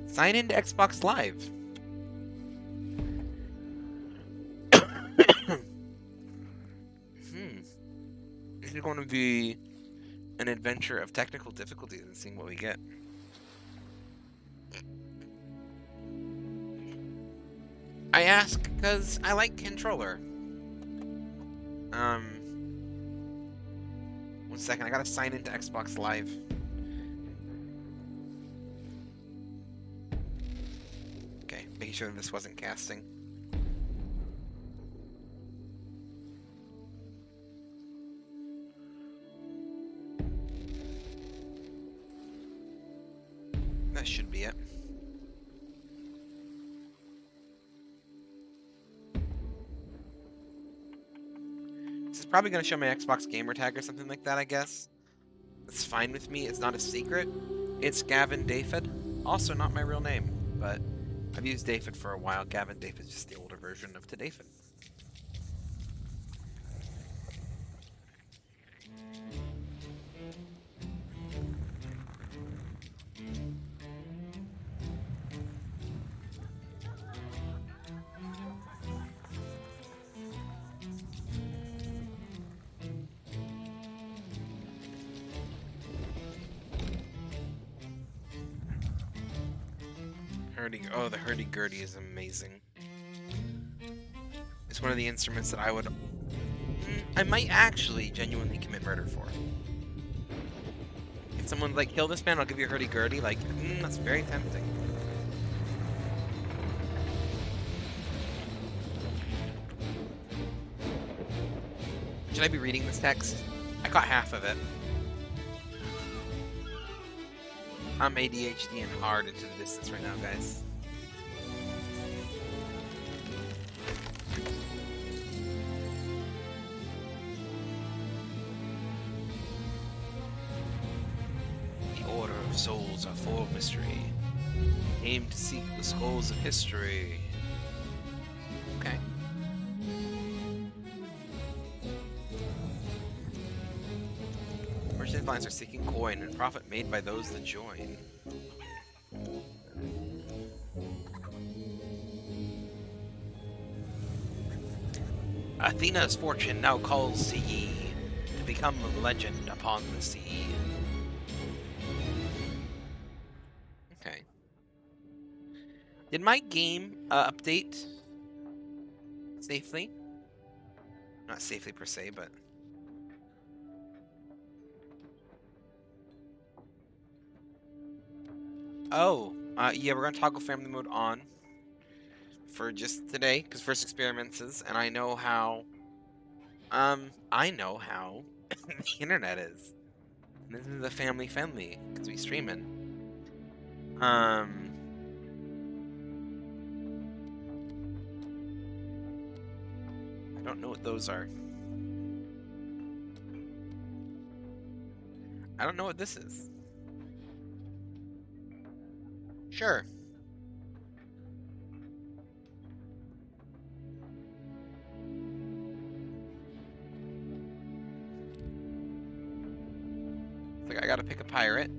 Sign into Xbox Live. This is going to be an adventure of technical difficulties and seeing what we get. I ask because I like controller. 1 second, I gotta sign into Xbox Live. Okay, making sure that this wasn't casting. That should be it. This is probably going to show my Xbox gamer tag or something like that, I guess. It's fine with me. It's not a secret. It's Gavin Dafid. Also not my real name, but I've used Dafid for a while. Gavin Dafid is just the older version of Tadafid. Oh, the hurdy-gurdy is amazing. It's one of the instruments that I might actually genuinely commit murder for. If someone's like, kill this man, I'll give you a hurdy-gurdy, like, that's very tempting. Should I be reading this text? I caught half of it. I'm ADHD and hard into the distance right now, guys. The Order of Souls are full of mystery. Aim to seek the skulls of history. Okay. Merchant clients are seeking coin and profit made by those that join. Athena's fortune now calls to ye to become a legend upon the sea. Okay. Did my game update safely? Not safely per se, but... Oh, yeah, we're gonna toggle family mode on for just today, because first experiments is, and I know how the internet is. And this is a family friendly, because we streaming. I don't know what those are. I don't know what this is. Sure. Like I gotta pick a pirate.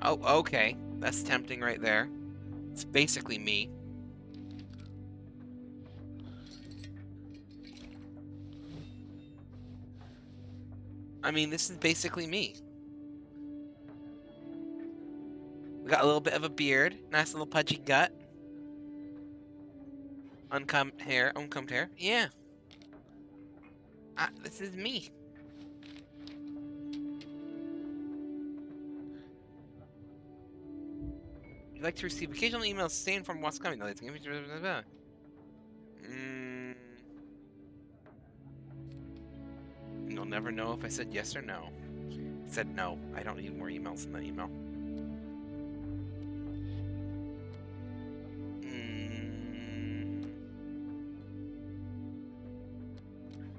Oh, okay. That's tempting right there. It's basically me. I mean, this is basically me. We got a little bit of a beard, nice little pudgy gut. Uncombed hair, yeah. This is me. You'd like to receive occasional emails saying from what's coming. You'll never know if I said yes or no. I said no. I don't need more emails in that email.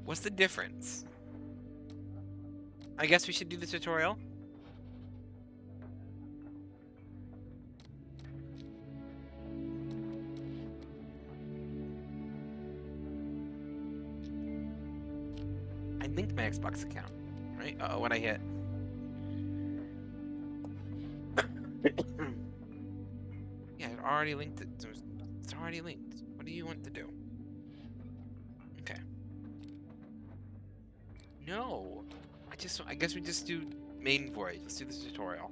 What's the difference? I guess we should do the tutorial. I linked my Xbox account, right? Uh-oh, what I hit? Yeah, it already linked it. So it's already linked. What do you want to do? Okay. No. I guess we just do main voyage. Let's do this tutorial.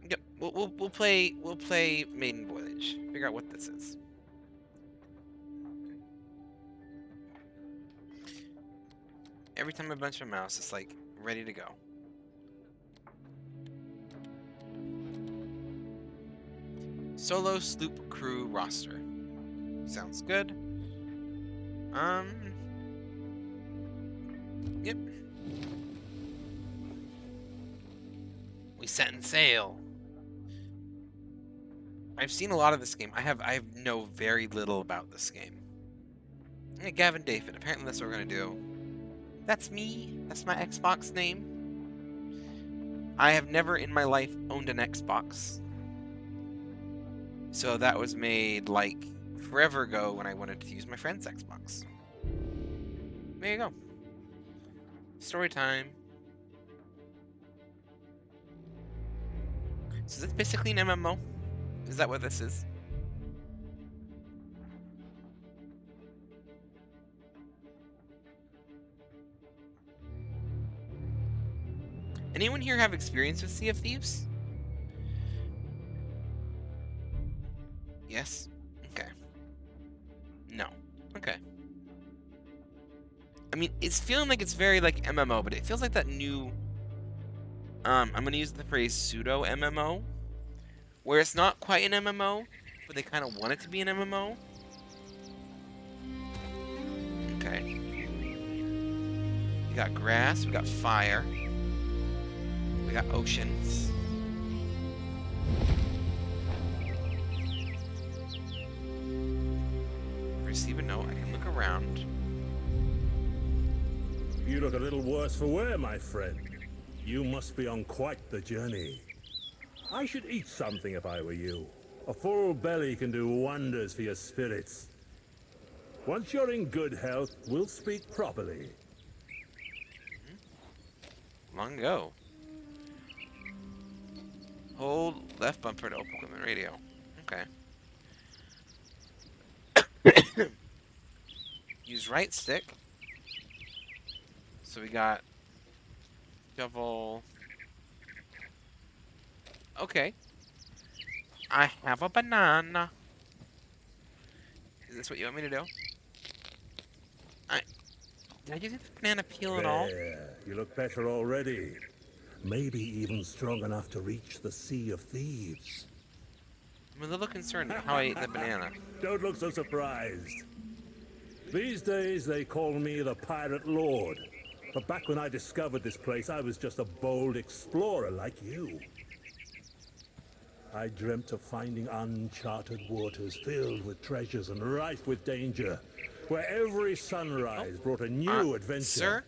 Yep, we'll play maiden voyage. Figure out what this is. Every time I bunch my mouse, it's like ready to go. Solo sloop crew roster. Sounds good. Yep. We set sail. I've seen a lot of this game. I know very little about this game. Hey, Gavin David. Apparently that's what we're gonna do. That's me. That's my Xbox name. I have never in my life owned an Xbox. So that was made like forever ago when I wanted to use my friend's Xbox. There you go. Story time. So is this basically an MMO? Is that what this is? Anyone here have experience with Sea of Thieves? Yes? Okay. No. Okay. I mean, it's feeling like it's very like MMO, but it feels like that new I'm gonna use the phrase pseudo MMO, where it's not quite an MMO, but they kind of want it to be an MMO. Okay. We got grass, we got fire, we got oceans. Receive a note, I can look around. You look a little worse for wear, my friend. You must be on quite the journey. I should eat something if I were you. A full belly can do wonders for your spirits. Once you're in good health, we'll speak properly. Long ago. Hold left bumper to open equipment radio. Okay. Use right stick. So we got shovel. Okay. I have a banana. Is this what you want me to do? Did I just get the banana peel at all? There, you look better already. Maybe even strong enough to reach the Sea of Thieves. I'm a little concerned at how I ate the banana. Don't look so surprised. These days they call me the Pirate Lord. But back when I discovered this place, I was just a bold explorer like you. I dreamt of finding uncharted waters filled with treasures and rife with danger, where every sunrise brought a new adventure. Sir?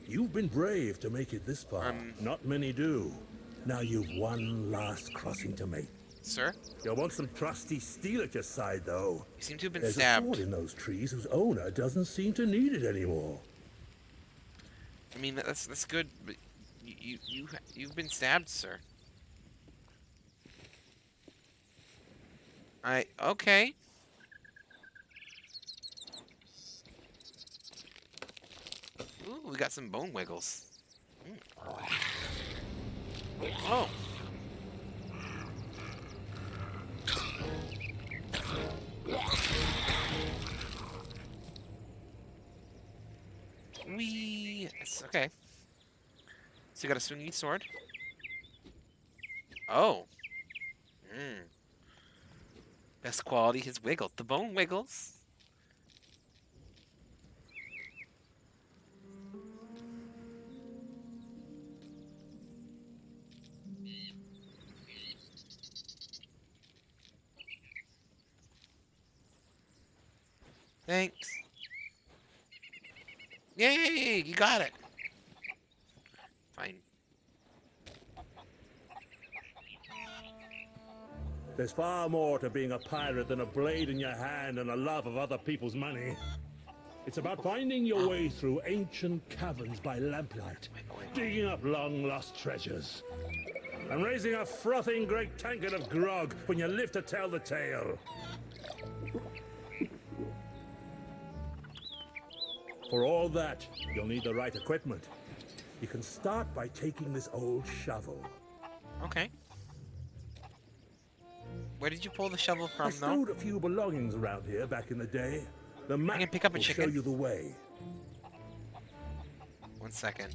You've been brave to make it this far. Not many do. Now you've one last crossing to make. Sir? You'll want some trusty steel at your side, though. You seem to have been There's a stabbed. sword in those trees whose owner doesn't seem to need it anymore. I mean, that's good, but you've been stabbed, sir. Okay. Ooh, we got some bone wiggles. Oh. Okay. So you got a swingy sword. Oh. Hmm. Best quality, his wiggle. The bone wiggles. Thanks. Yay! You got it. Fine. There's far more to being a pirate than a blade in your hand and a love of other people's money. It's about finding your way through ancient caverns by lamplight, digging up long-lost treasures, and raising a frothing great tankard of grog when you live to tell the tale. For all that, you'll need the right equipment. You can start by taking this old shovel. Okay. Where did you pull the shovel I from, though? stowed a few belongings around here back in the day. The map can pick up a will show chicken. you the way. 1 second.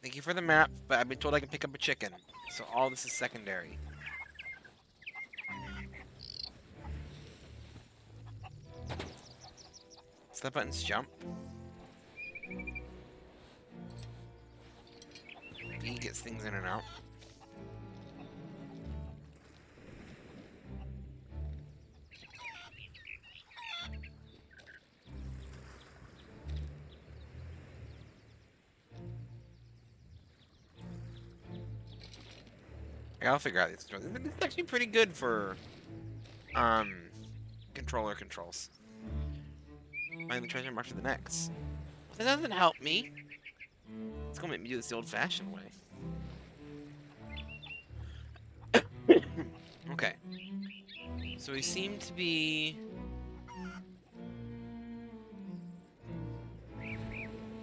Thank you for the map, but I've been told I can pick up a chicken. So all this is secondary. So that button's jump. B gets things in and out. I'll figure out these controls. This is actually pretty good for controller controls. Find the treasure, march to the next. That doesn't help me. It's gonna make me do this the old-fashioned way. Okay. So we seem to be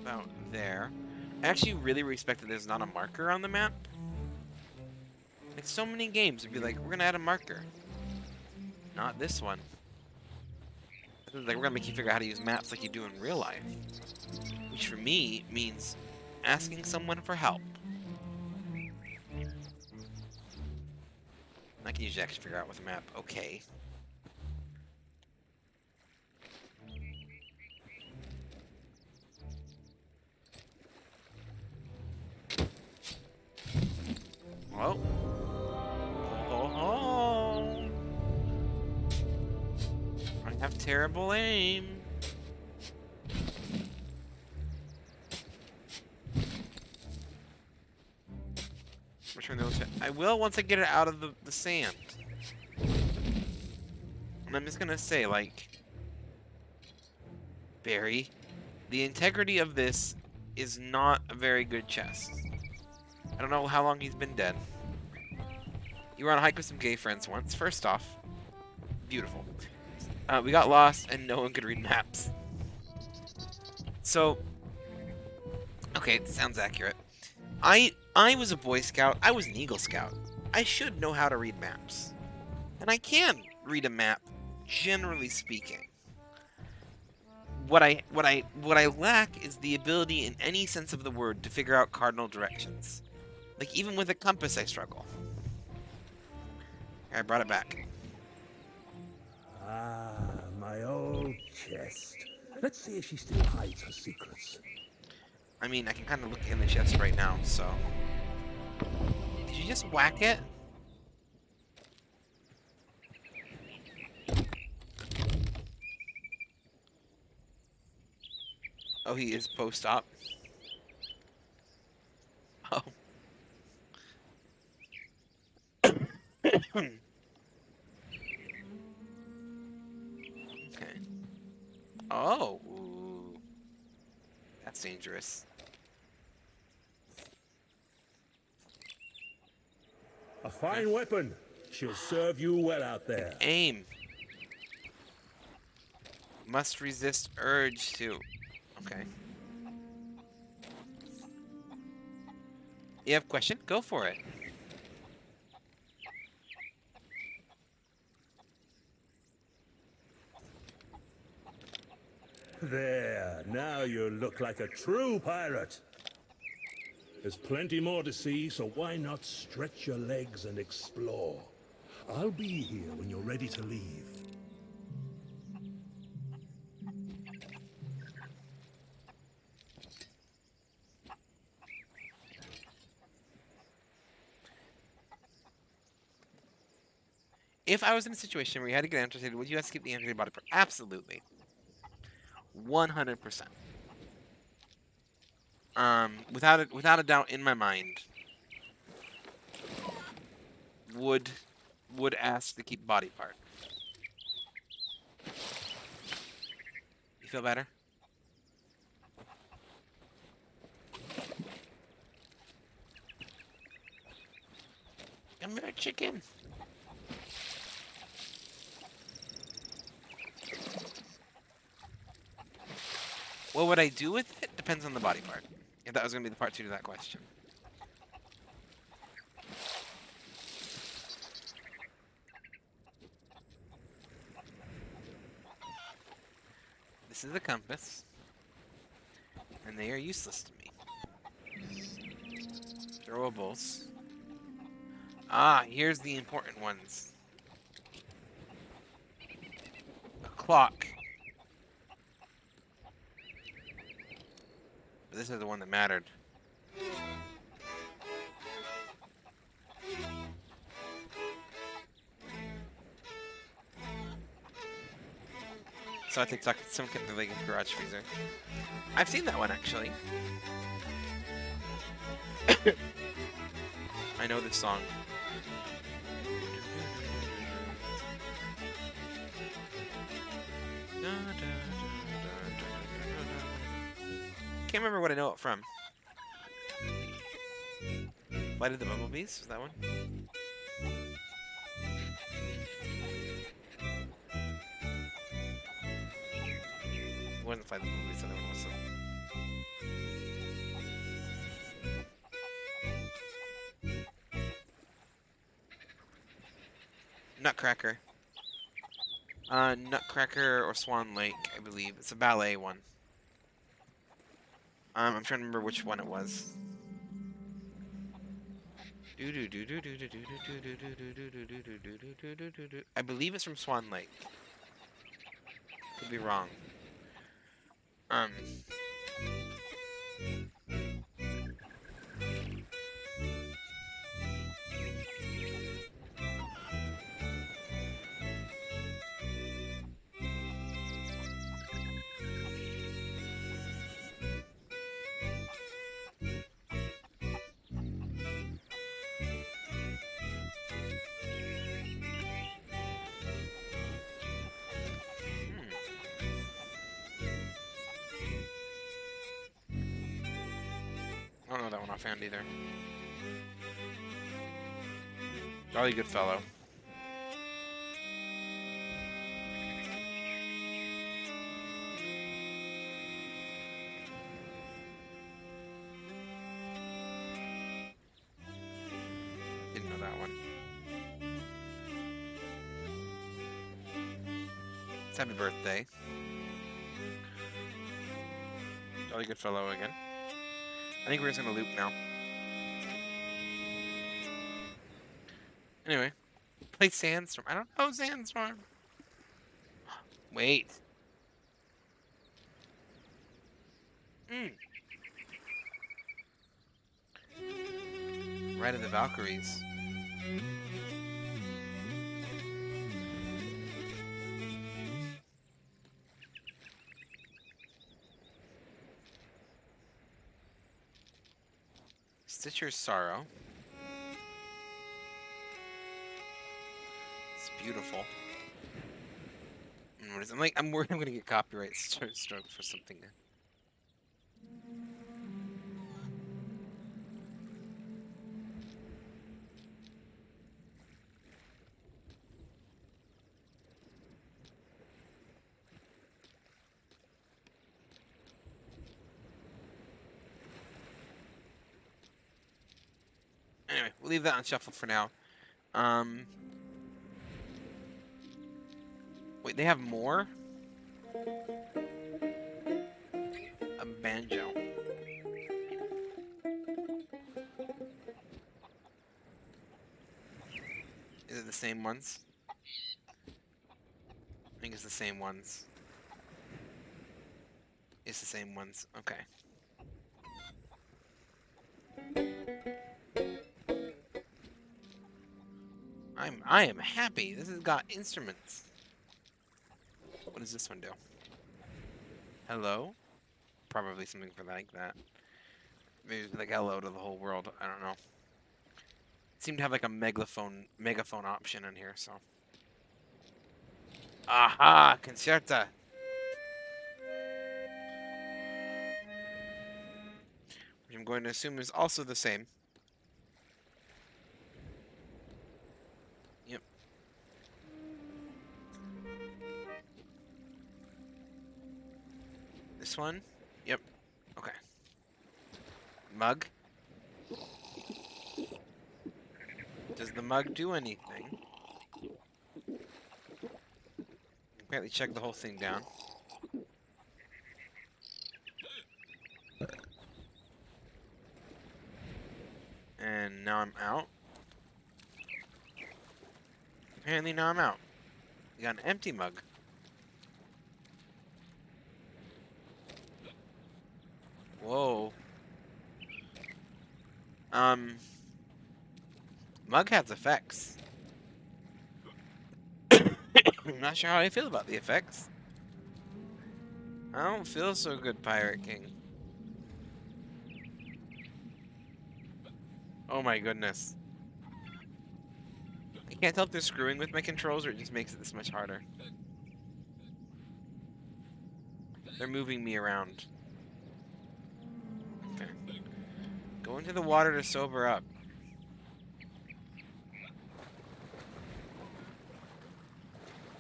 about there. I actually really respect that there's not a marker on the map. Like so many games would be like, we're gonna add a marker. Not this one. Like, we're gonna make you figure out how to use maps like you do in real life. Which for me means asking someone for help. I can usually actually figure out with a map. Okay. Well. Oh. I have terrible aim. Return those. I will once I get it out of the sand. And I'm just gonna say, like, Barry, the integrity of this is not a very good chest. I don't know how long he's been dead. You were on a hike with some gay friends once. First off, beautiful. We got lost and no one could read maps. So, okay, it sounds accurate. I was a Boy Scout. I was an Eagle Scout. I should know how to read maps. And I can read a map, generally speaking. What I lack is the ability in any sense of the word to figure out cardinal directions. Like, even with a compass, I struggle. I brought it back. Ah, my old chest. Let's see if she still hides her secrets. I mean, I can kind of look in the chest right now, so... Did you just whack it? Oh, he is post-op. Oh. Okay. Oh. Ooh. That's dangerous. A fine weapon. She'll serve you well out there. Aim. Must resist urge to... Okay. You have a question? Go for it. There, now you look like a true pirate. There's plenty more to see, so why not stretch your legs and explore? I'll be here when you're ready to leave. If I was in a situation where you had to get amputated, would you have to keep the amputated body part? Absolutely. 100%. Without a doubt in my mind, would ask to keep body part. You feel better? Come here, chicken. What would I do with it? Depends on the body part. If that was going to be the part 2 to that question. This is a compass. And they are useless to me. Throwables. Ah, here's the important ones. A clock. But this is the one that mattered. So I think some kind of like a garage freezer. I've seen that one actually. I know this song. Can't remember what I know it from. Flight of the Bumblebees? Was that one? It wasn't Flight of the Bumblebees, the other one was. Nutcracker. Nutcracker or Swan Lake, I believe. It's a ballet one. I'm trying to remember which one it was. I believe it's from Swan Lake. Could be wrong. I don't know that one offhand either. Jolly good fellow. Didn't know that one. It's happy birthday. Jolly good fellow again. I think we're just gonna loop now. Anyway, play Sandstorm. I don't know Sandstorm. Wait. Ride of the Valkyries. Stitcher's Sorrow. It's beautiful. And what is, I'm worried I'm gonna get copyright struck for something. Anyway, we'll leave that on shuffle for now. Wait, they have more? banjo. Is it the same ones? I think it's the same ones. It's the same ones. Okay. I am happy. This has got instruments. What does this one do? Hello? Probably something for like that. Maybe like hello to the whole world. I don't know. It seemed to have like a megaphone option in here, so. Aha! Concerta! Which I'm going to assume is also the same. Yep. This one? Yep. Okay. Mug? Does the mug do anything? Apparently check the whole thing down. And now I'm out. Apparently now I'm out. You got an empty mug. Whoa. Mug has effects. I'm not sure how I feel about the effects. I don't feel so good, Pirate King. Oh my goodness. I can't tell if they're screwing with my controls or it just makes it this much harder. They're moving me around. Okay. Go into the water to sober up.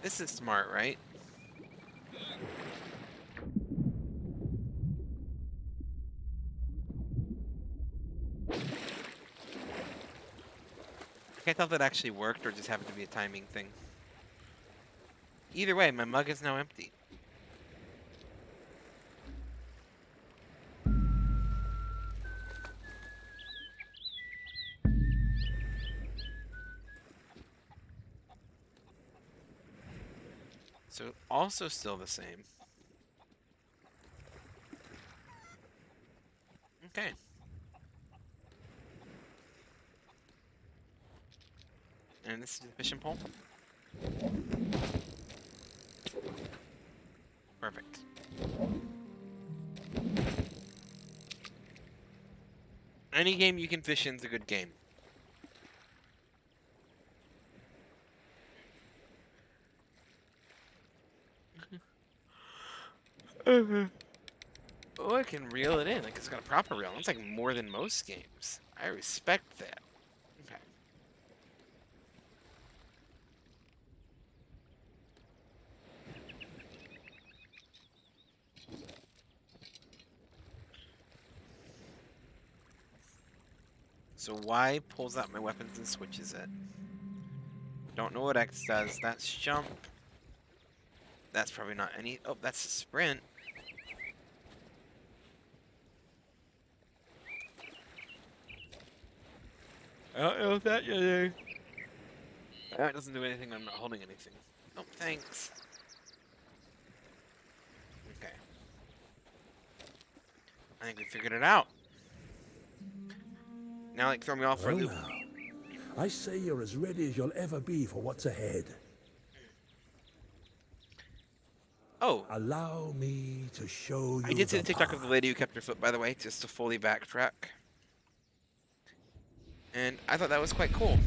This is smart, right? I can't tell if that actually worked or just happened to be a timing thing. Either way, my mug is now empty. So also still the same. Okay. And this is the fishing pole. Perfect. Any game you can fish in is a good game. Oh, I can reel it in. Like it's got a proper reel. It's like more than most games. I respect that. Okay. So Y pulls out my weapons and switches it. Don't know what X does. That's jump. That's probably not any. Oh, that's a sprint. I don't know if that does. That doesn't do anything. I'm not holding anything. Oh, thanks. Okay. I think we figured it out. Now, like, throw me off for a Well loop. now, I say you're as ready as you'll ever be for what's ahead. Oh, Allow me to show you I did see the TikTok path. of the lady who kept her foot, by the way, just to fully backtrack. And I thought that was quite cool.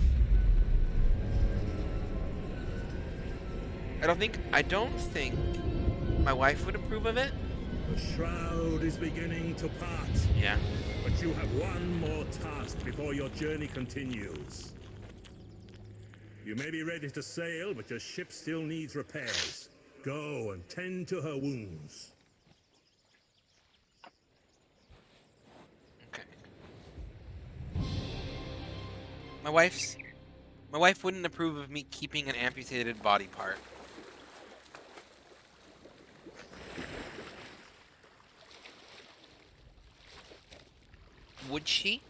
I don't think my wife would approve of it. The shroud is beginning to part, Yeah. but you have one more task before your journey continues. You may be ready to sail, but your ship still needs repairs. Go and tend to her wounds. Okay. My wife wouldn't approve of me keeping an amputated body part. Would she?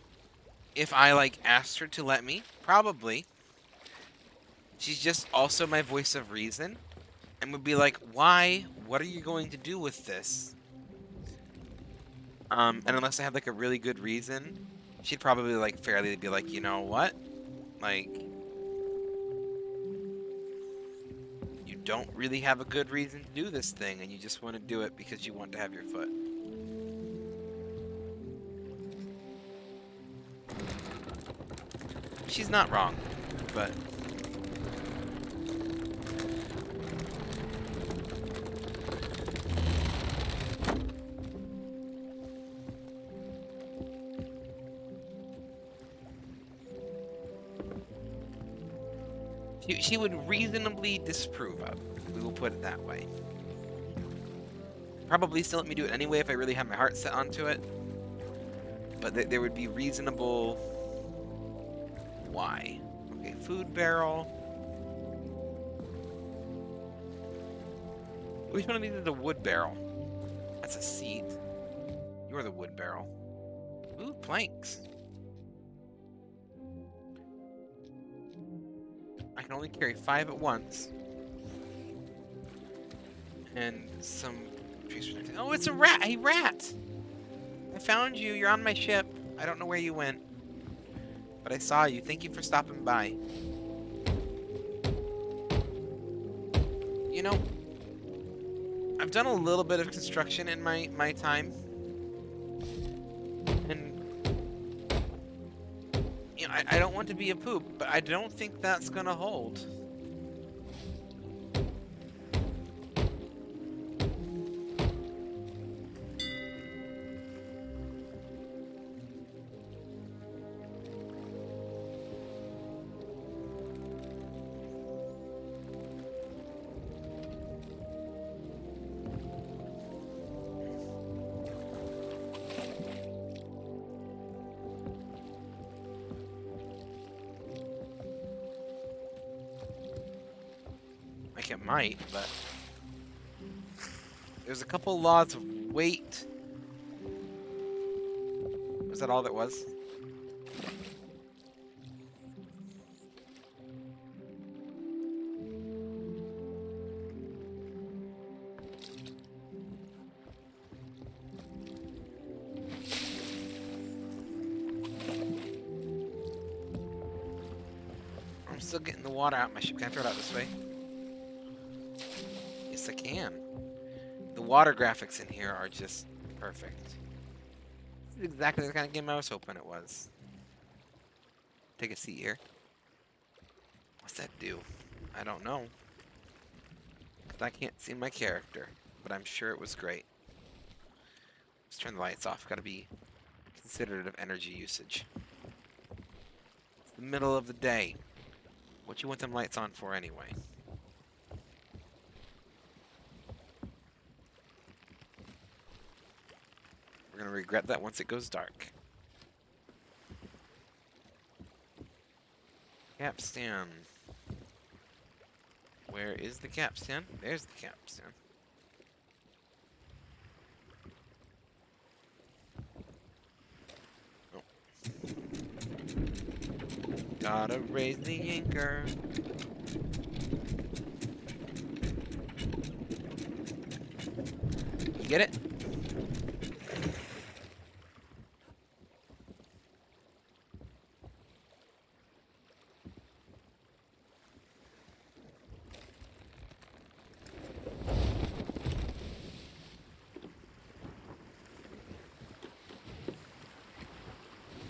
If I, like, asked her to let me? Probably. She's just also my voice of reason. And would be like, why? What are you going to do with this? And unless I have, like, a really good reason, she'd probably, like, fairly be like, you know what? Like, you don't really have a good reason to do this thing, and you just want to do it because you want to have your foot. She's not wrong, but... She would reasonably disapprove of. We will put it that way. Probably still let me do it anyway if I really had my heart set onto it. But there would be reasonable... Why? Okay, food barrel. Which one of these is a wood barrel? That's a seat. You're the wood barrel. Ooh, planks. I can only carry 5 at once. And some trees. Oh, it's a rat! Hey, rat! I found you. You're on my ship. I don't know where you went. But I saw you. Thank you for stopping by. You know, I've done a little bit of construction in my time. And you know, I don't want to be a poop, but I don't think that's gonna hold. It might, but there's a couple laws of weight. Was that all that was? I'm still getting the water out of my ship. Can I throw it out this way? Yes, I can. The water graphics in here are just perfect. This is exactly the kind of game I was hoping it was. Take a seat here. What's that do? I don't know. 'Cause I can't see my character, but I'm sure it was great. Let's turn the lights off. Gotta be considerate of energy usage. It's the middle of the day. What you want them lights on for anyway? We're gonna regret that once it goes dark. Capstan. Where is the capstan? There's the capstan. Oh. Gotta raise the anchor. You get it?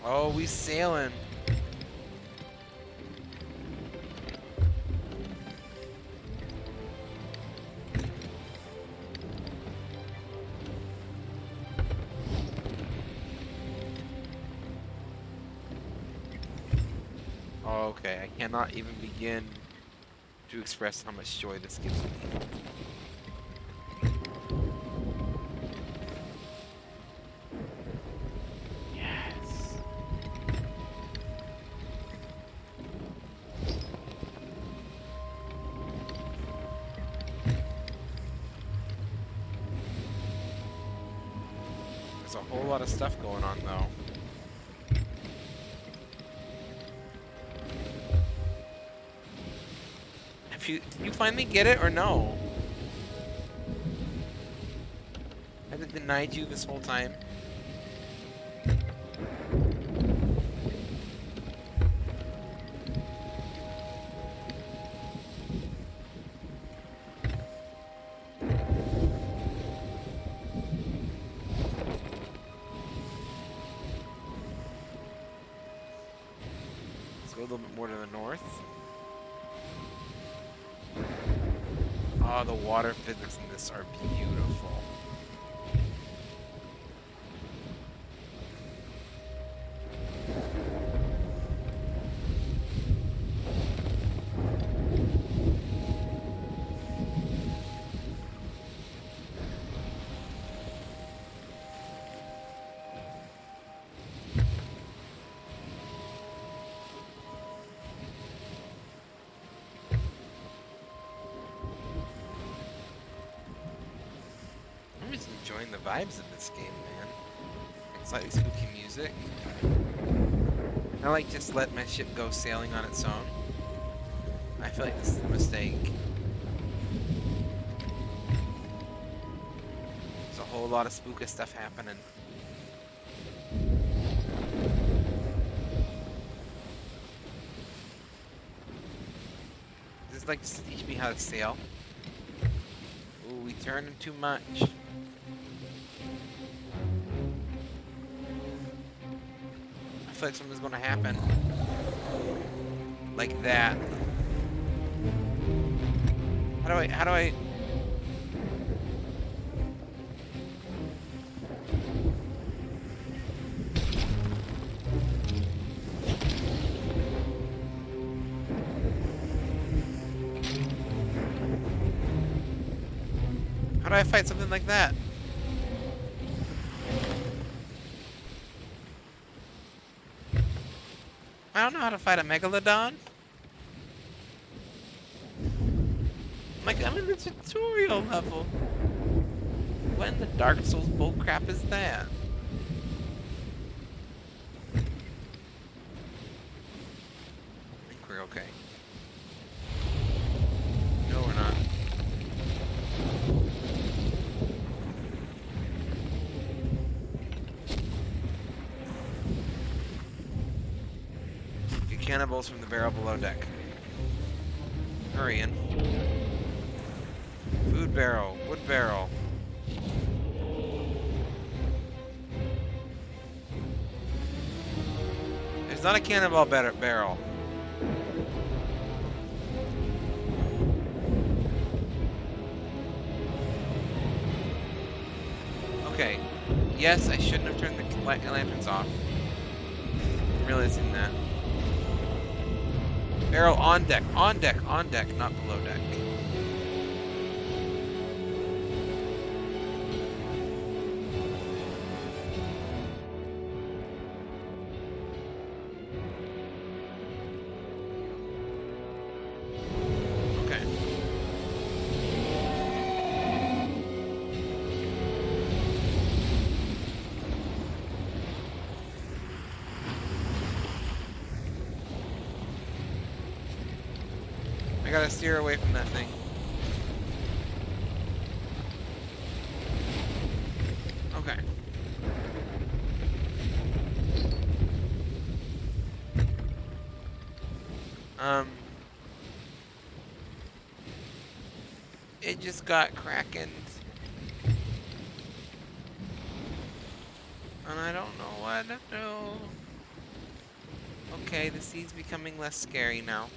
Oh, we sailing. Oh, okay, I cannot even begin to express how much joy this gives me. There's a whole lot of stuff going on, though. Did you finally get it or no? Has it denied you this whole time? Let's go a little bit more to the north. Oh, the water physics in this are beautiful. I'm just enjoying the vibes of this game, man. Like slightly spooky music. I like just let my ship go sailing on its own. I feel like this is a mistake. There's a whole lot of spooky stuff happening. This is like just to teach me how to sail. Ooh, we turning too much. I feel like something's gonna happen. Like that. How do I... How do I fight something like that? I don't know how to fight a megalodon. Like, I'm in the tutorial level. What in the Dark Souls bullcrap is that? I think we're okay. No, we're not. Get cannibals from the barrel below deck. Hurry in. Food barrel, wood barrel. There's not a cannonball barrel. Okay. Yes, I shouldn't have turned the lanterns off. I'm realizing that. Barrel on deck, on deck, on deck, not below deck. I gotta steer away from that thing. Okay. It just got crackened. And I don't know what to do. Okay, the sea's becoming less scary now.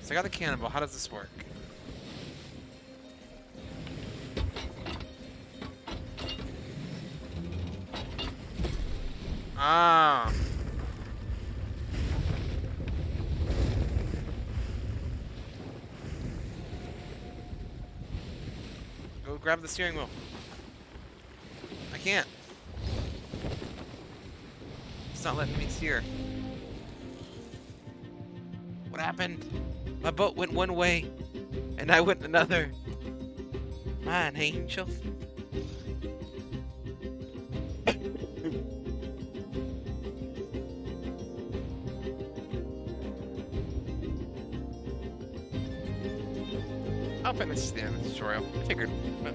So I got the cannonball. How does this work? Ah. Go grab the steering wheel. I can't. It's not letting me steer. happened? My boat went one way, and I went another. Mine, angel. I'll finish the end of the tutorial. Figured. But...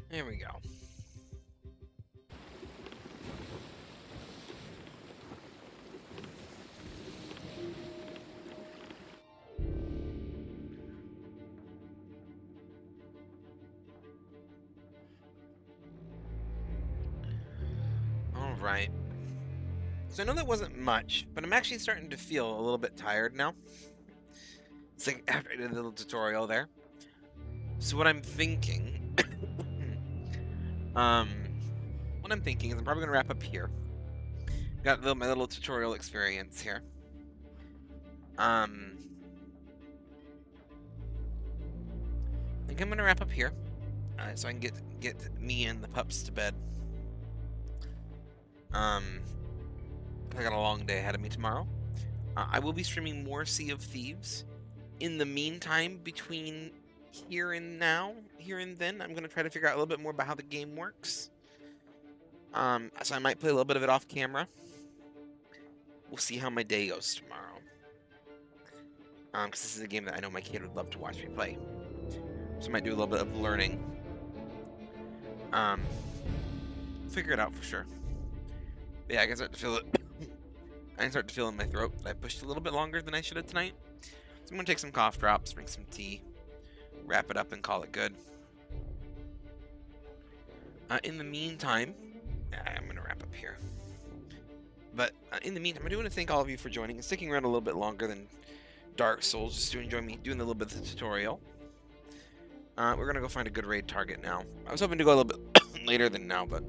There we go. All right. So I know that wasn't much, but I'm actually starting to feel a little bit tired now. It's like after I did a little tutorial there. So what I'm thinking what I'm thinking is I'm probably gonna wrap up here. Got my little tutorial experience here. I think I'm gonna wrap up here, so I can get me and the pups to bed. I got a long day ahead of me tomorrow. I will be streaming more Sea of Thieves. In the meantime, between here and then, I'm gonna try to figure out a little bit more about how the game works. So I might play a little bit of it off camera. We'll see how my day goes tomorrow. Because this is a game that I know my kid would love to watch me play. So I might do a little bit of learning. Figure it out for sure. But yeah, I can start to feel it. I can start to feel in my throat that I pushed a little bit longer than I should have tonight. So I'm gonna take some cough drops, drink some tea, wrap it up, and call it good. In the meantime, I'm gonna wrap up here. But in the meantime, I do want to thank all of you for joining and sticking around a little bit longer than Dark Souls, just to enjoy me doing a little bit of the tutorial. We're gonna go find a good raid target now. I was hoping to go a little bit later than now, but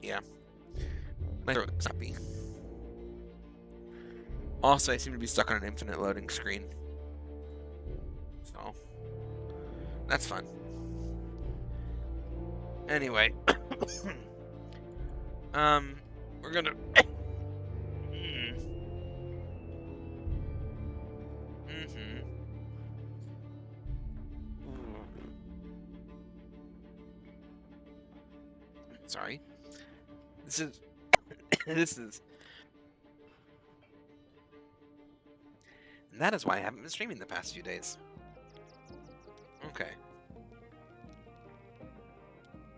yeah, my throat's happy. Also, I seem to be stuck on an infinite loading screen, so that's fun. Anyway, we're gonna. Sorry. This is. This is. And that is why I haven't been streaming the past few days. Okay.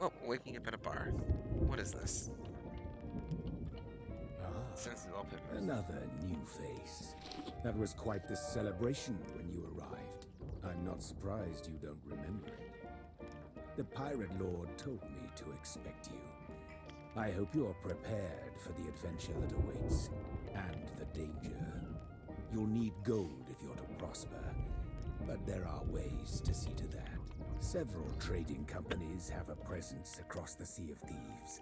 Oh, waking up at a bar. What is this? Sensitive wallpaper. Another new face. That was quite the celebration when you arrived. I'm not surprised you don't remember it. The Pirate Lord told me to expect you. I hope you're prepared for the adventure that awaits, and the danger. You'll need gold if you're to prosper, but there are ways to see to that. Several trading companies have a presence across the Sea of Thieves.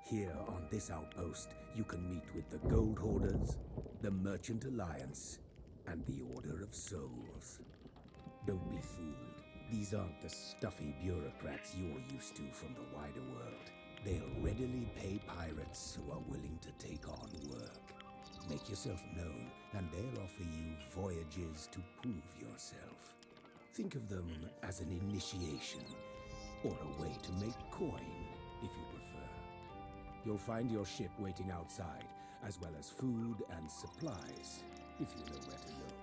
Here on this outpost, you can meet with the Gold Hoarders, the Merchant Alliance, and the Order of Souls. Don't be fooled. These aren't the stuffy bureaucrats you're used to from the wider world. They'll readily pay pirates who are willing to take on work. Make yourself known, and they'll offer you voyages to prove yourself. Think of them as an initiation, or a way to make coin, if you prefer. You'll find your ship waiting outside, as well as food and supplies, if you know where to look.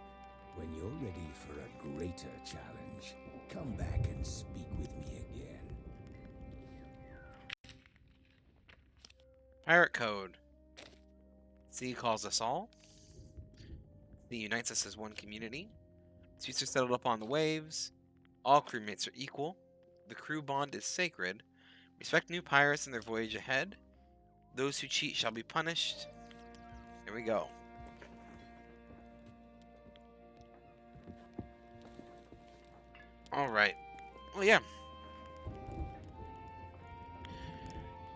When you're ready for a greater challenge, come back and speak with me again. Pirate code. Sea calls us all. Sea unites us as one community. Suits are settled up on the waves. All crewmates are equal. The crew bond is sacred. Respect new pirates in their voyage ahead. Those who cheat shall be punished. Here we go. All right. Well, yeah.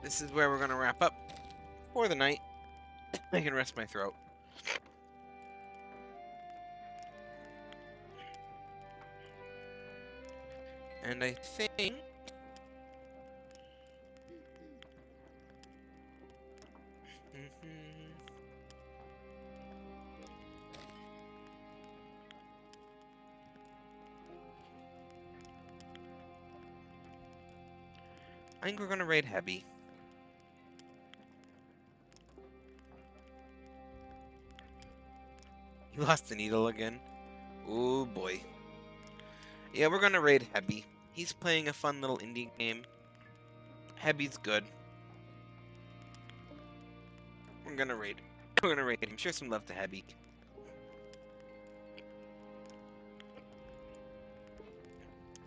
This is where we're gonna wrap up for the night. I can rest my throat. And I think I think we're gonna raid Heavy. You lost the needle again? Oh boy. Yeah, we're gonna raid Heavy. He's playing a fun little indie game. Heavy's good. We're gonna raid. We're gonna raid him. Share some love to Heavy.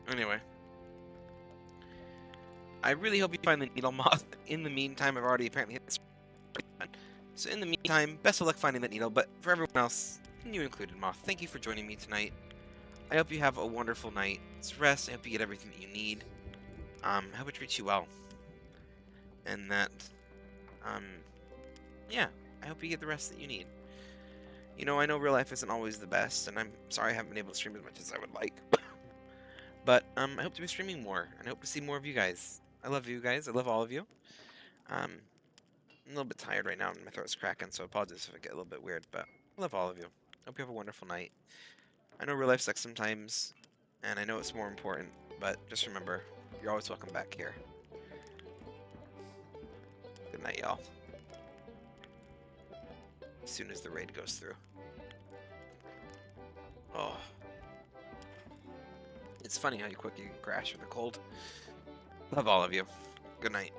Anyway. I really hope you find the needle moth. In the meantime, I've already apparently hit this. So in the meantime, best of luck finding that needle, but for everyone else, you included, Moth, thank you for joining me tonight. I hope you have a wonderful night's rest. I hope you get everything that you need. I hope it treats you well. And that, yeah, I hope you get the rest that you need. You know, I know real life isn't always the best, and I'm sorry I haven't been able to stream as much as I would like. But, I hope to be streaming more, and I hope to see more of you guys. I love you guys. I love all of you. I'm a little bit tired right now, and my throat's cracking, so apologies if I get a little bit weird, but I love all of you. Hope you have a wonderful night. I know real life sucks sometimes, and I know it's more important, but just remember, you're always welcome back here. Good night, y'all. As soon as the raid goes through. Oh. It's funny how quick you can crash with a cold. Love all of you. Good night.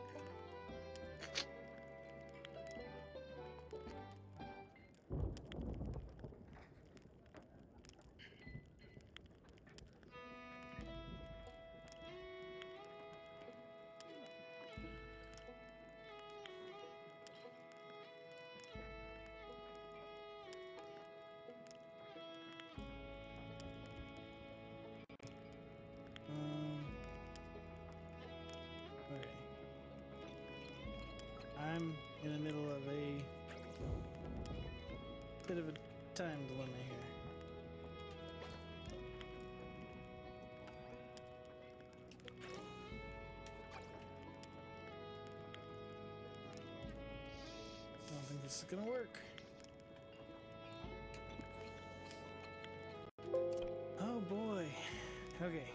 Okay. I'm in the middle of a bit of a time dilemma here. I don't think this is gonna work. Oh boy. Okay.